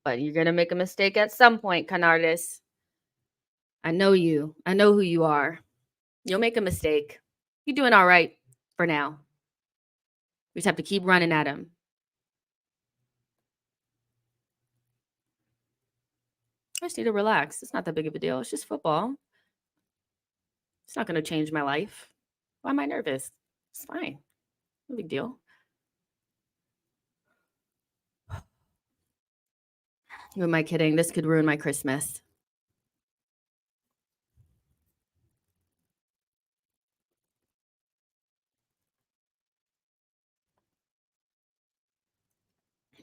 But you're going to make a mistake at some point, Canardis. I know you. I know who you are. You'll make a mistake. You're doing all right for now. We just have to keep running at him. I just need to relax. It's not that big of a deal. It's just football. It's not going to change my life. Why am I nervous? It's fine. No big deal. Who am I kidding? This could ruin my Christmas.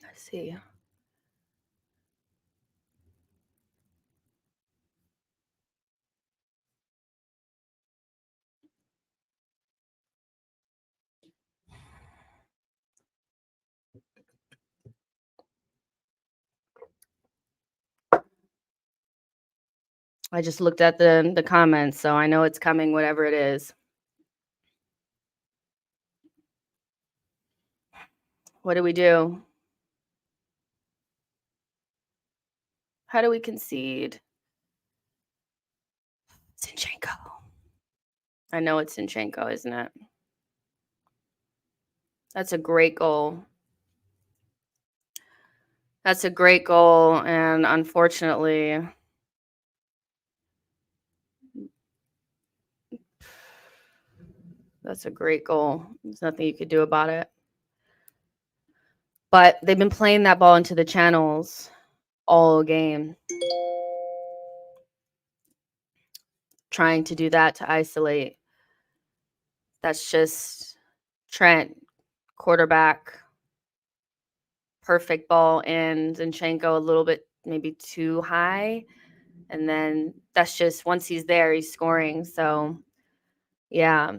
Let's see. I just looked at the comments, so I know it's coming, whatever it is. What do we do? How do we concede? Zinchenko. I know it's Zinchenko, isn't it? That's a great goal. That's a great goal, and unfortunately, that's a great goal. There's nothing you could do about it. But they've been playing that ball into the channels all game. Trying to do that to isolate. That's just Trent, quarterback, perfect ball in. Zinchenko a little bit maybe too high. And then that's just once he's there, he's scoring. So, yeah,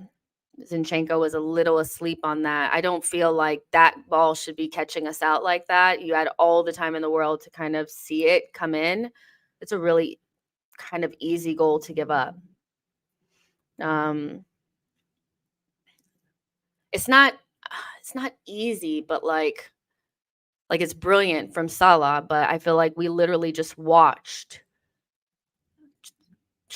Zinchenko was a little asleep on that. I don't feel like that ball should be catching us out like that. You had all the time in the world to kind of see it come in. It's a really kind of easy goal to give up. It's not easy, but like it's brilliant from Salah, but I feel like we literally just watched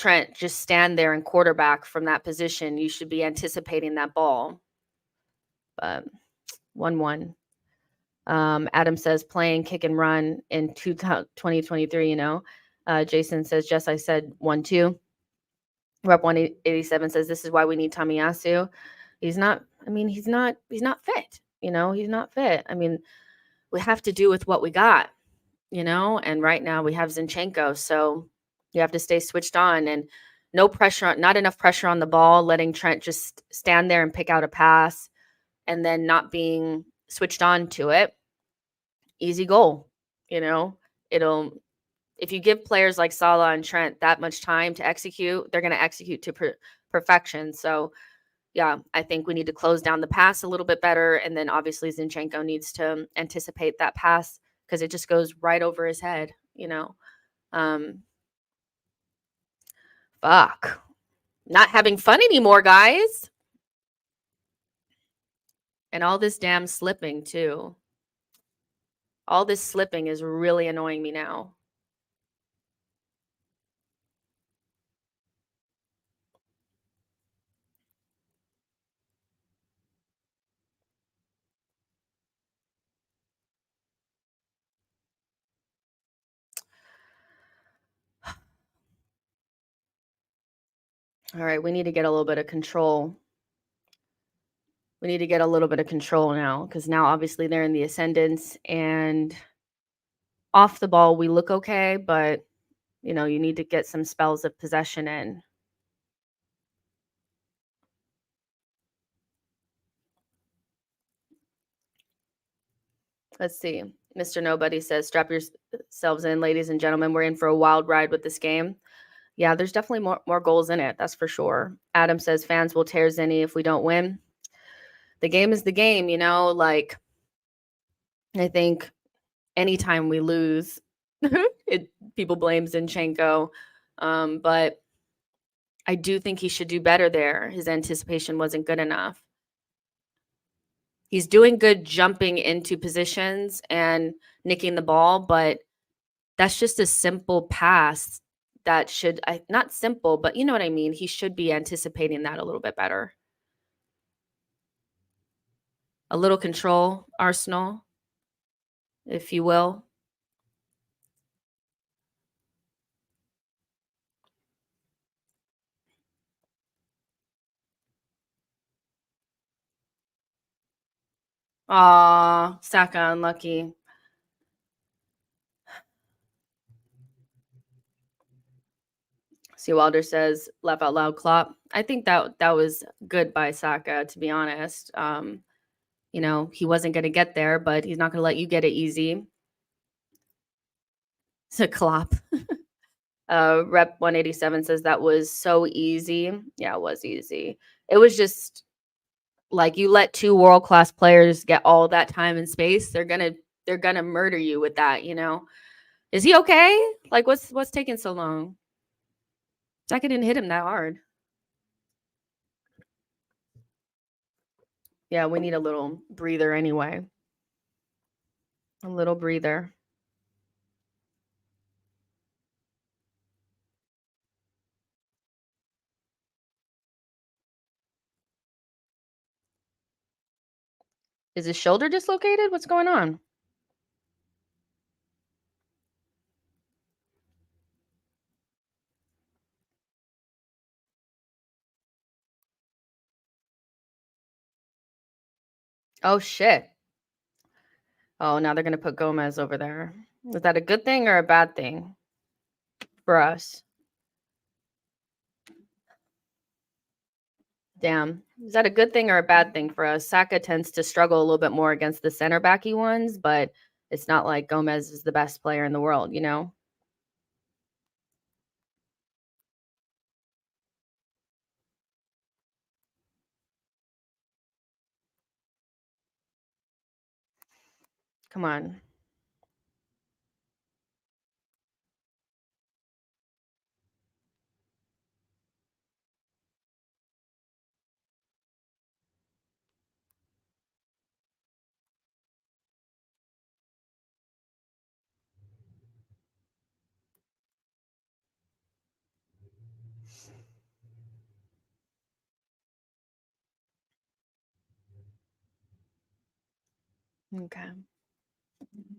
Trent just stand there and quarterback from that position. You should be anticipating that ball. But 1-1. Adam says playing kick and run in 2023, Jason says, Jess, I said 1-2. Rep 187 says this is why we need Tomiyasu. He's not fit. He's not fit. I mean, we have to do with what we got, and right now we have Zinchenko. So you have to stay switched on and no pressure, not enough pressure on the ball, letting Trent just stand there and pick out a pass and then not being switched on to it. Easy goal, it'll, if you give players like Salah and Trent that much time to execute, they're going to execute to perfection. So, yeah, I think we need to close down the pass a little bit better. And then obviously Zinchenko needs to anticipate that pass because it just goes right over his head, Fuck. Not having fun anymore, guys. And all this damn slipping, too. All this slipping is really annoying me now. All right, we need to get a little bit of control. We need to get a little bit of control now because now obviously they're in the ascendance and off the ball we look okay, but you need to get some spells of possession in. Let's see. Mr. Nobody says, strap yourselves in, ladies and gentlemen. We're in for a wild ride with this game. Yeah, there's definitely more goals in it. That's for sure. Adam says, fans will tear Zinni if we don't win. The game is the game, like I think anytime we lose, people blame Zinchenko. But I do think he should do better there. His anticipation wasn't good enough. He's doing good jumping into positions and nicking the ball, but that's just a simple pass that should, not simple, but you know what I mean? He should be anticipating that a little bit better. A little control, Arsenal, if you will. Aw, Saka unlucky. C. Wilder says, laugh out loud, Klopp. I think that was good by Saka, to be honest. He wasn't going to get there, but he's not going to let you get it easy. So Klopp. Rep 187 says that was so easy. Yeah, it was easy. It was just like you let two world-class players get all that time and space, they're gonna murder you with that, Is he okay? Like what's taking so long? Saka didn't hit him that hard. Yeah, we need a little breather anyway. A little breather. Is his shoulder dislocated? What's going on? Oh shit. Oh, now they're gonna put Gomez over there. Is that a good thing or a bad thing for us? Damn. Is that a good thing or a bad thing for us? Saka tends to struggle a little bit more against the center backy ones, but it's not like Gomez is the best player in the world, Come on. Okay.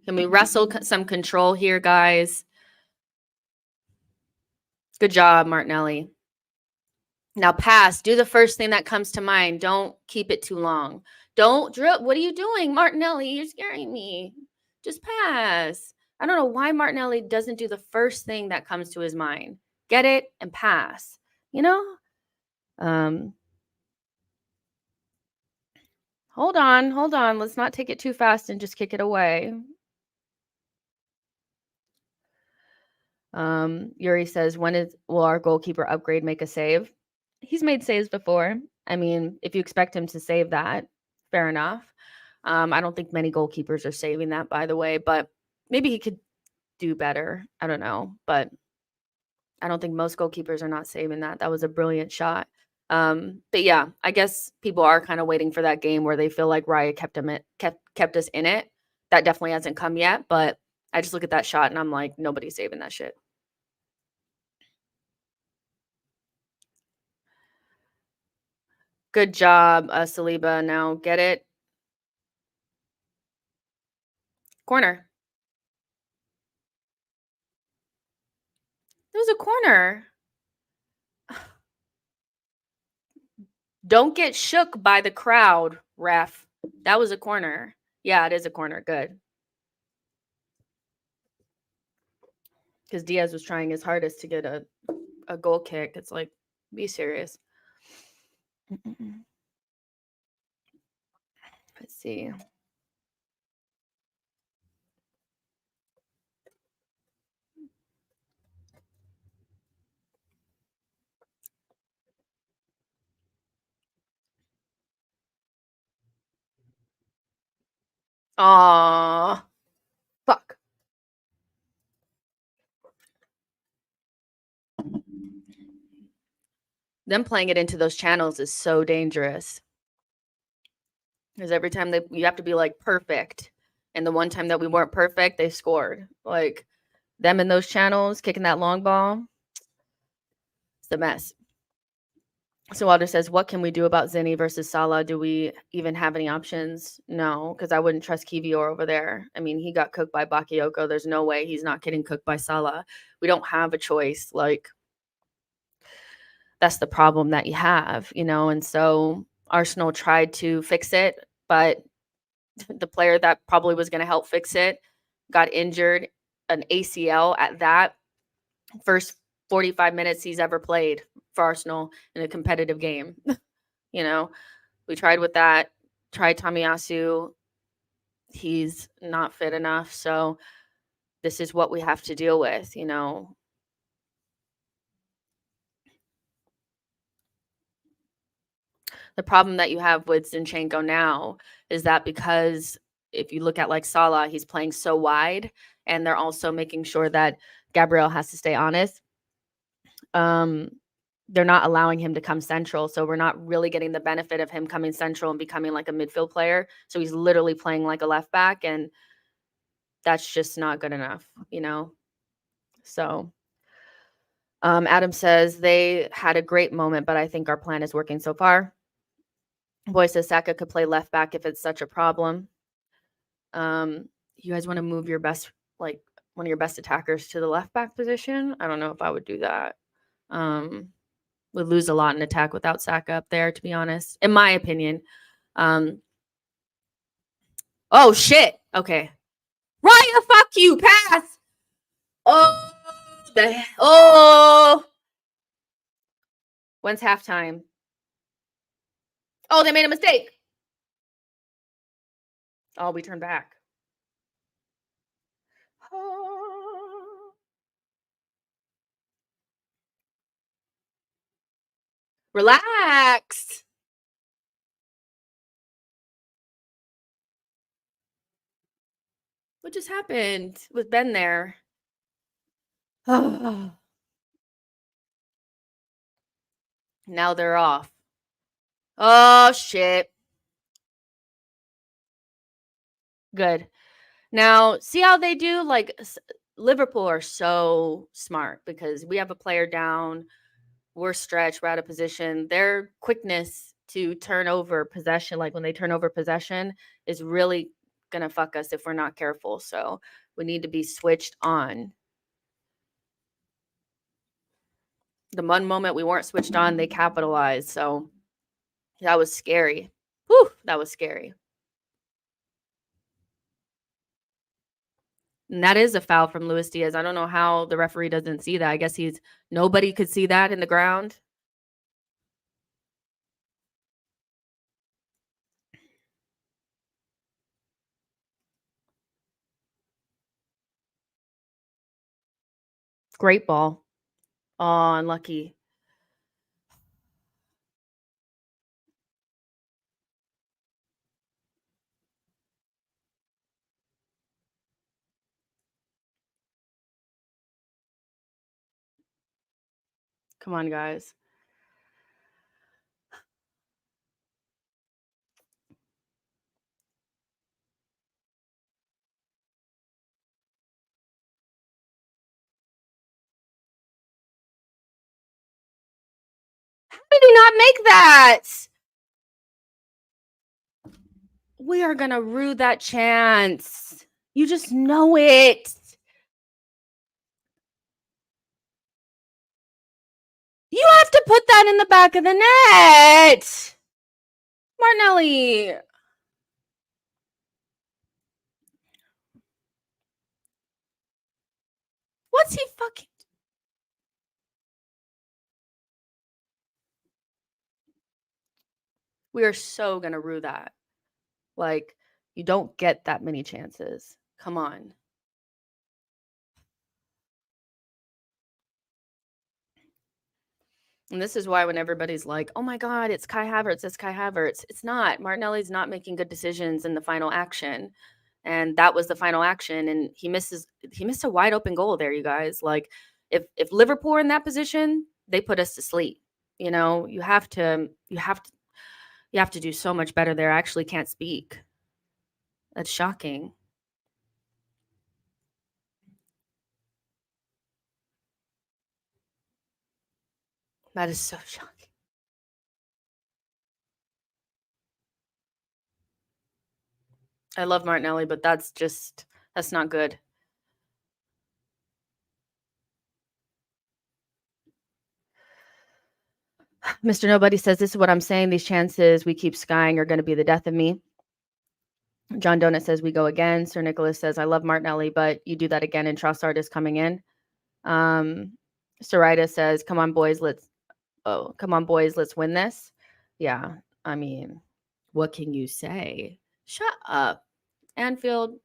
Can we wrestle some control here, guys? Good job, Martinelli. Now pass. Do the first thing that comes to mind. Don't keep it too long. Don't drill. What are you doing, Martinelli? You're scaring me. Just pass. I don't know why Martinelli doesn't do the first thing that comes to his mind. Get it and pass. You know? Hold on. Let's not take it too fast and just kick it away. Yuri says, will our goalkeeper upgrade make a save? He's made saves before. I mean, if you expect him to save that, fair enough. I don't think many goalkeepers are saving that, by the way, but maybe he could do better. I don't know, but I don't think most goalkeepers are not saving that. That was a brilliant shot. But yeah, I guess people are kind of waiting for that game where they feel like Raya kept us in it. That definitely hasn't come yet, but I just look at that shot and I'm like, nobody's saving that shit. Good job, Saliba. Now get it. Corner. It was a corner. Don't get shook by the crowd, ref. That was a corner. Yeah, it is a corner. Good. Because Diaz was trying his hardest to get a goal kick. It's like, be serious. Let's see. Aww. Fuck. Them playing it into those channels is so dangerous. Because every time you have to be like perfect. And the one time that we weren't perfect, they scored. Like them in those channels, kicking that long ball. It's the mess. So Walter says, what can we do about Zinni versus Salah? Do we even have any options? No, because I wouldn't trust Kivior over there. I mean, he got cooked by Bakayoko. There's no way he's not getting cooked by Salah. We don't have a choice. Like, that's the problem that you have, you know? And so Arsenal tried to fix it, but the player that probably was going to help fix it got injured, an ACL at that. First 45 minutes he's ever played for Arsenal in a competitive game. You know, we tried with that, tried Tomiyasu. He's not fit enough. So this is what we have to deal with, you know. The problem that you have with Zinchenko now is that because if you look at like Salah, he's playing so wide and they're also making sure that Gabriel has to stay honest. They're not allowing him to come central. So we're not really getting the benefit of him coming central and becoming like a midfield player. So he's literally playing like a left back, and that's just not good enough, you know? So Adam says they had a great moment, but I think our plan is working so far. Boy says Saka could play left back if it's such a problem. You guys want to move your best, like one of your best attackers to the left back position? I don't know if I would do that. Would lose a lot in attack without Saka up there, to be honest, in my opinion. Oh shit. Okay. Raya, fuck you. Pass. Oh. When's halftime? Oh, they made a mistake. Oh, we turned back. Oh. Relax. What just happened with Ben there? Now they're off. Oh, shit. Good. Now, see how they do? Like, Liverpool are so smart because we have a player down. We're stretched. We're out of position. Their quickness to turn over possession, like when they turn over possession, is really going to fuck us if we're not careful. So we need to be switched on. The one moment we weren't switched on, they capitalized. So that was scary. Whew, that was scary. And that is a foul from Luis Diaz. I don't know how the referee doesn't see that. I guess nobody could see that in the ground. Great ball. Oh, unlucky. Come on, guys. How did he not make that? We are going to rue that chance. You just know it. You have to put that in the back of the net. Martinelli. What's he fucking... We are so going to rue that. Like, you don't get that many chances. Come on. And this is why when everybody's like, oh my God, it's Kai Havertz, it's not. Martinelli's not making good decisions in the final action. And that was the final action. And he missed a wide open goal there, you guys. Like, if Liverpool are in that position, they put us to sleep. You know, you have to do so much better there. I actually can't speak. That's shocking. That is so shocking. I love Martinelli, but that's not good. Mr. Nobody says, this is what I'm saying. These chances we keep skying are going to be the death of me. John Donut says, we go again. Sir Nicholas says, I love Martinelli, but you do that again and Trossard is coming in. Sarita says, come on, boys, let's win this. Yeah, I mean, what can you say? Shut up. Anfield.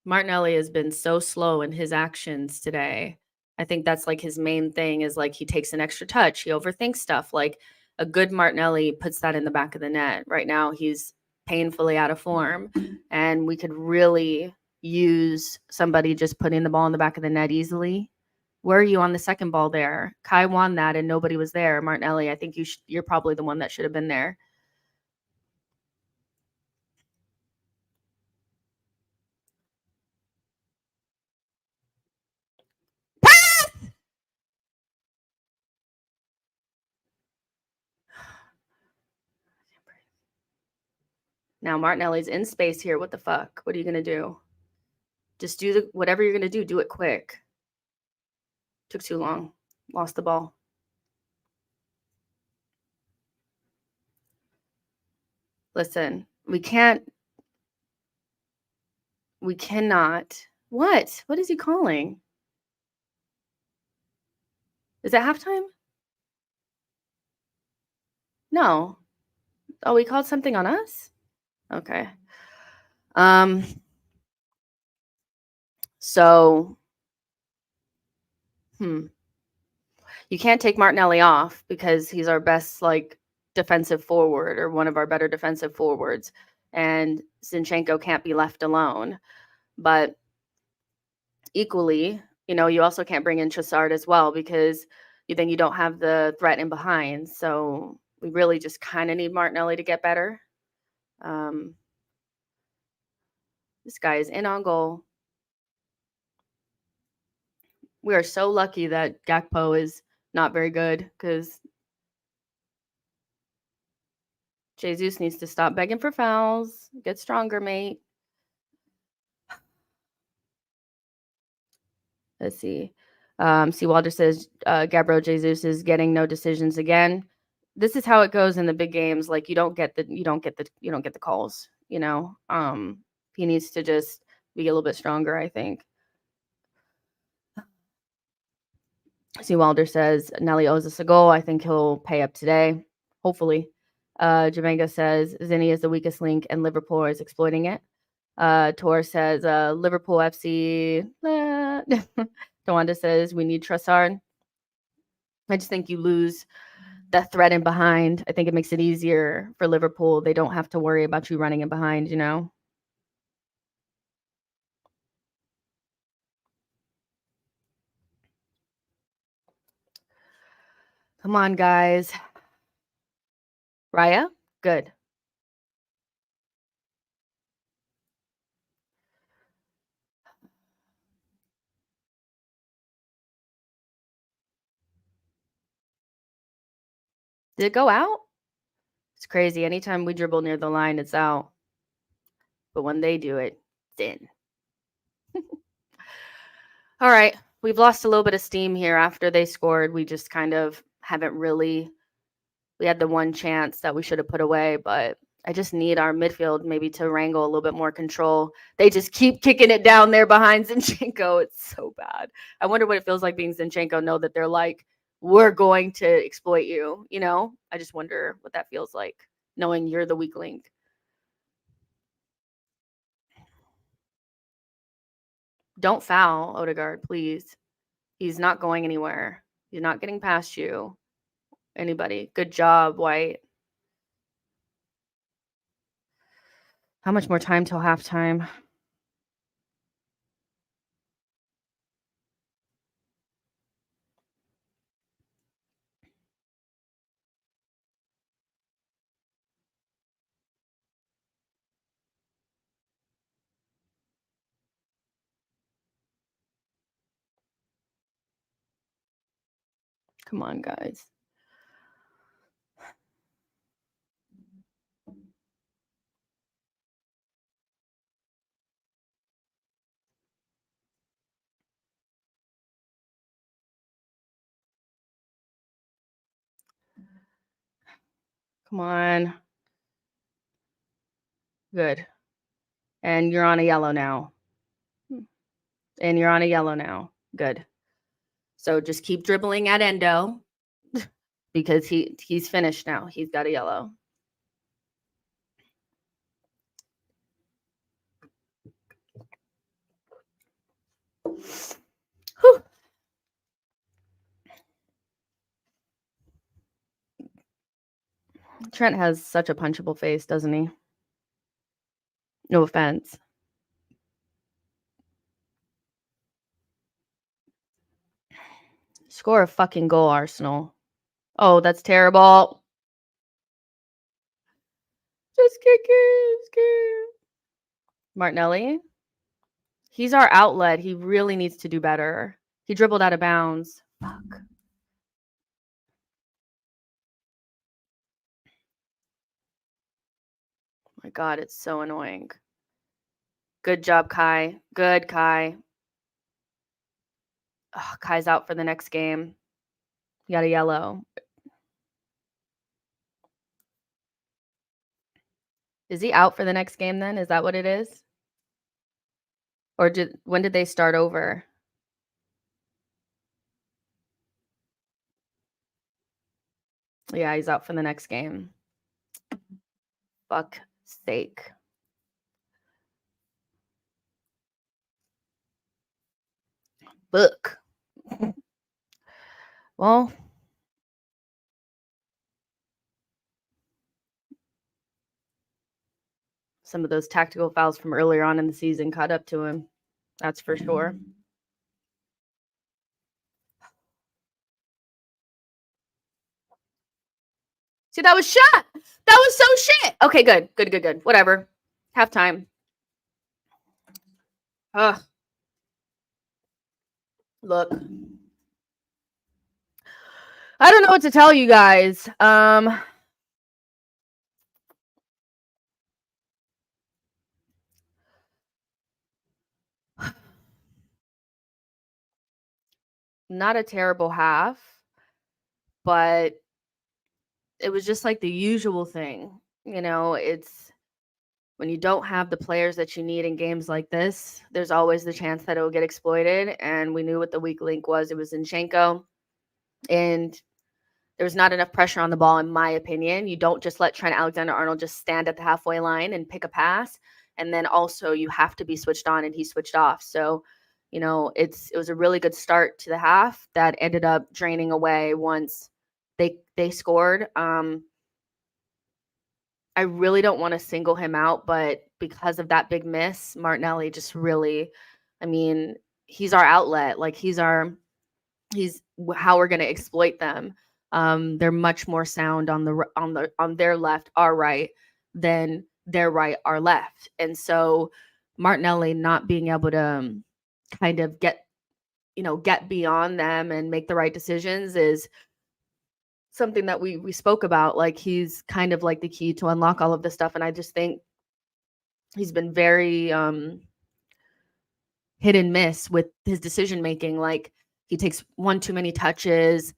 Martinelli has been so slow in his actions today. I think that's like his main thing is like he takes an extra touch. He overthinks stuff. Like a good Martinelli puts that in the back of the net. Right now, he's painfully out of form. And we could really use somebody just putting the ball in the back of the net easily. Where are you on the second ball there? Kai won that and nobody was there. Martinelli, I think you're probably the one that should have been there. Now Martinelli's in space here. What the fuck? What are you going to do? Just do whatever you're going to do it quick. Took too long. Lost the ball. Listen, we cannot. What? What is he calling? Is it halftime? No. Oh, he called something on us? Okay. So, you can't take Martinelli off because he's our best, like, defensive forward or one of our better defensive forwards. And Zinchenko can't be left alone. But equally, you know, you also can't bring in Trossard as well because then you don't have the threat in behind. So we really just kind of need Martinelli to get better. This guy is in on goal. We are so lucky that Gakpo is not very good because Jesus needs to stop begging for fouls. Get stronger, mate. Let's see. C. Walter says Gabriel Jesus is getting no decisions again. This is how it goes in the big games. Like you don't get the calls. You know, he needs to just be a little bit stronger, I think. C. Walter says Nelly owes us a goal. I think he'll pay up today, hopefully. Jamaica says Zinni is the weakest link and Liverpool is exploiting it. Tor says Liverpool FC. Tawanda says we need Trossard. I just think you lose that threat in behind. I think it makes it easier for Liverpool. They don't have to worry about you running in behind, you know? Come on, guys. Raya? Good. Did it go out? It's crazy. Anytime we dribble near the line, it's out. But when they do it, it's in. All right. We've lost a little bit of steam here after they scored. We just kind of haven't really. We had the one chance that we should have put away, but I just need our midfield maybe to wrangle a little bit more control. They just keep kicking it down there behind Zinchenko. It's so bad. I wonder what it feels like being Zinchenko, know that they're like, we're going to exploit you, you know? I just wonder what that feels like, knowing you're the weak link. Don't foul Odegaard, please. He's not going anywhere. He's not getting past you. Anybody. Good job, White. How much more time till halftime? Come on, guys. Come on. Good. And you're on a yellow now. And you're on a yellow now. Good. So just keep dribbling at Endo because he's finished now. He's got a yellow. Whew. Trent has such a punchable face, doesn't he? No offense. Score a fucking goal, Arsenal. Oh, that's terrible. Just kick it. Martinelli. He's our outlet. He really needs to do better. He dribbled out of bounds. Fuck. Oh my God, it's so annoying. Good job, Kai. Good, Kai. Oh, Kai's out for the next game. He got a yellow. Is he out for the next game then? Is that what it is? Or when did they start over? Yeah, he's out for the next game. Fuck sake. Look. Well, some of those tactical fouls from earlier on in the season caught up to him. That's for sure. See, that was shot. That was so shit. Okay, good. Good. Whatever. Halftime. Ugh. Look. I don't know what to tell you guys. not a terrible half, but it was just like the usual thing. It's when you don't have the players that you need in games like this, there's always the chance that it will get exploited. And we knew what the weak link was. It was Zinchenko. And there was not enough pressure on the ball, in my opinion. You don't just let Trent Alexander-Arnold just stand at the halfway line and pick a pass. And then also you have to be switched on, and he switched off. So, it was a really good start to the half that ended up draining away once they scored. I really don't want to single him out, but because of that big miss, Martinelli just really, I mean, he's our outlet. Like he's how we're going to exploit them. They're much more sound on their left, our right, than their right, our left. And so Martinelli not being able to kind of get beyond them and make the right decisions is something that we spoke about. Like he's kind of like the key to unlock all of this stuff. And I just think he's been very hit and miss with his decision making. Like he takes one too many touches,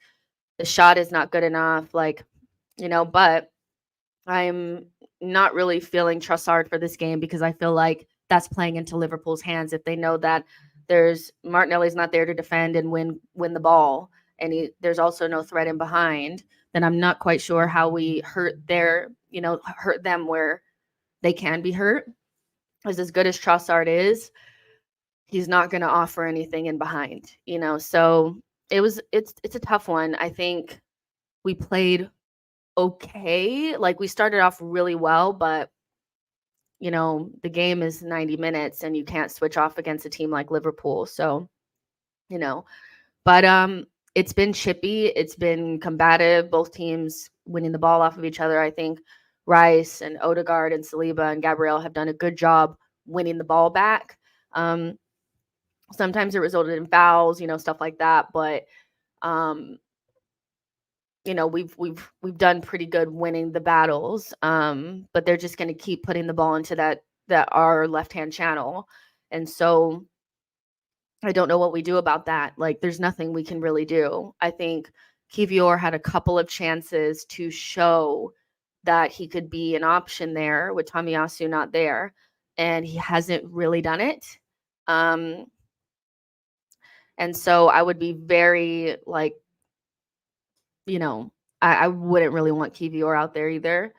the shot is not good enough, but I'm not really feeling Trossard for this game because I feel like that's playing into Liverpool's hands. If they know that Martinelli's not there to defend and win the ball, and there's also no threat in behind, then I'm not quite sure how we hurt them where they can be hurt. Because as good as Trossard is, he's not going to offer anything in behind, So it's a tough one. I think we played okay. Like we started off really well, but the game is 90 minutes and you can't switch off against a team like Liverpool. So, but it's been chippy, it's been combative, both teams winning the ball off of each other. I think Rice and Odegaard and Saliba and Gabriel have done a good job winning the ball back. Sometimes it resulted in fouls, stuff like that, but we've done pretty good winning the battles. But they're just going to keep putting the ball into that our left-hand channel. And so I don't know what we do about that. Like there's nothing we can really do. I think Kivior had a couple of chances to show that he could be an option there with Tomiyasu not there, and he hasn't really done it. And so I would be very I wouldn't really want Kivior out there either.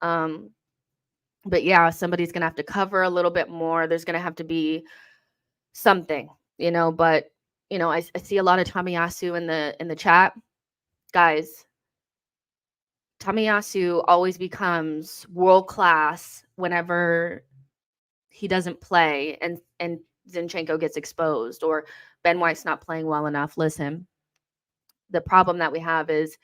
But yeah, somebody's going to have to cover a little bit more. There's going to have to be something, but I see a lot of Tomiyasu in the chat. Guys, Tomiyasu always becomes world class whenever he doesn't play and Zinchenko gets exposed or Ben White's not playing well enough. Listen, the problem that we have is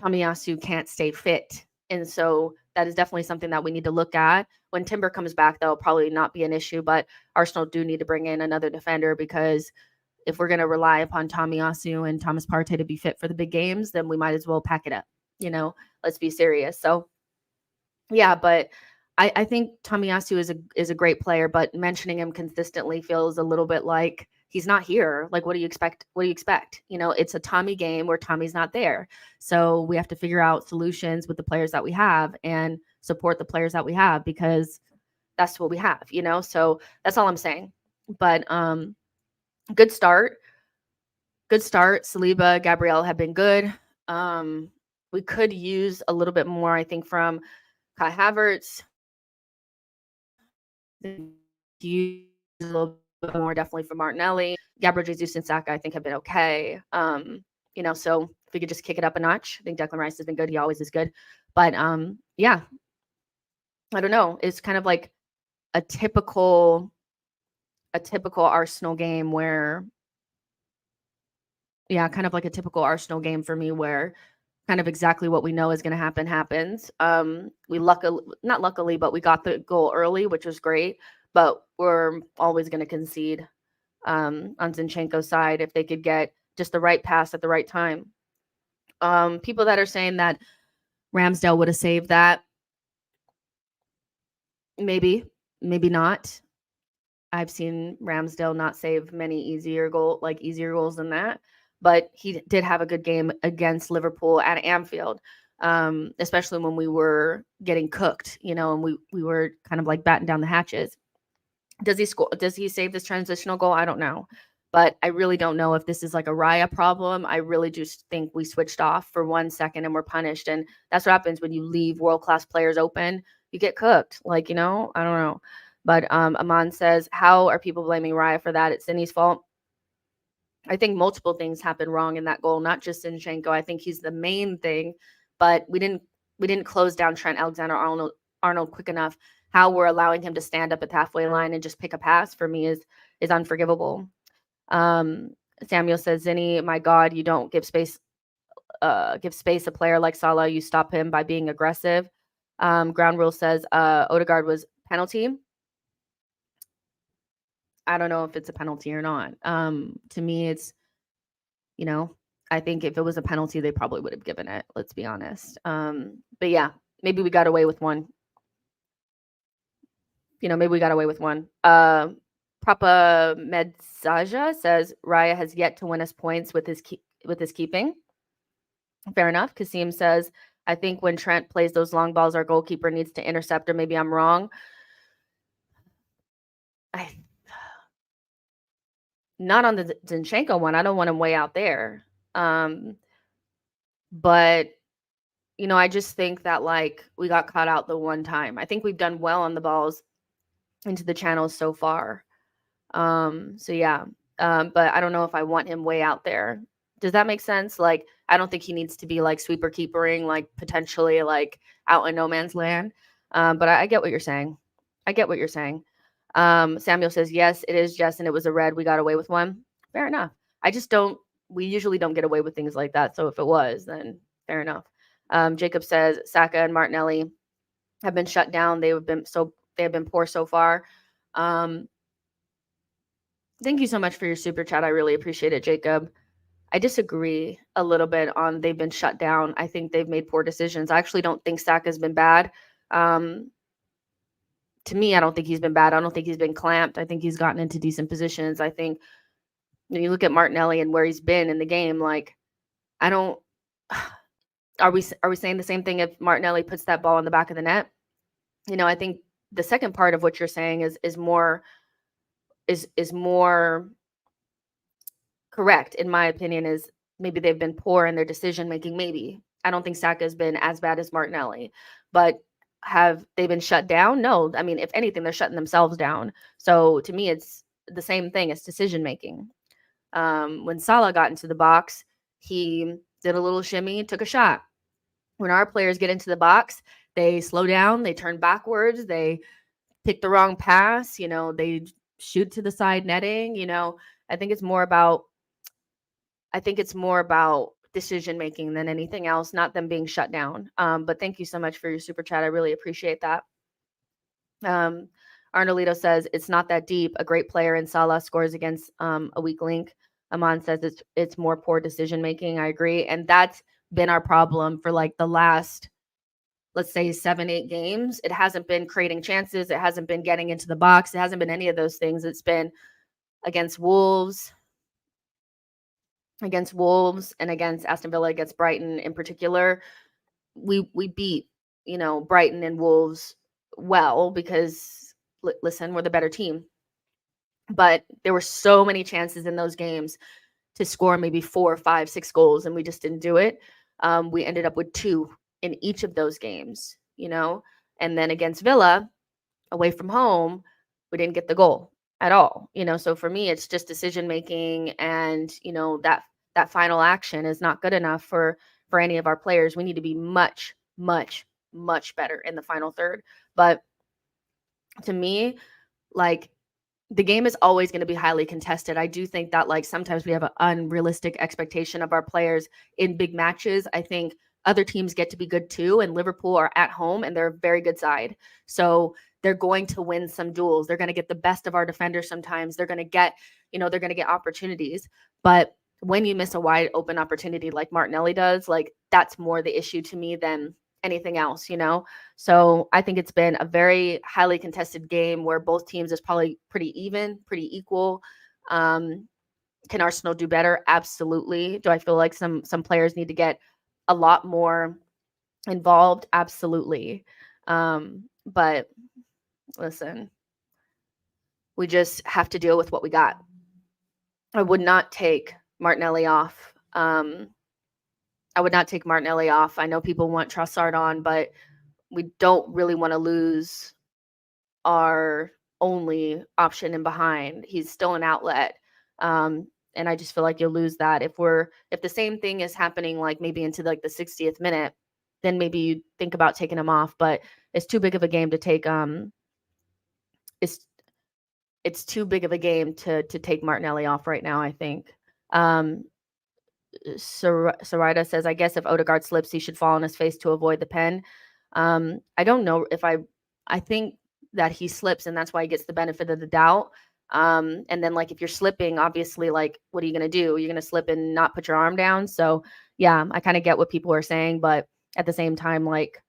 Tomiyasu can't stay fit. And so that is definitely something that we need to look at. When Timber comes back, that'll probably not be an issue, but Arsenal do need to bring in another defender because if we're going to rely upon Tomiyasu and Thomas Partey to be fit for the big games, then we might as well pack it up. Let's be serious. So yeah, but I think Tomiyasu is a great player, but mentioning him consistently feels a little bit like he's not here. Like, what do you expect? What do you expect? It's a Tommy game where Tommy's not there. So we have to figure out solutions with the players that we have and support the players that we have because that's what we have, So that's all I'm saying. But good start. Good start. Saliba, Gabriel have been good. We could use a little bit more, I think, from Kai Havertz. Use a little bit more definitely for Martinelli. Gabriel Jesus and Saka, I think, have been okay. So if we could just kick it up a notch, I think Declan Rice has been good. He always is good. But yeah, I don't know. It's kind of like a typical Arsenal game where, kind of like a typical Arsenal game for me where kind of exactly what we know is going to happen happens. We not luckily, but we got the goal early, which was great. But we're always going to concede on Zinchenko's side if they could get just the right pass at the right time. People that are saying that Ramsdale would have saved that, maybe not. I've seen Ramsdale not save many easier goals than that. but he did have a good game against Liverpool at Anfield, especially when we were getting cooked, and we were kind of like batten down the hatches. Does he score? Does he save this transitional goal? I don't know. But I really don't know if this is like a Raya problem. I really just think we switched off for 1 second and we're punished. And that's what happens when you leave world-class players open. You get cooked. I don't know. But Aman says, how are people blaming Raya for that? It's Cindy's fault. I think multiple things happened wrong in that goal, not just Zinchenko. I think he's the main thing, but we didn't close down Trent Alexander-Arnold quick enough. How we're allowing him to stand up at the halfway line and just pick a pass for me is unforgivable. Samuel says, Zinni, my God, you don't give space a player like Salah. You stop him by being aggressive. Ground Rule says Odegaard was penalty. I don't know if it's a penalty or not. To me, it's, I think if it was a penalty, they probably would have given it. Let's be honest. But yeah, maybe we got away with one. Maybe we got away with one. Papa Medsaja says Raya has yet to win us points with his keeping. Fair enough. Kasim says, I think when Trent plays those long balls, our goalkeeper needs to intercept, or maybe I'm wrong. Not on the Zinchenko one. I don't want him way out there. But I just think that we got caught out the one time. I think we've done well on the balls into the channels so far. So yeah. But I don't know if I want him way out there. Does that make sense? I don't think he needs to be sweeper keepering, potentially out in no man's land. But I get what you're saying. Samuel says, yes, it is Jess, and it was a red. We got away with one. Fair enough. We usually don't get away with things like that. So if it was, then fair enough. Jacob says, Saka and Martinelli have been shut down. They have been poor so far. Thank you so much for your super chat. I really appreciate it, Jacob. I disagree a little bit on they've been shut down. I think they've made poor decisions. I actually don't think Saka's been bad. To me, I don't think he's been bad. I don't think he's been clamped. I think he's gotten into decent positions. I think when you look at Martinelli and where he's been in the game, I don't. Are we saying the same thing if Martinelli puts that ball in the back of the net? I think the second part of what you're saying is more correct, in my opinion, is maybe they've been poor in their decision making. Maybe. I don't think Saka has been as bad as Martinelli, but have they been shut down? No. I mean, if anything, they're shutting themselves down. So to me, it's the same thing as decision making. When Salah got into the box, he did a little shimmy, took a shot. When our players get into the box, they slow down, they turn backwards, they pick the wrong pass, they shoot to the side netting. I think it's more about decision making than anything else, not them being shut down. But thank you so much for your super chat. I really appreciate that. Arnolito says it's not that deep. A great player in Salah scores against a weak link. Aman says it's more poor decision making. I agree, and that's been our problem for the last, let's say, 7-8 games. It hasn't been creating chances. It hasn't been getting into the box. It hasn't been any of those things. It's been against Wolves, and against Aston Villa, against Brighton in particular. We beat, Brighton and Wolves well because, listen, we're the better team. But there were so many chances in those games to score maybe 4, 5, 6 goals, and we just didn't do it. We ended up with 2 in each of those games, and then against Villa, away from home, we didn't get the goal at all, So for me, it's just decision making, and that final action is not good enough for any of our players. We need to be much, much, much better in the final third. But to me, the game is always going to be highly contested. I do think that sometimes we have an unrealistic expectation of our players in big matches. I think other teams get to be good too, and Liverpool are at home and they're a very good side. So they're going to win some duels. They're going to get the best of our defenders sometimes. They're going to get, they're going to get opportunities. But when you miss a wide open opportunity like Martinelli does, that's more the issue to me than anything else, So I think it's been a very highly contested game where both teams is probably pretty even, pretty equal. Can Arsenal do better? Absolutely. Do I feel like some players need to get a lot more involved? Absolutely. But listen, we just have to deal with what we got. I would not take Martinelli off. I would not take Martinelli off. I know people want Trossard on, but we don't really want to lose our only option in behind. He's still an outlet. And I just feel like you'll lose that if the same thing is happening, like maybe into like the 60th minute, then maybe you think about taking him off. But it's too big of a game to take. It's too big of a game to take Martinelli off right now, I think. Sarita says, I guess if Odegaard slips, he should fall on his face to avoid the pen. I don't know if I think that he slips and that's why he gets the benefit of the doubt. And then like if you're slipping, obviously, like what are you going to do? You're going to slip and not put your arm down. So yeah, I kind of get what people are saying, but at the same time, like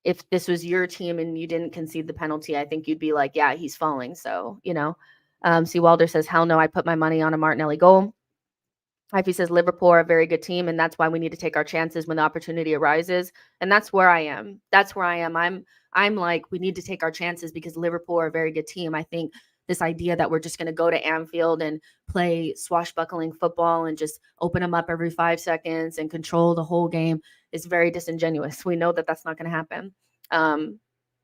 if this was your team and you didn't concede the penalty, I think you'd be like, yeah, he's falling. So, C. Walder says, hell no, I put my money on a Martinelli goal. Ivy says Liverpool are a very good team, and that's why we need to take our chances when the opportunity arises. And that's where I am. I'm like, we need to take our chances because Liverpool are a very good team. I think this idea that we're just going to go to Anfield and play swashbuckling football and just open them up every 5 seconds and control the whole game is very disingenuous. We know that that's not going to happen.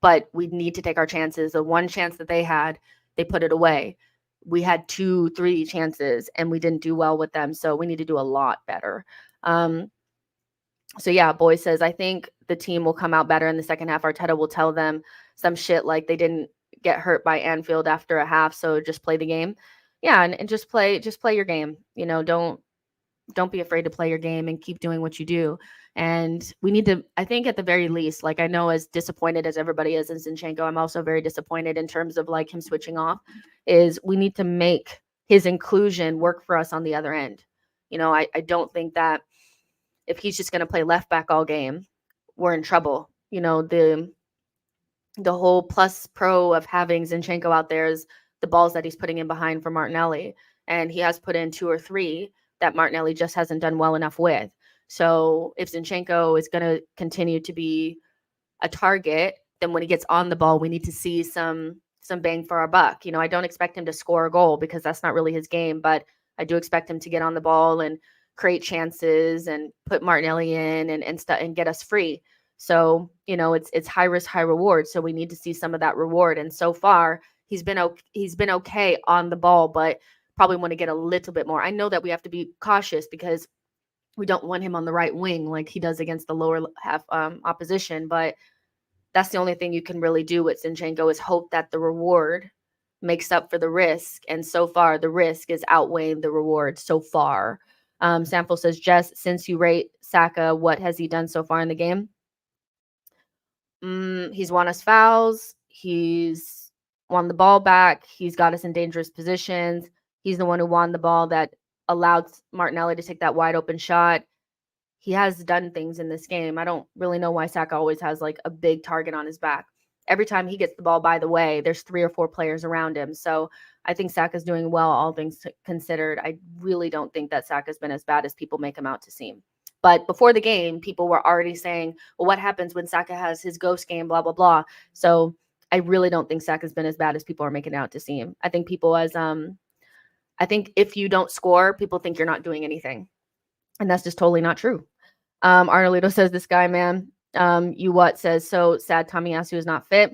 But we need to take our chances. The one chance that they had, they put it away. We had 2-3 chances and we didn't do well with them. So we need to do a lot better. So yeah, Boy says, I think the team will come out better in the second half. Arteta will tell them some shit like they didn't get hurt by Anfield after a half. So just play the game. Yeah. And just play your game. Don't be afraid to play your game and keep doing what you do. And we need to, I think at the very least, like I know as disappointed as everybody is in Zinchenko, I'm also very disappointed in terms of like him switching off, is we need to make his inclusion work for us on the other end. I don't think that if he's just going to play left back all game, we're in trouble. The whole plus pro of having Zinchenko out there is the balls that he's putting in behind for Martinelli. And he has put in 2 or 3 that Martinelli just hasn't done well enough with. So if Zinchenko is going to continue to be a target, then when he gets on the ball, we need to see some bang for our buck. I don't expect him to score a goal because that's not really his game, but I do expect him to get on the ball and create chances and put Martinelli in and get us free. So, it's high risk, high reward. So we need to see some of that reward. And so far he's been okay on the ball, but probably want to get a little bit more. I know that we have to be cautious because we don't want him on the right wing like he does against the lower half opposition. But that's the only thing you can really do with Zinchenko is hope that the reward makes up for the risk. And so far, the risk is outweighing the reward so far. Sample says, Jess, since you rate Saka, what has he done so far in the game? He's won us fouls. He's won the ball back. He's got us in dangerous positions. He's the one who won the ball that allowed Martinelli to take that wide open shot. He has done things in this game. I don't really know why Saka always has like a big target on his back. Every time he gets the ball, by the way, there's 3 or 4 players around him. So I think Saka's doing well, all things considered. I really don't think that Saka's been as bad as people make him out to seem. But before the game, people were already saying, well, what happens when Saka has his ghost game, blah, blah, blah. So I really don't think Saka's been as bad as people are making out to seem. I think I think if you don't score, people think you're not doing anything. And that's just totally not true. Arnolito says, this guy, man, says, so sad Tomiyasu is not fit.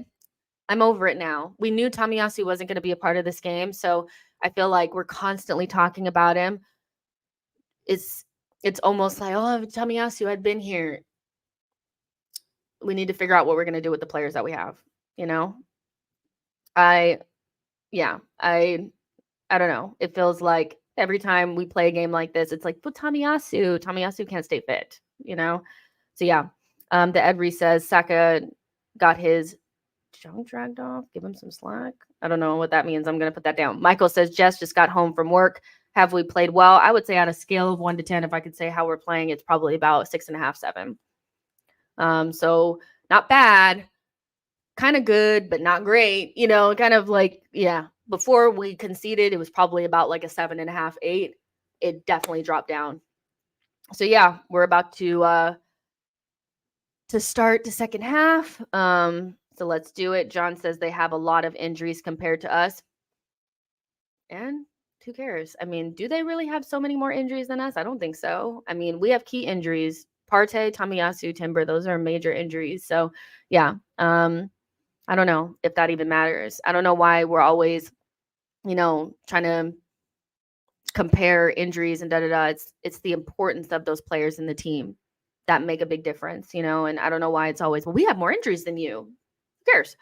I'm over it now. We knew Tomiyasu wasn't going to be a part of this game. So I feel like we're constantly talking about him. It's almost like, oh, if Tomiyasu had been here, we need to figure out what we're going to do with the players that we have. I don't know. It feels like every time we play a game like this, it's like, but Tomiyasu can't stay fit, So yeah, the Edry says Saka got his junk dragged off. Give him some slack. I don't know what that means. I'm going to put that down. Michael says Jess just got home from work. Have we played well? I would say on a scale of 1 to 10, if I could say how we're playing, it's probably about 6.5, 7. So not bad, kind of good, but not great, kind of like, yeah. before we conceded, it was probably about like a 7.5, 8. It definitely dropped down. So yeah, we're about to start the second half. So let's do it. John says they have a lot of injuries compared to us. And who cares? I mean, do they really have so many more injuries than us? I don't think so. I mean, we have key injuries. Partey, Tomiyasu, Timber, those are major injuries. So yeah, I don't know if that even matters. I don't know why we're always, trying to compare injuries and da-da-da. It's the importance of those players in the team that make a big difference, and I don't know why it's always, well, we have more injuries than you. Who cares?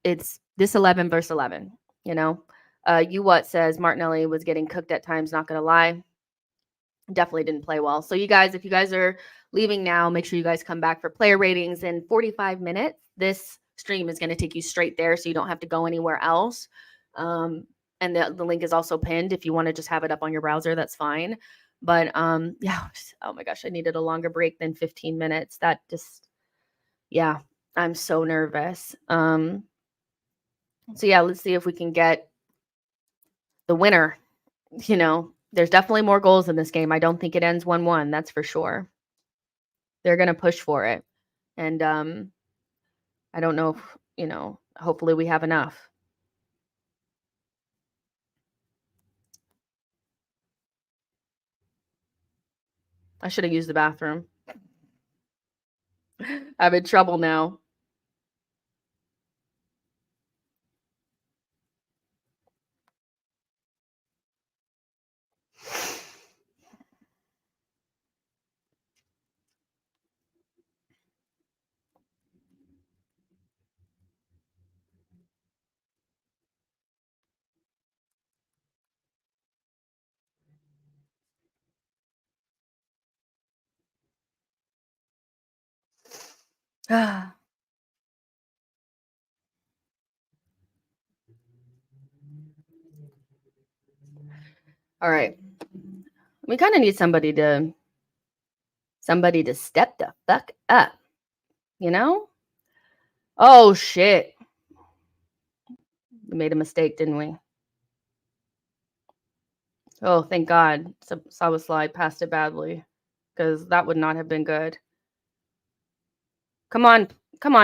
It's this 11 versus 11, what says Martinelli was getting cooked at times, not gonna lie. Definitely didn't play well. So you guys, if you guys are leaving now, make sure you guys come back for player ratings in 45 minutes. This stream is going to take you straight there, so you don't have to go anywhere else. And the link is also pinned. If you want to just have it up on your browser, that's fine. But yeah, oh my gosh, I needed a longer break than 15 minutes. That just, yeah, I'm so nervous. So yeah, let's see if we can get the winner. There's definitely more goals in this game. I don't think it ends 1-1. That's for sure. They're going to push for it. And I don't know if, hopefully we have enough. I should have used the bathroom. I'm in trouble now. All right. We kind of need somebody to step the fuck up, Oh, shit. We made a mistake, didn't we? Oh, thank God. Salah slide passed it badly, because that would not have been good. Come on,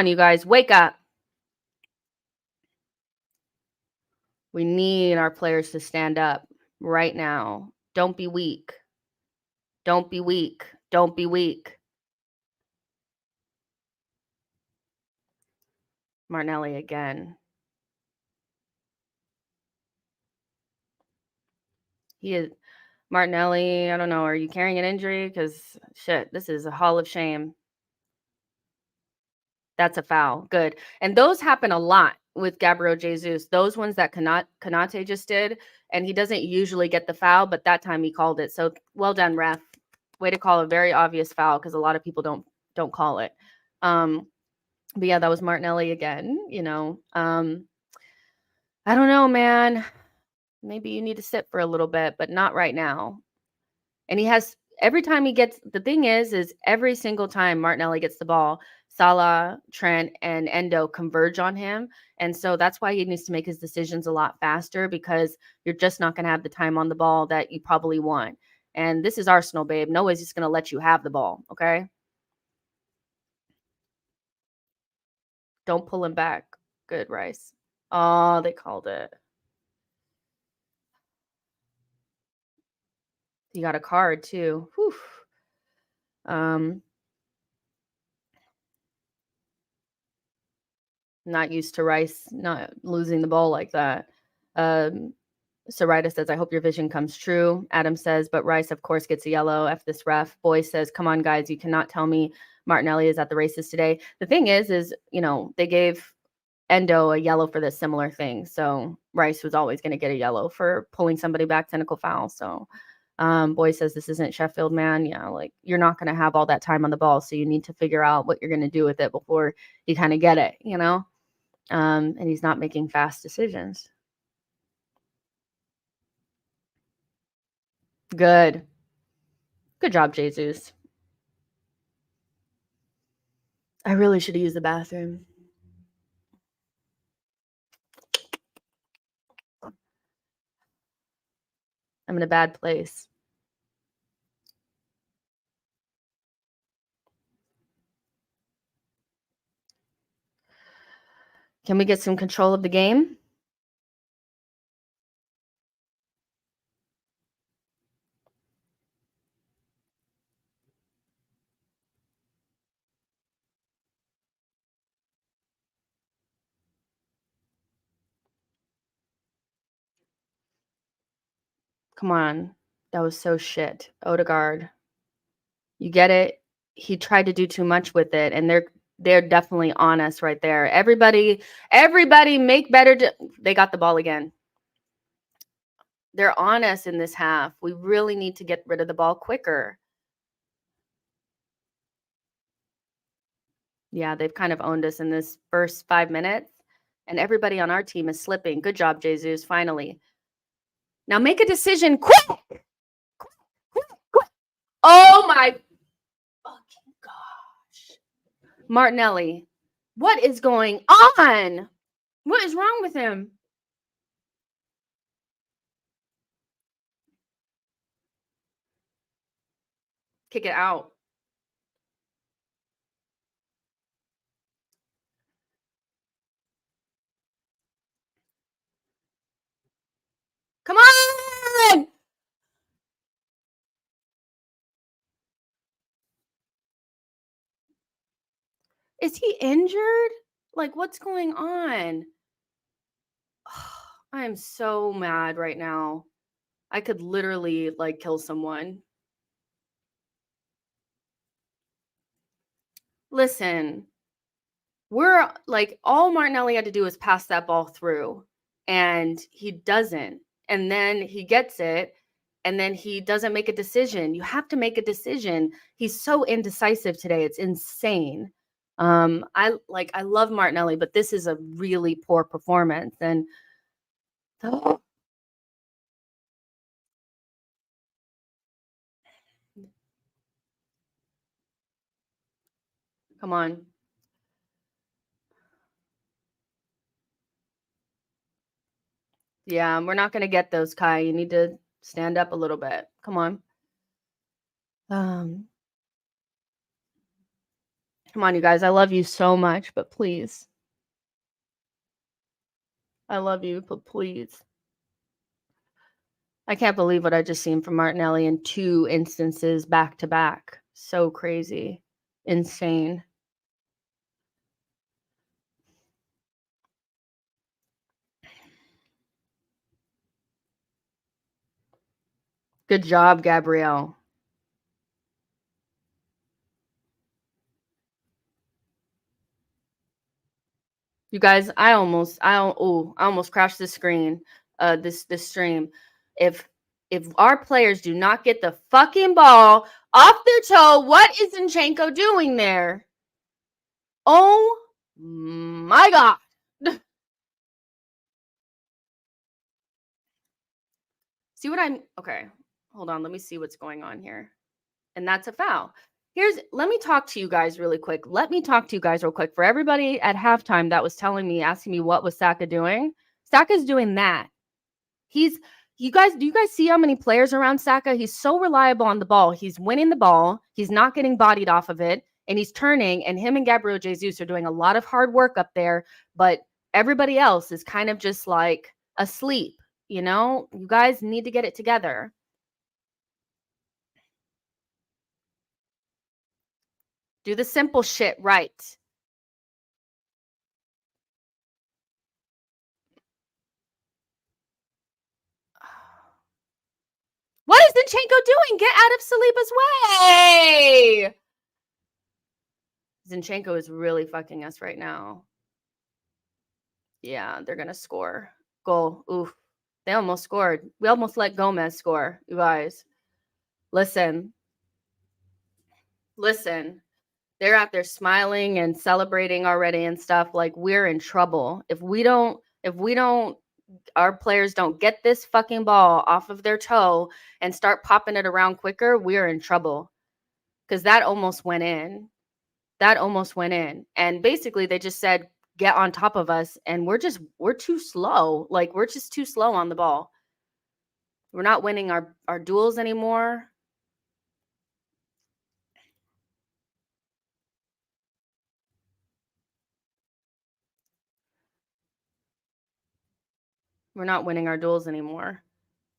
you guys. Wake up. We need our players to stand up right now. Don't be weak. Don't be weak. Don't be weak. Martinelli again. He is Martinelli. I don't know. Are you carrying an injury? Because shit, this is a hall of shame. That's a foul. Good. And those happen a lot with Gabriel Jesus. Those ones that Konate just did. And he doesn't usually get the foul, but that time he called it. So well done, ref. Way to call a very obvious foul, because a lot of people don't call it. But yeah, that was Martinelli again. I don't know, man. Maybe you need to sit for a little bit, but not right now. And he has, every time he gets, the thing is every single time Martinelli gets the ball, Salah, Trent, and Endo converge on him. And so that's why he needs to make his decisions a lot faster, because you're just not going to have the time on the ball that you probably want. And this is Arsenal, babe. No one's just going to let you have the ball, okay? Don't pull him back. Good, Rice. Oh, they called it. He got a card too. Whew. Not used to Rice not losing the ball like that. Sarita says, I hope your vision comes true. Adam says, but Rice, of course, gets a yellow. F this ref. Boy says, come on, guys. You cannot tell me Martinelli is at the races today. The thing is, they gave Endo a yellow for this similar thing. So Rice was always going to get a yellow for pulling somebody back, technical foul. So Boy says, this isn't Sheffield, man. Yeah, like, you're not going to have all that time on the ball. So you need to figure out what you're going to do with it before you kind of get it, and he's not making fast decisions. Good job, Jesus. I really should have used the bathroom. I'm in a bad place. Can we get some control of the game? Come on. That was so shit. Odegaard. You get it? He tried to do too much with it, and they're definitely on us right there. Everybody make better. They got the ball again. They're on us in this half. We really need to get rid of the ball quicker. Yeah, they've kind of owned us in this first 5 minutes, and everybody on our team is slipping. Good job, Jesus, finally. Now make a decision quick. Oh my fucking gosh. Martinelli, what is going on? What is wrong with him? Kick it out. Come on! Is he injured? Like, what's going on? I am so mad right now. I could literally, like, kill someone. Listen, we're like, all Martinelli had to do is pass that ball through, and he doesn't. And then he gets it, and then he doesn't make a decision. You have to make a decision. He's so indecisive today. It's insane. I love Martinelli, but this is a really poor performance. And come on. Yeah, we're not going to get those, Kai. You need to stand up a little bit. Come on. Come on, you guys. I love you so much, but please. I love you, but please. I can't believe what I just seen from Martinelli in 2 instances back to back. So crazy. Insane. Good job, Gabriel. You guys, I almost crashed the screen. This stream. If our players do not get the fucking ball off their toe, what is Zinchenko doing there? Oh my god. See what I'm okay. Hold on, let me see what's going on here. And that's a foul. Let me talk to you guys really quick. For everybody at halftime that was asking me what was Saka doing. Saka's doing that. Do you guys see how many players around Saka? He's so reliable on the ball. He's winning the ball. He's not getting bodied off of it. And he's turning, and him and Gabriel Jesus are doing a lot of hard work up there. But everybody else is kind of just like asleep. You guys need to get it together. Do the simple shit right. What is Zinchenko doing? Get out of Saliba's way! Zinchenko is really fucking us right now. Yeah, they're going to score. Goal. Oof. They almost scored. We almost let Gomez score, you guys. Listen. They're out there smiling and celebrating already and stuff. Like, we're in trouble. If our players don't get this fucking ball off of their toe and start popping it around quicker, we're in trouble. Because that almost went in. And basically they just said, get on top of us. And we're too slow. Like, we're just too slow on the ball. We're not winning our duels anymore. We're not winning our duels anymore.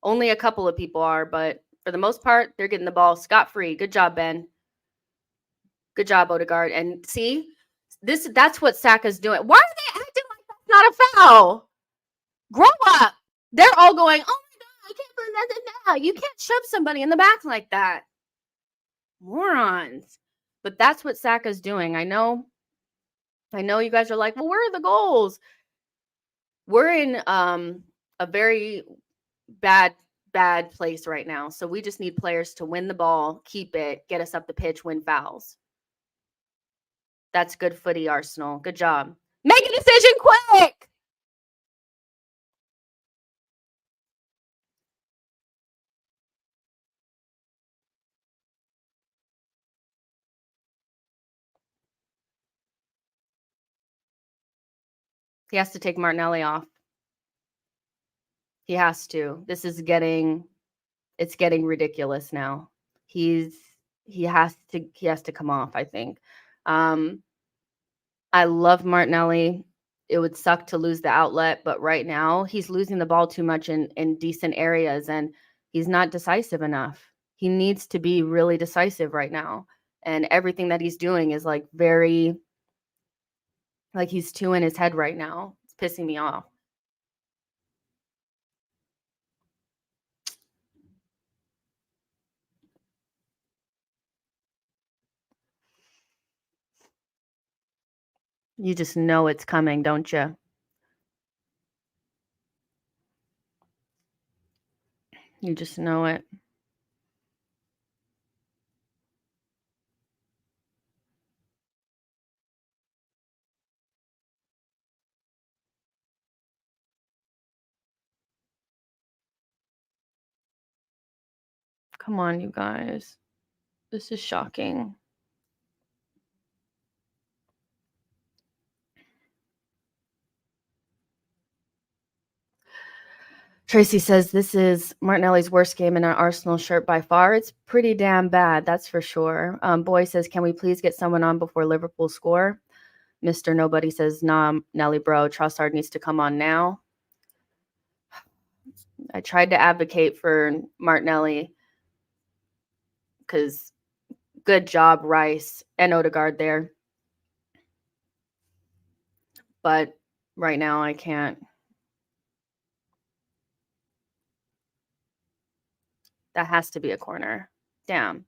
Only a couple of people are, but for the most part, they're getting the ball scot-free. Good job, Ben. Good job, Odegaard. And see, that's what Saka's doing. Why are they acting like that's not a foul? Grow up. They're all going, oh my God, I can't believe that. You can't shove somebody in the back like that. Morons. But that's what Saka's doing. I know you guys are like, well, where are the goals? We're in a very bad place right now. So we just need players to win the ball, keep it, get us up the pitch, win fouls. That's good footy, Arsenal. Good job. Make a decision quick. He has to take Martinelli off. He has to. This is getting ridiculous now. He has to come off, I think. I love Martinelli. It would suck to lose the outlet, but right now he's losing the ball too much in decent areas and he's not decisive enough. He needs to be really decisive right now. And everything that he's doing is like very, like he's too in his head right now. It's pissing me off. You just know it's coming, don't you? You just know it. Come on, you guys. This is shocking. Tracy says this is Martinelli's worst game in an Arsenal shirt by far. It's pretty damn bad, that's for sure. Boy says, can we please get someone on before Liverpool score? Mr. Nobody says, nah, Nelly, bro, Trossard needs to come on now. I tried to advocate for Martinelli because good job, Rice and Odegaard there. But right now I can't. That has to be a corner. Damn.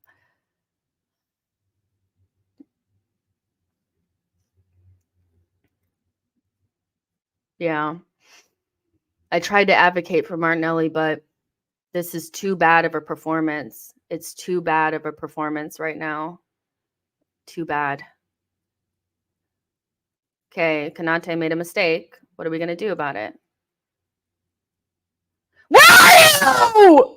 Yeah. I tried to advocate for Martinelli, but this is too bad of a performance. It's too bad of a performance right now. Too bad. Okay, Konate made a mistake. What are we going to do about it? Where are you?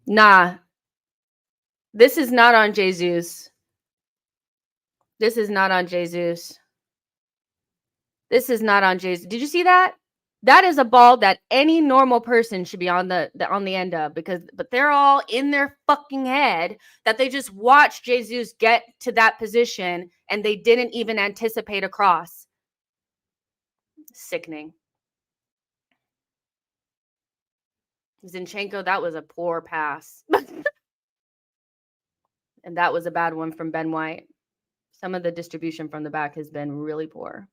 Nah. This is not on Jesus. This is not on Jesus. This is not on Jesus. Did you see that? That is a ball that any normal person should be on the end of but they're all in their fucking head that they just watched Jesus get to that position and they didn't even anticipate a cross. Sickening. Zinchenko, that was a poor pass. And that was a bad one from Ben White. Some of the distribution from the back has been really poor.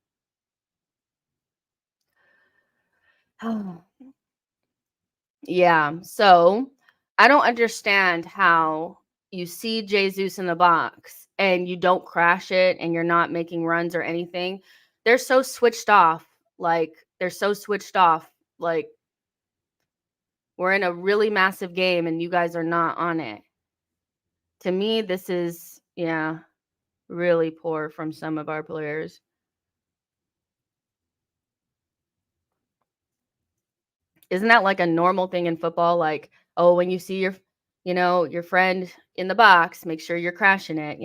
Yeah. So I don't understand how you see Jesus in the box and you don't crash it and you're not making runs or anything. They're so switched off. Like we're in a really massive game and you guys are not on it. To me, this is, really poor from some of our players. Isn't that like a normal thing in football? Like, oh, when you see your friend in the box, make sure you're crashing it,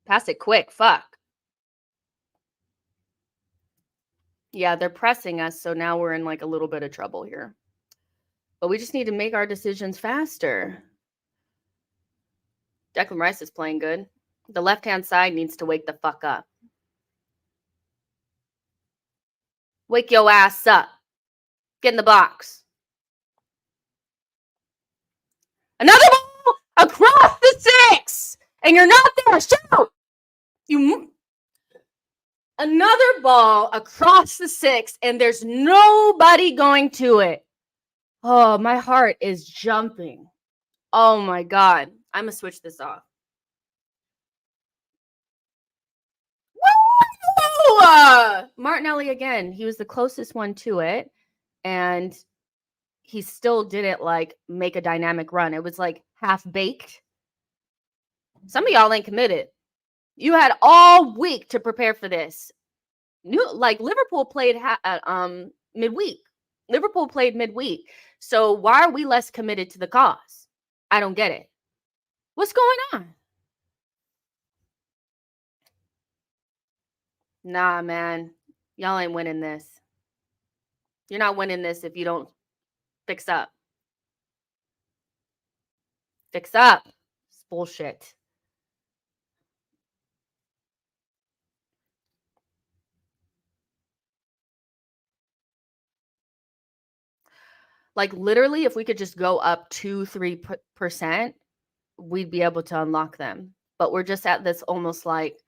Pass it quick. Fuck. Yeah, they're pressing us, so now we're in like a little bit of trouble here. But we just need to make our decisions faster. Declan Rice is playing good. The left-hand side needs to wake the fuck up. Wake your ass up. Get in the box. Another ball across the 6! And you're not there. Shoot! Another ball across the 6, and there's nobody going to it. Oh, my heart is jumping. Oh my God. I'm going to switch this off. Woo! Martinelli again. He was the closest one to it, and he still didn't like make a dynamic run. It was like half baked. Some of y'all ain't committed. You had all week to prepare for this. Liverpool played midweek. Liverpool played midweek. So why are we less committed to the cause? I don't get it. What's going on? Nah, man. Y'all ain't winning this. You're not winning this if you don't fix up. Fix up. It's bullshit. Like literally, if we could just go up 2-3%, we'd be able to unlock them. But we're just at this almost like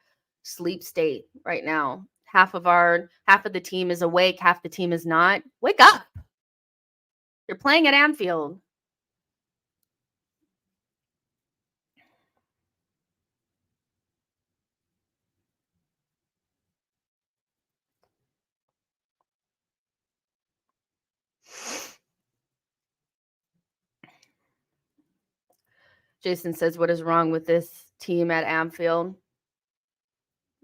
sleep state right now. Half of the team is awake, half the team is not. Wake up. You're playing at Anfield. Jason says, what is wrong with this team at Anfield?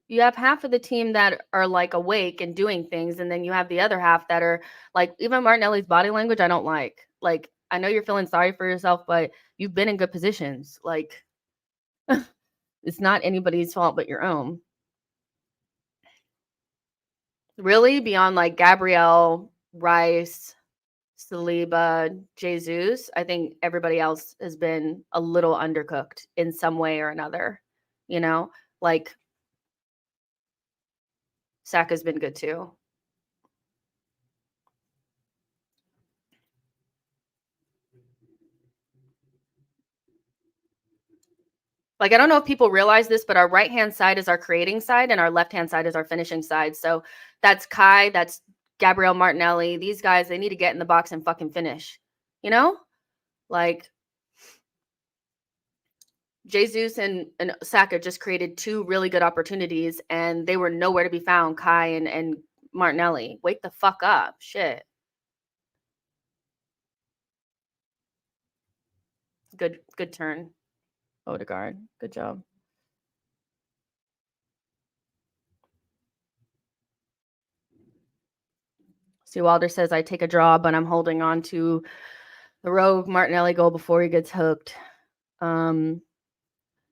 You have half of the team that are like awake and doing things, and then you have the other half that are like, even Martinelli's body language, I don't like. Like, I know you're feeling sorry for yourself, but you've been in good positions. Like, it's not anybody's fault but your own. Really, beyond like Gabriel, Rice, Saliba, Jesus, I think everybody else has been a little undercooked in some way or another. You know, like Saka's been good too. Like, I don't know if people realize this, but our right-hand side is our creating side and our left-hand side is our finishing side. So that's Kai, that's Gabriel Martinelli. These guys, they need to get in the box and fucking finish. You know? Like, Jesus and Saka just created 2 really good opportunities, and they were nowhere to be found, Kai and Martinelli. Wake the fuck up. Shit. Good turn. Odegaard. Good job. Stu Wilder says, I take a draw, but I'm holding on to the rogue Martinelli goal before he gets hooked.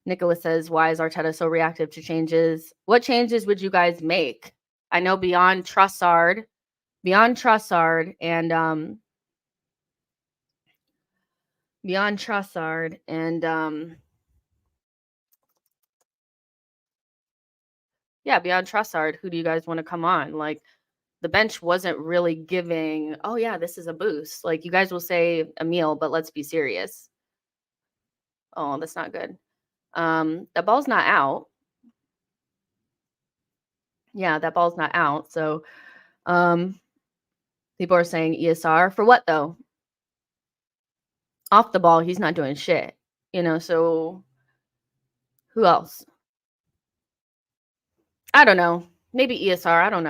Nicholas says, why is Arteta so reactive to changes? What changes would you guys make? I know beyond Trossard and beyond Trossard, who do you guys want to come on? Like, the bench wasn't really giving, oh yeah, this is a boost. Like, you guys will say Emil, but let's be serious. Oh, that's not good. The ball's not out. Yeah, that ball's not out. So people are saying ESR. For what though? Off the ball, he's not doing shit. You know, so who else? I don't know. Maybe ESR. I don't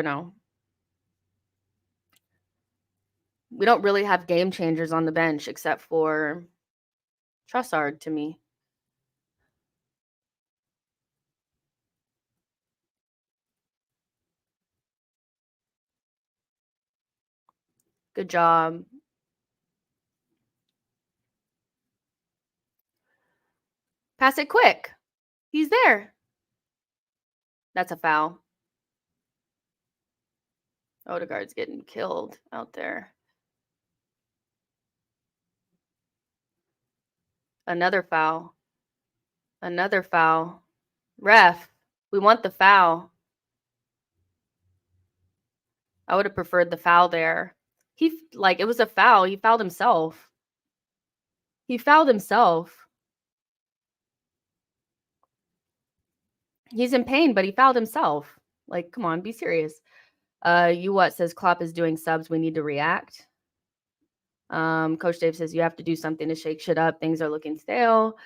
know. We don't really have game changers on the bench except for Trossard to me. Good job. Pass it quick. He's there. That's a foul. Odegaard's getting killed out there. Another foul. Another foul. Ref, we want the foul. I would have preferred the foul there. It was a foul. He fouled himself. He fouled himself. He's in pain, but he fouled himself. Like, come on, be serious. You what says Klopp is doing subs. We need to react. Coach Dave says you have to do something to shake shit up. Things are looking stale.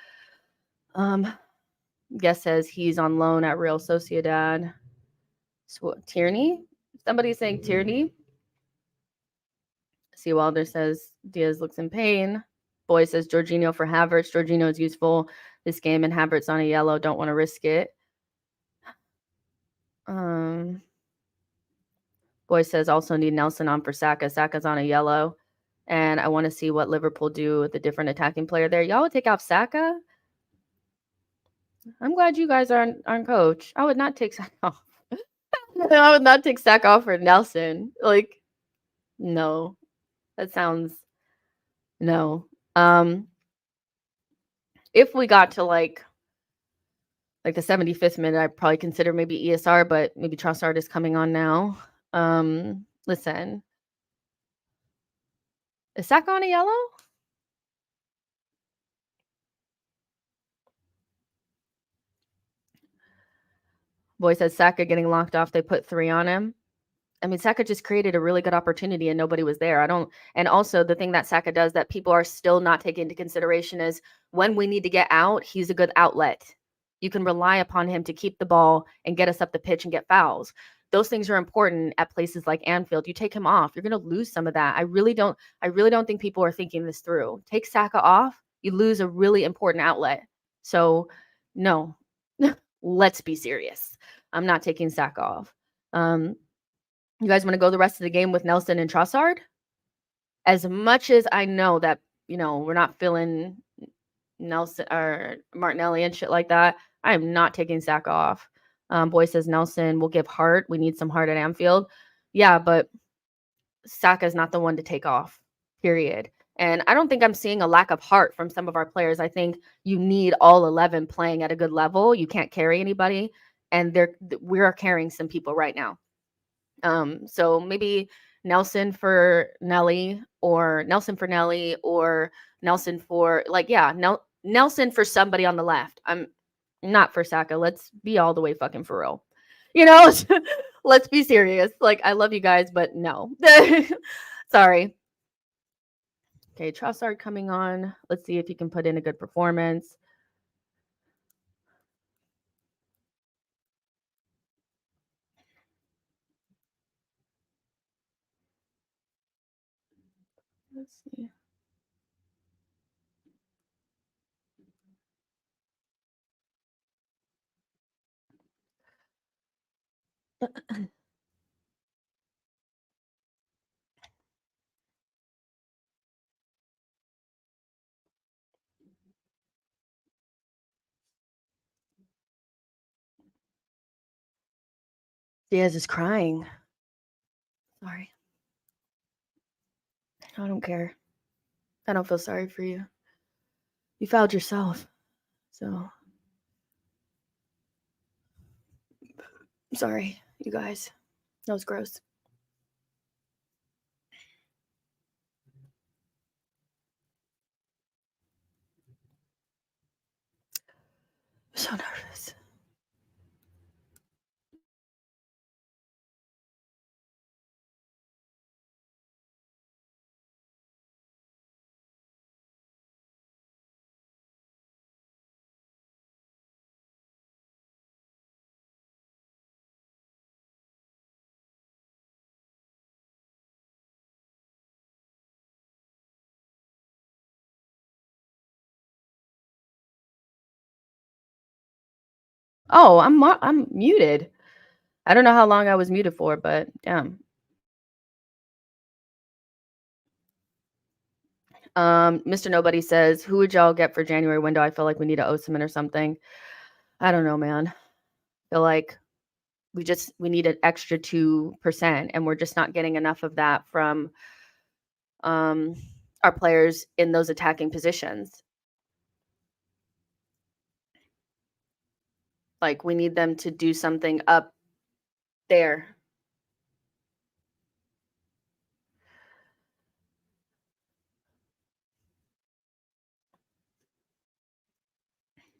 Guest says he's on loan at Real Sociedad. Tierney? Somebody's saying Tierney. C. Wilder says Diaz looks in pain. Boy says Jorginho for Havertz. Jorginho is useful this game, and Havertz on a yellow. Don't want to risk it. Boy says also need Nelson on for Saka. Saka's on a yellow. And I want to see what Liverpool do with the different attacking player there. Y'all would take off Saka? I'm glad you guys aren't coach. I would not take Saka off. I would not take Saka off for Nelson. Like, no. That sounds... No. If we got to like the 75th minute, I'd probably consider maybe ESR, but maybe Trossard is coming on now. Listen. Is Saka on a yellow? Boy says Saka getting locked off. They put 3 on him. I mean, Saka just created a really good opportunity and nobody was there. And also the thing that Saka does that people are still not taking into consideration is when we need to get out, he's a good outlet. You can rely upon him to keep the ball and get us up the pitch and get fouls. Those things are important at places like Anfield. You take him off, you're going to lose some of that. I really don't think people are thinking this through. Take Saka off, you lose a really important outlet. So no, let's be serious. I'm not taking Saka off. You guys want to go the rest of the game with Nelson and Trossard? As much as I know that, we're not feeling Nelson or Martinelli and shit like that, I am not taking Saka off. Boy says Nelson will give heart. We need some heart at Anfield. Yeah, but Saka is not the one to take off, period. And I don't think I'm seeing a lack of heart from some of our players. I think you need all 11 playing at a good level. You can't carry anybody. And we are carrying some people right now. So maybe Nelson for Nelly or Nelson for Nelly or Nelson for Nelson for somebody on the left. I'm not for Saka. Let's be all the way fucking for real. Let's be serious. Like, I love you guys, but no. Sorry. Okay, Trossard coming on. Let's see if he can put in a good performance. Let's see. Diaz is crying. Sorry. I don't care. I don't feel sorry for you. You fouled yourself. So, sorry, you guys. That was gross. I'm so nervous. Oh, I'm muted. I don't know how long I was muted for, but damn. Mr. Nobody says, who would y'all get for January window? I feel like we need a Osimhen or something. I don't know, man. I feel like we need an extra 2%, and we're just not getting enough of that from our players in those attacking positions. Like, we need them to do something up there.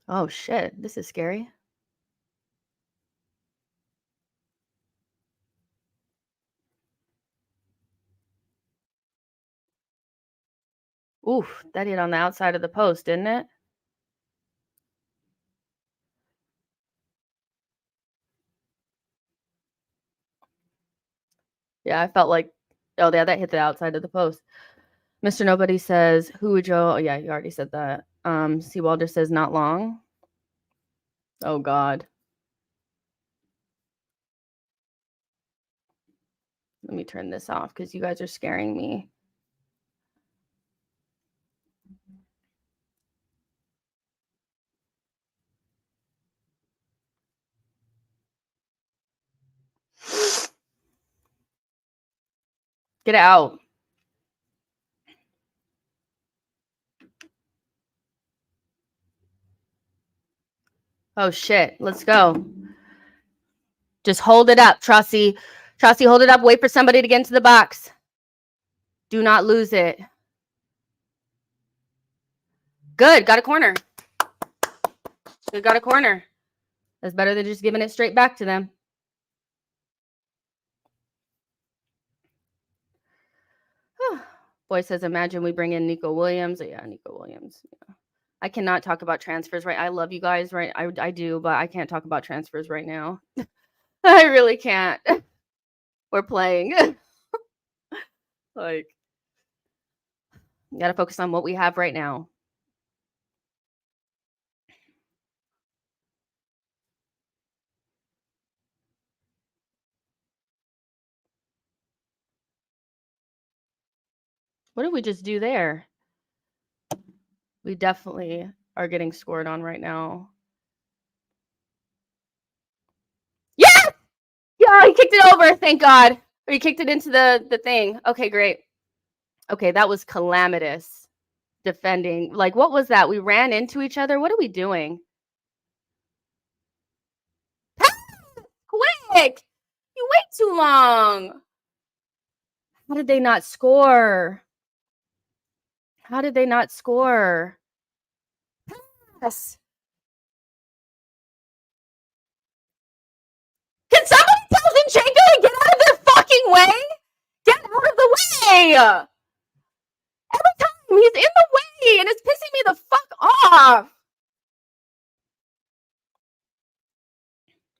Oh shit, this is scary. Oof, that hit on the outside of the post, didn't it? Yeah, I felt like, oh yeah, that hit the outside of the post. Mr. Nobody says, who would Joe? Oh yeah, you already said that. Seawalder says not long. Oh God. Let me turn this off because you guys are scaring me. Get out. Oh shit, let's go. Just hold it up, Trusty. Trusty, hold it up. Wait for somebody to get into the box. Do not lose it. Good, got a corner. Good, got a corner. That's better than just giving it straight back to them. Boy says, imagine we bring in Nico Williams. Yeah, Nico Williams. Yeah. I cannot talk about transfers right. I love you guys, right? I do, but I can't talk about transfers right now. I really can't. We're playing. Like, got to focus on what we have right now. What did we just do there? We definitely are getting scored on right now. Yeah! Yeah, he kicked it over. Thank God. Or he kicked it into the thing. Okay, great. Okay, that was calamitous defending. Like, what was that? We ran into each other. What are we doing? Quick! You wait too long. How did they not score? How did they not score? Yes. Can somebody tell Zinchenko to get out of their fucking way? Get out of the way! Every time he's in the way and it's pissing me the fuck off.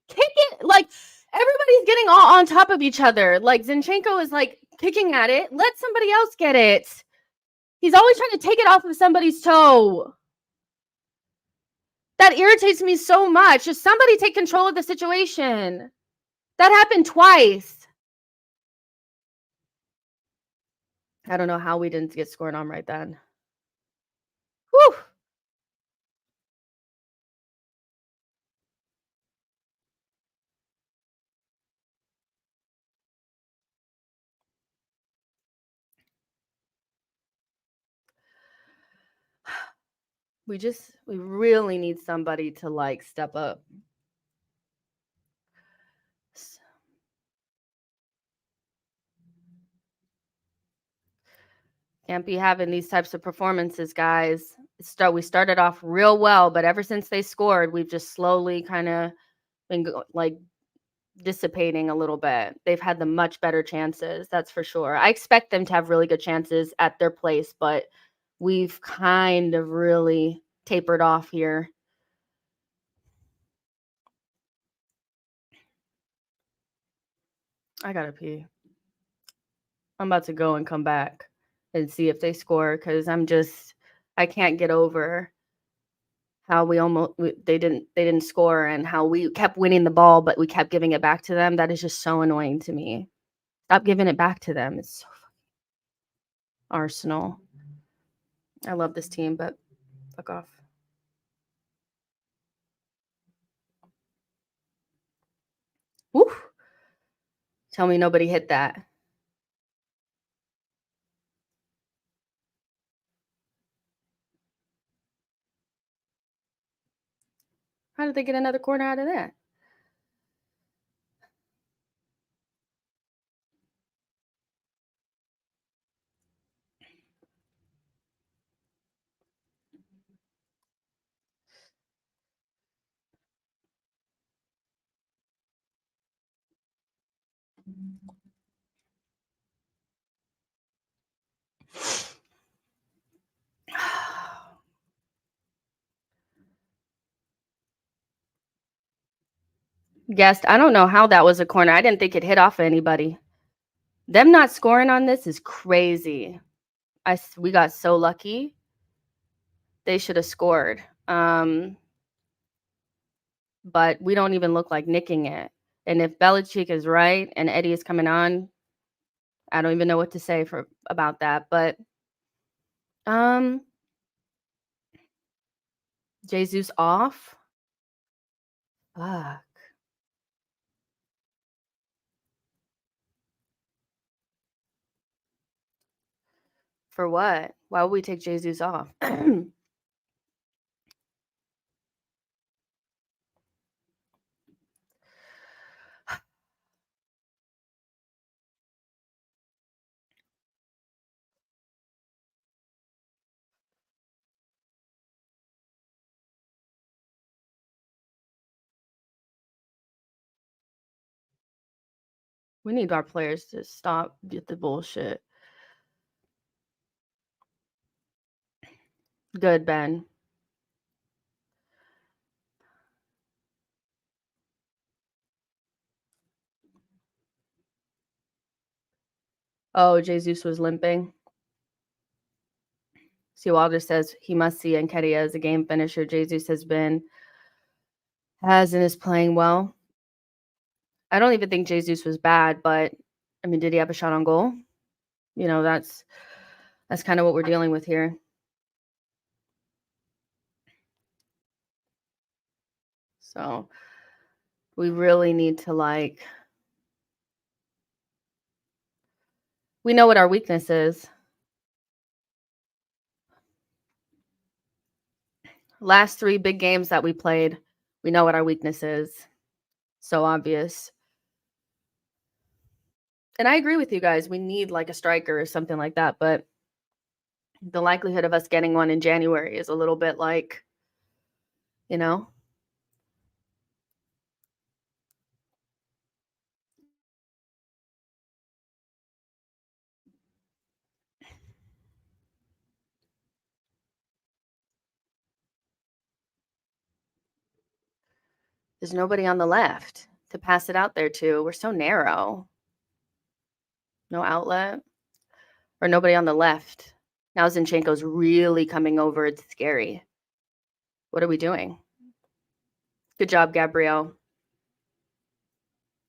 Kick it. Like, everybody's getting all on top of each other. Like, Zinchenko is like kicking at it. Let somebody else get it. He's always trying to take it off of somebody's toe. That irritates me so much. Just somebody take control of the situation. That happened twice. I don't know how we didn't get scored on right then. Whew. We really need somebody to like step up. Can't be having these types of performances, guys. We started off real well, but ever since they scored, we've just slowly kind of been like dissipating a little bit. They've had the much better chances, that's for sure. I expect them to have really good chances at their place, but we've kind of really tapered off here. I gotta pee. I'm about to go and come back and see if they score because I can't get over how they didn't score and how we kept winning the ball, but we kept giving it back to them. That is just so annoying to me. Stop giving it back to them. It's so Arsenal. I love this team, but fuck off. Tell me nobody hit that. How did they get another corner out of that? Guessed. I don't know how that was a corner. I didn't think it hit off of anybody. Them not scoring on this is crazy. We got so lucky. They should have scored. But we don't even look like nicking it. And if Belichick is right and Eddie is coming on, I don't even know what to say about that. But Jesus off. Fuck. For what? Why would we take Jesus off? We need our players to stop with the bullshit. Good, Ben. Oh, Jesus was limping. See, Walter says he must see Nketiah as a game finisher. Jesus has and is playing well. I don't even think Jesus was bad, but I mean, did he have a shot on goal? You know, that's kind of what we're dealing with here. So we really need to we know what our weakness is. Last 3 big games that we played, we know what our weakness is. So obvious. And I agree with you guys. We need like a striker or something like that. But the likelihood of us getting one in January is a little bit like, you know. There's nobody on the left to pass it out there to. We're so narrow. No outlet. Or nobody on the left. Now Zinchenko's really coming over. It's scary. What are we doing? Good job, Gabriel.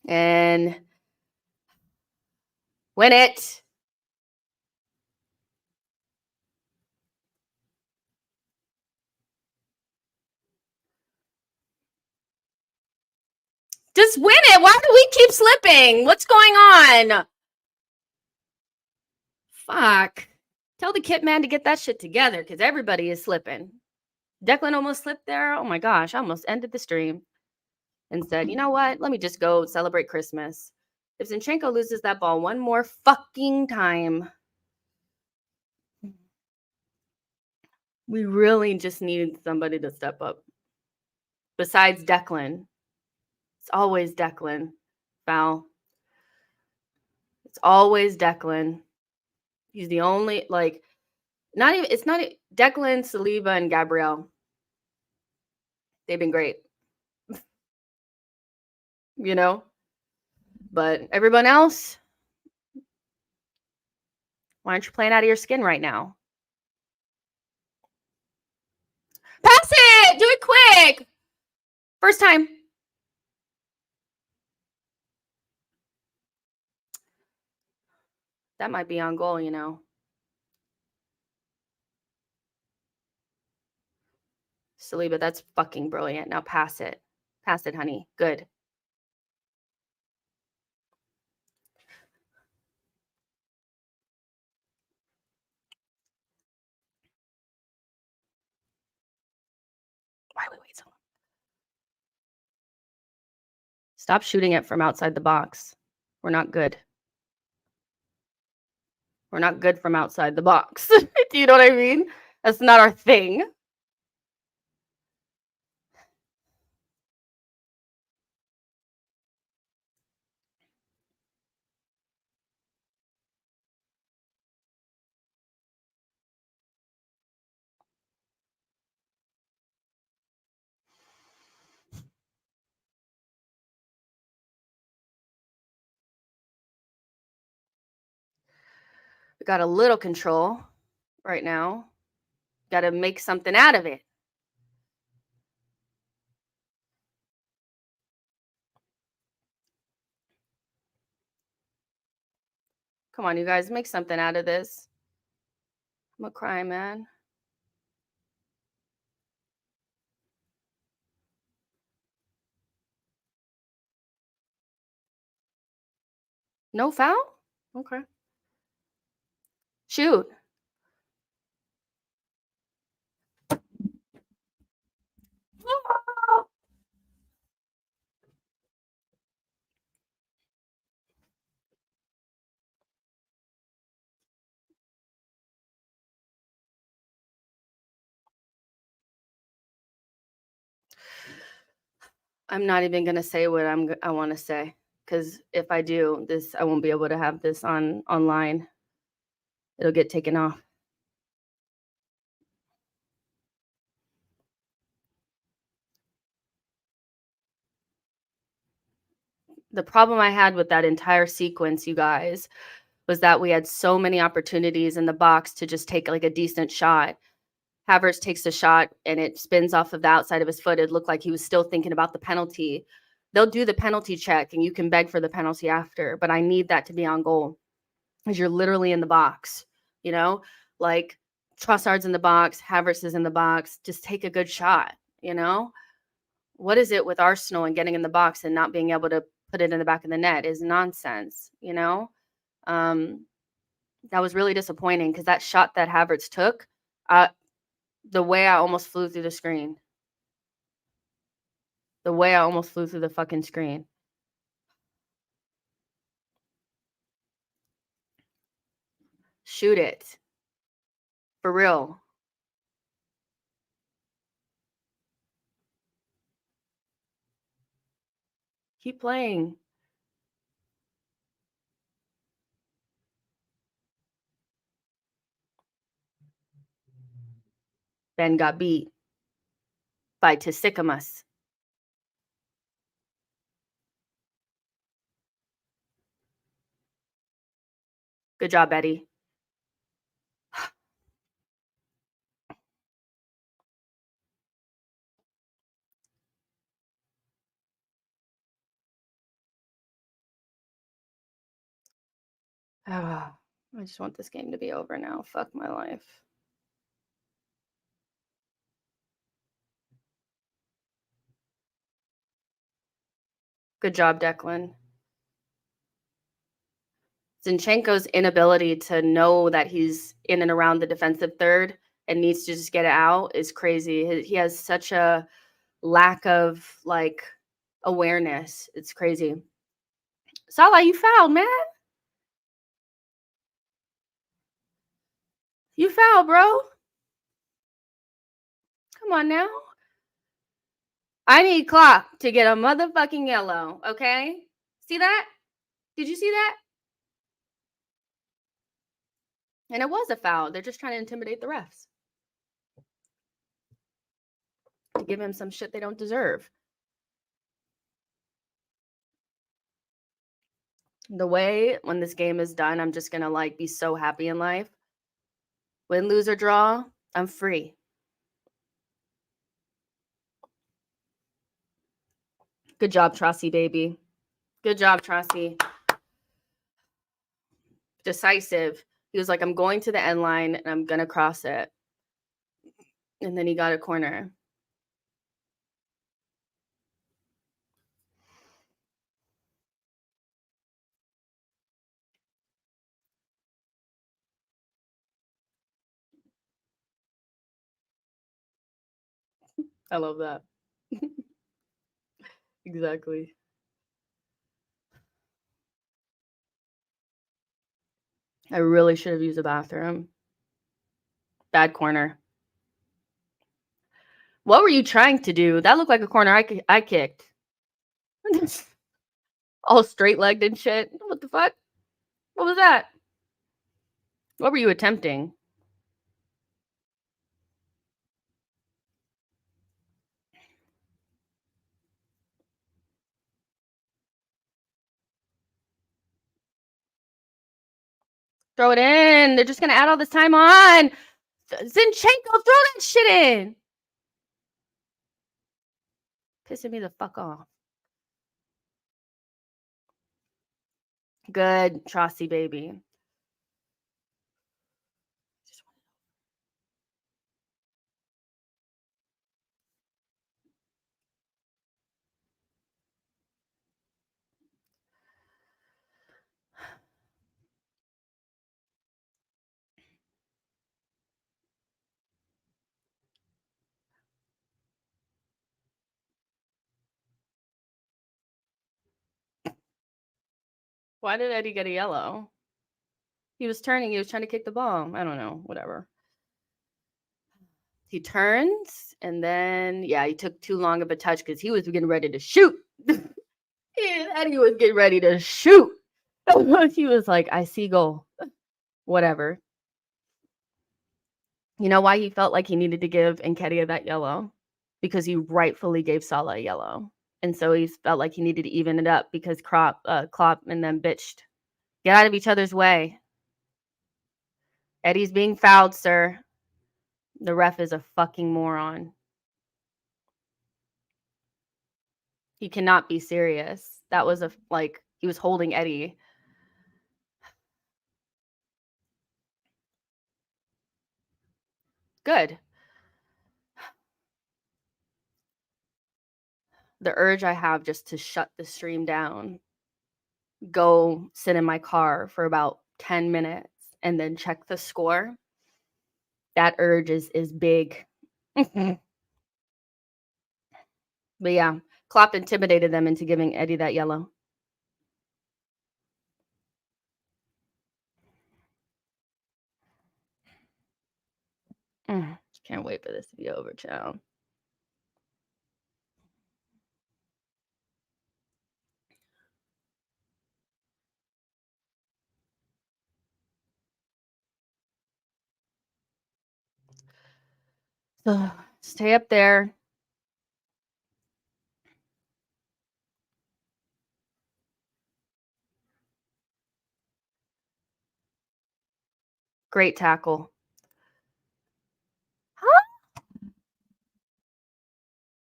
And win it. Just win it. Why do we keep slipping? What's going on? Fuck. Tell the kit man to get that shit together because everybody is slipping. Declan almost slipped there. Oh my gosh, I almost ended the stream and said, you know what? Let me just go celebrate Christmas. If Zinchenko loses that ball one more fucking time, we really just need somebody to step up. Besides Declan. It's always Declan. Foul. It's always Declan. He's the only, it's not Declan, Saliba, and Gabriel. They've been great. You know? But everyone else, why aren't you playing out of your skin right now? Pass it! Do it quick! First time. That might be on goal, you know. Saliba, that's fucking brilliant. Now pass it. Pass it, honey. Good. Why we wait so long? Stop shooting it from outside the box. We're not good. We're not good from outside the box. Do you know what I mean? That's not our thing. We got a little control right now. Got to make something out of it. Come on, you guys, make something out of this. I'm gonna cry, man. No foul? Okay. Shoot. I'm not even gonna say what I want to say, because if I do this, I won't be able to have this online. It'll get taken off. The problem I had with that entire sequence, you guys, was that we had so many opportunities in the box to just take like a decent shot. Havertz takes a shot and it spins off of the outside of his foot. It looked like he was still thinking about the penalty. They'll do the penalty check and you can beg for the penalty after, but I need that to be on goal because you're literally in the box, you know? Like Trossard's in the box, Havertz is in the box. Just take a good shot, you know? What is it with Arsenal and getting in the box and not being able to put it in the back of the net is nonsense, you know? That was really disappointing because that shot that Havertz took, the way I almost flew through the screen. The way I almost flew through the fucking screen. Shoot it. For real. Keep playing. Ben got beat by Tsimikas. Good job, Eddie. I just want this game to be over now. Fuck my life. Good job, Declan. Zinchenko's inability to know that he's in and around the defensive third and needs to just get it out is crazy. He has such a lack of like awareness. It's crazy. Salah, you fouled, man. You fouled, bro. Come on now. I need Klopp to get a motherfucking yellow, okay? See that? Did you see that? And it was a foul. They're just trying to intimidate the refs. To give him some shit they don't deserve. The way when this game is done, I'm just gonna like be so happy in life. Win, lose, or draw, I'm free. Good job, Trossi, baby. Good job, Trossi. Decisive. He was like, I'm going to the end line and I'm gonna cross it. And then he got a corner. I love that. Exactly. I really should have used the bathroom. Bad corner. What were you trying to do? That looked like a corner I kicked. All straight-legged and shit. What the fuck? What was that? What were you attempting? Throw it in. They're just gonna add all this time on. Zinchenko, throw that shit in. Pissing me the fuck off. Good, Trosty baby. Why did Eddie get a yellow? He was turning. He was trying to kick the ball. I don't know. Whatever. He turns, and then, yeah, he took too long of a touch because he was getting ready to shoot. Eddie was getting ready to shoot. He was like, I see goal. Whatever. You know why he felt like he needed to give Nketiah that yellow? Because he rightfully gave Salah a yellow. And so he felt like he needed to even it up because Klopp and them bitched. Get out of each other's way. Eddie's being fouled, sir. The ref is a fucking moron. He cannot be serious. That was he was holding Eddie. Good. The urge I have just to shut the stream down, go sit in my car for about 10 minutes, and then check the score. That urge is big. But yeah, Klopp intimidated them into giving Eddie that yellow. Can't wait for this to be over, child. So stay up there. Great tackle. Huh?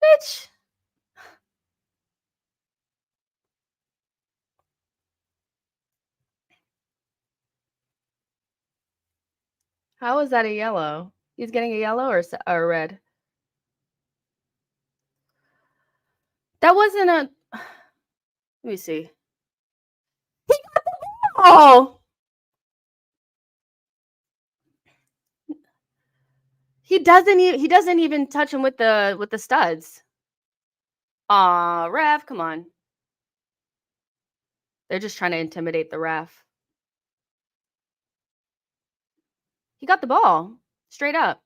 Bitch. How is that a yellow? He's getting a yellow or a red? That wasn't a... Let me see. He got the ball! He doesn't even touch him with the studs. Aw, ref, come on. They're just trying to intimidate the ref. He got the ball. Straight up.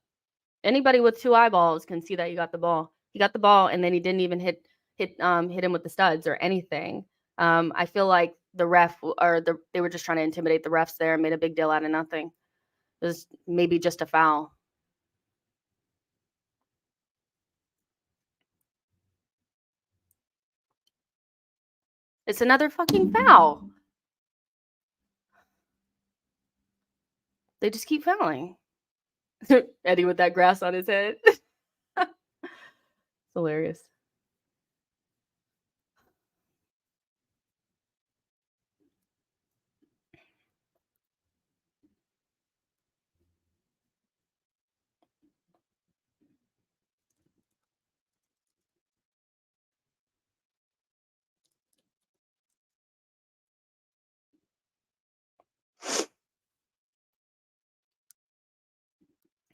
Anybody with 2 eyeballs can see that he got the ball. He got the ball, and then he didn't even hit him with the studs or anything. I feel like the ref they were just trying to intimidate the refs there and made a big deal out of nothing. It was maybe just a foul. It's another fucking foul. They just keep fouling. Eddie with that grass on his head. Hilarious.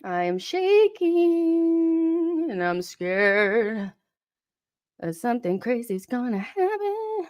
I am shaking and I'm scared that something crazy's gonna happen.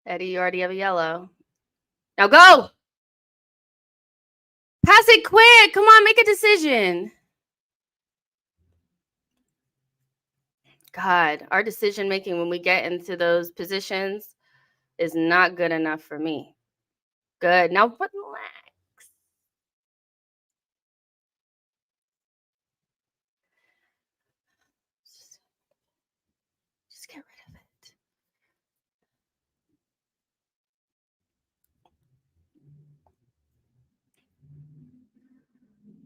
Eddie, you already have a yellow. Now go! Pass it quick! Come on, make a decision. God, our decision making when we get into those positions is not good enough for me. Good. Now put relax. Just get rid of it.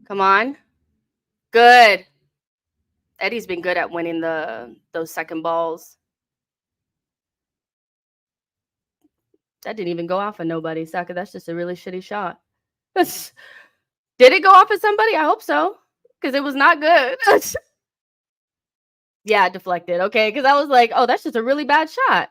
Come on. Good. Eddie's been good at winning those second balls. That didn't even go off of nobody, Saka. That's just a really shitty shot. Did it go off of somebody? I hope so, because it was not good. Yeah, deflected. Okay, because I was like, oh, that's just a really bad shot.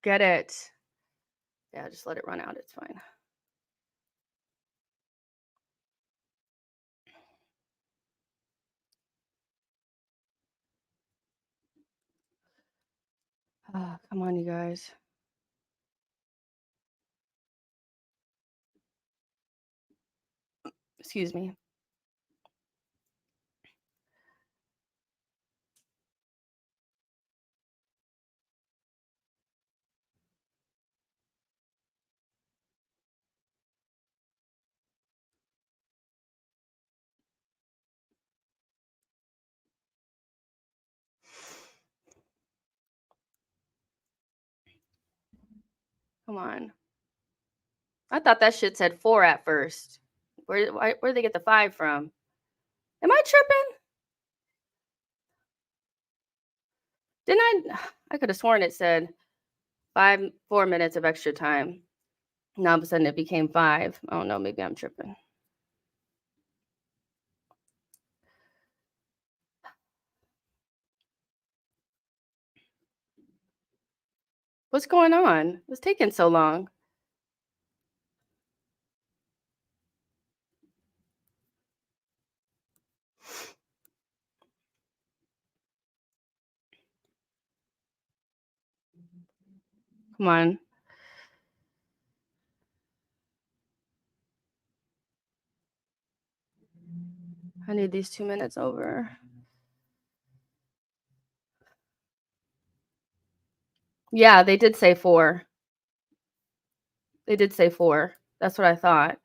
Get it. Yeah, just let it run out. It's fine. Oh, come on, you guys. Excuse me. Come on. I thought that shit said 4 at first. Where'd they get the 5 from? Am I tripping? Didn't I? I could have sworn it said 4 minutes of extra time. And all of a sudden it became 5. I don't know. Maybe I'm tripping. What's going on? It's taking so long. Come on. I need these 2 minutes over. Yeah, they did say 4. They did say 4. That's what I thought.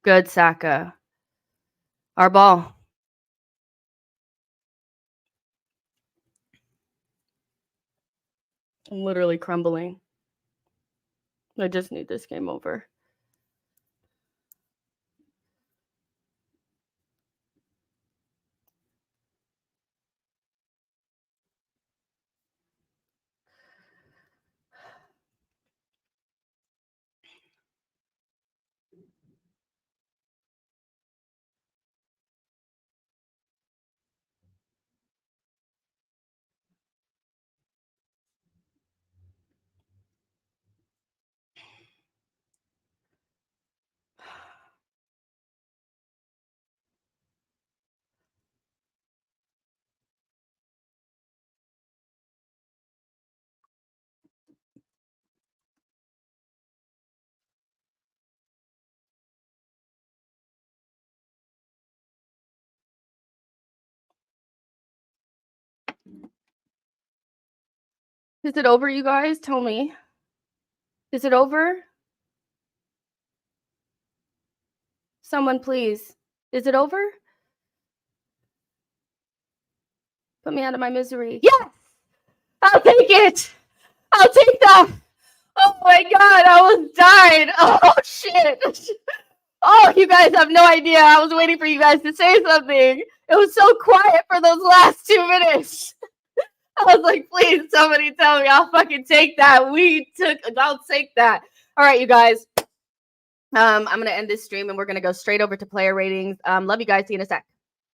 Good, Saka. Our ball. I'm literally crumbling. I just need this game over. Is it over, you guys? Tell me. Is it over? Someone, please. Is it over? Put me out of my misery. Yes! I'll take it! I'll take that! Oh my god, I was dying! Oh shit! Oh, you guys have no idea. I was waiting for you guys to say something. It was so quiet for those last 2 minutes. I was like, please, somebody tell me I'll fucking take that. I'll take that. All right, you guys. I'm going to end this stream and we're going to go straight over to player ratings. Love you guys. See you in a sec.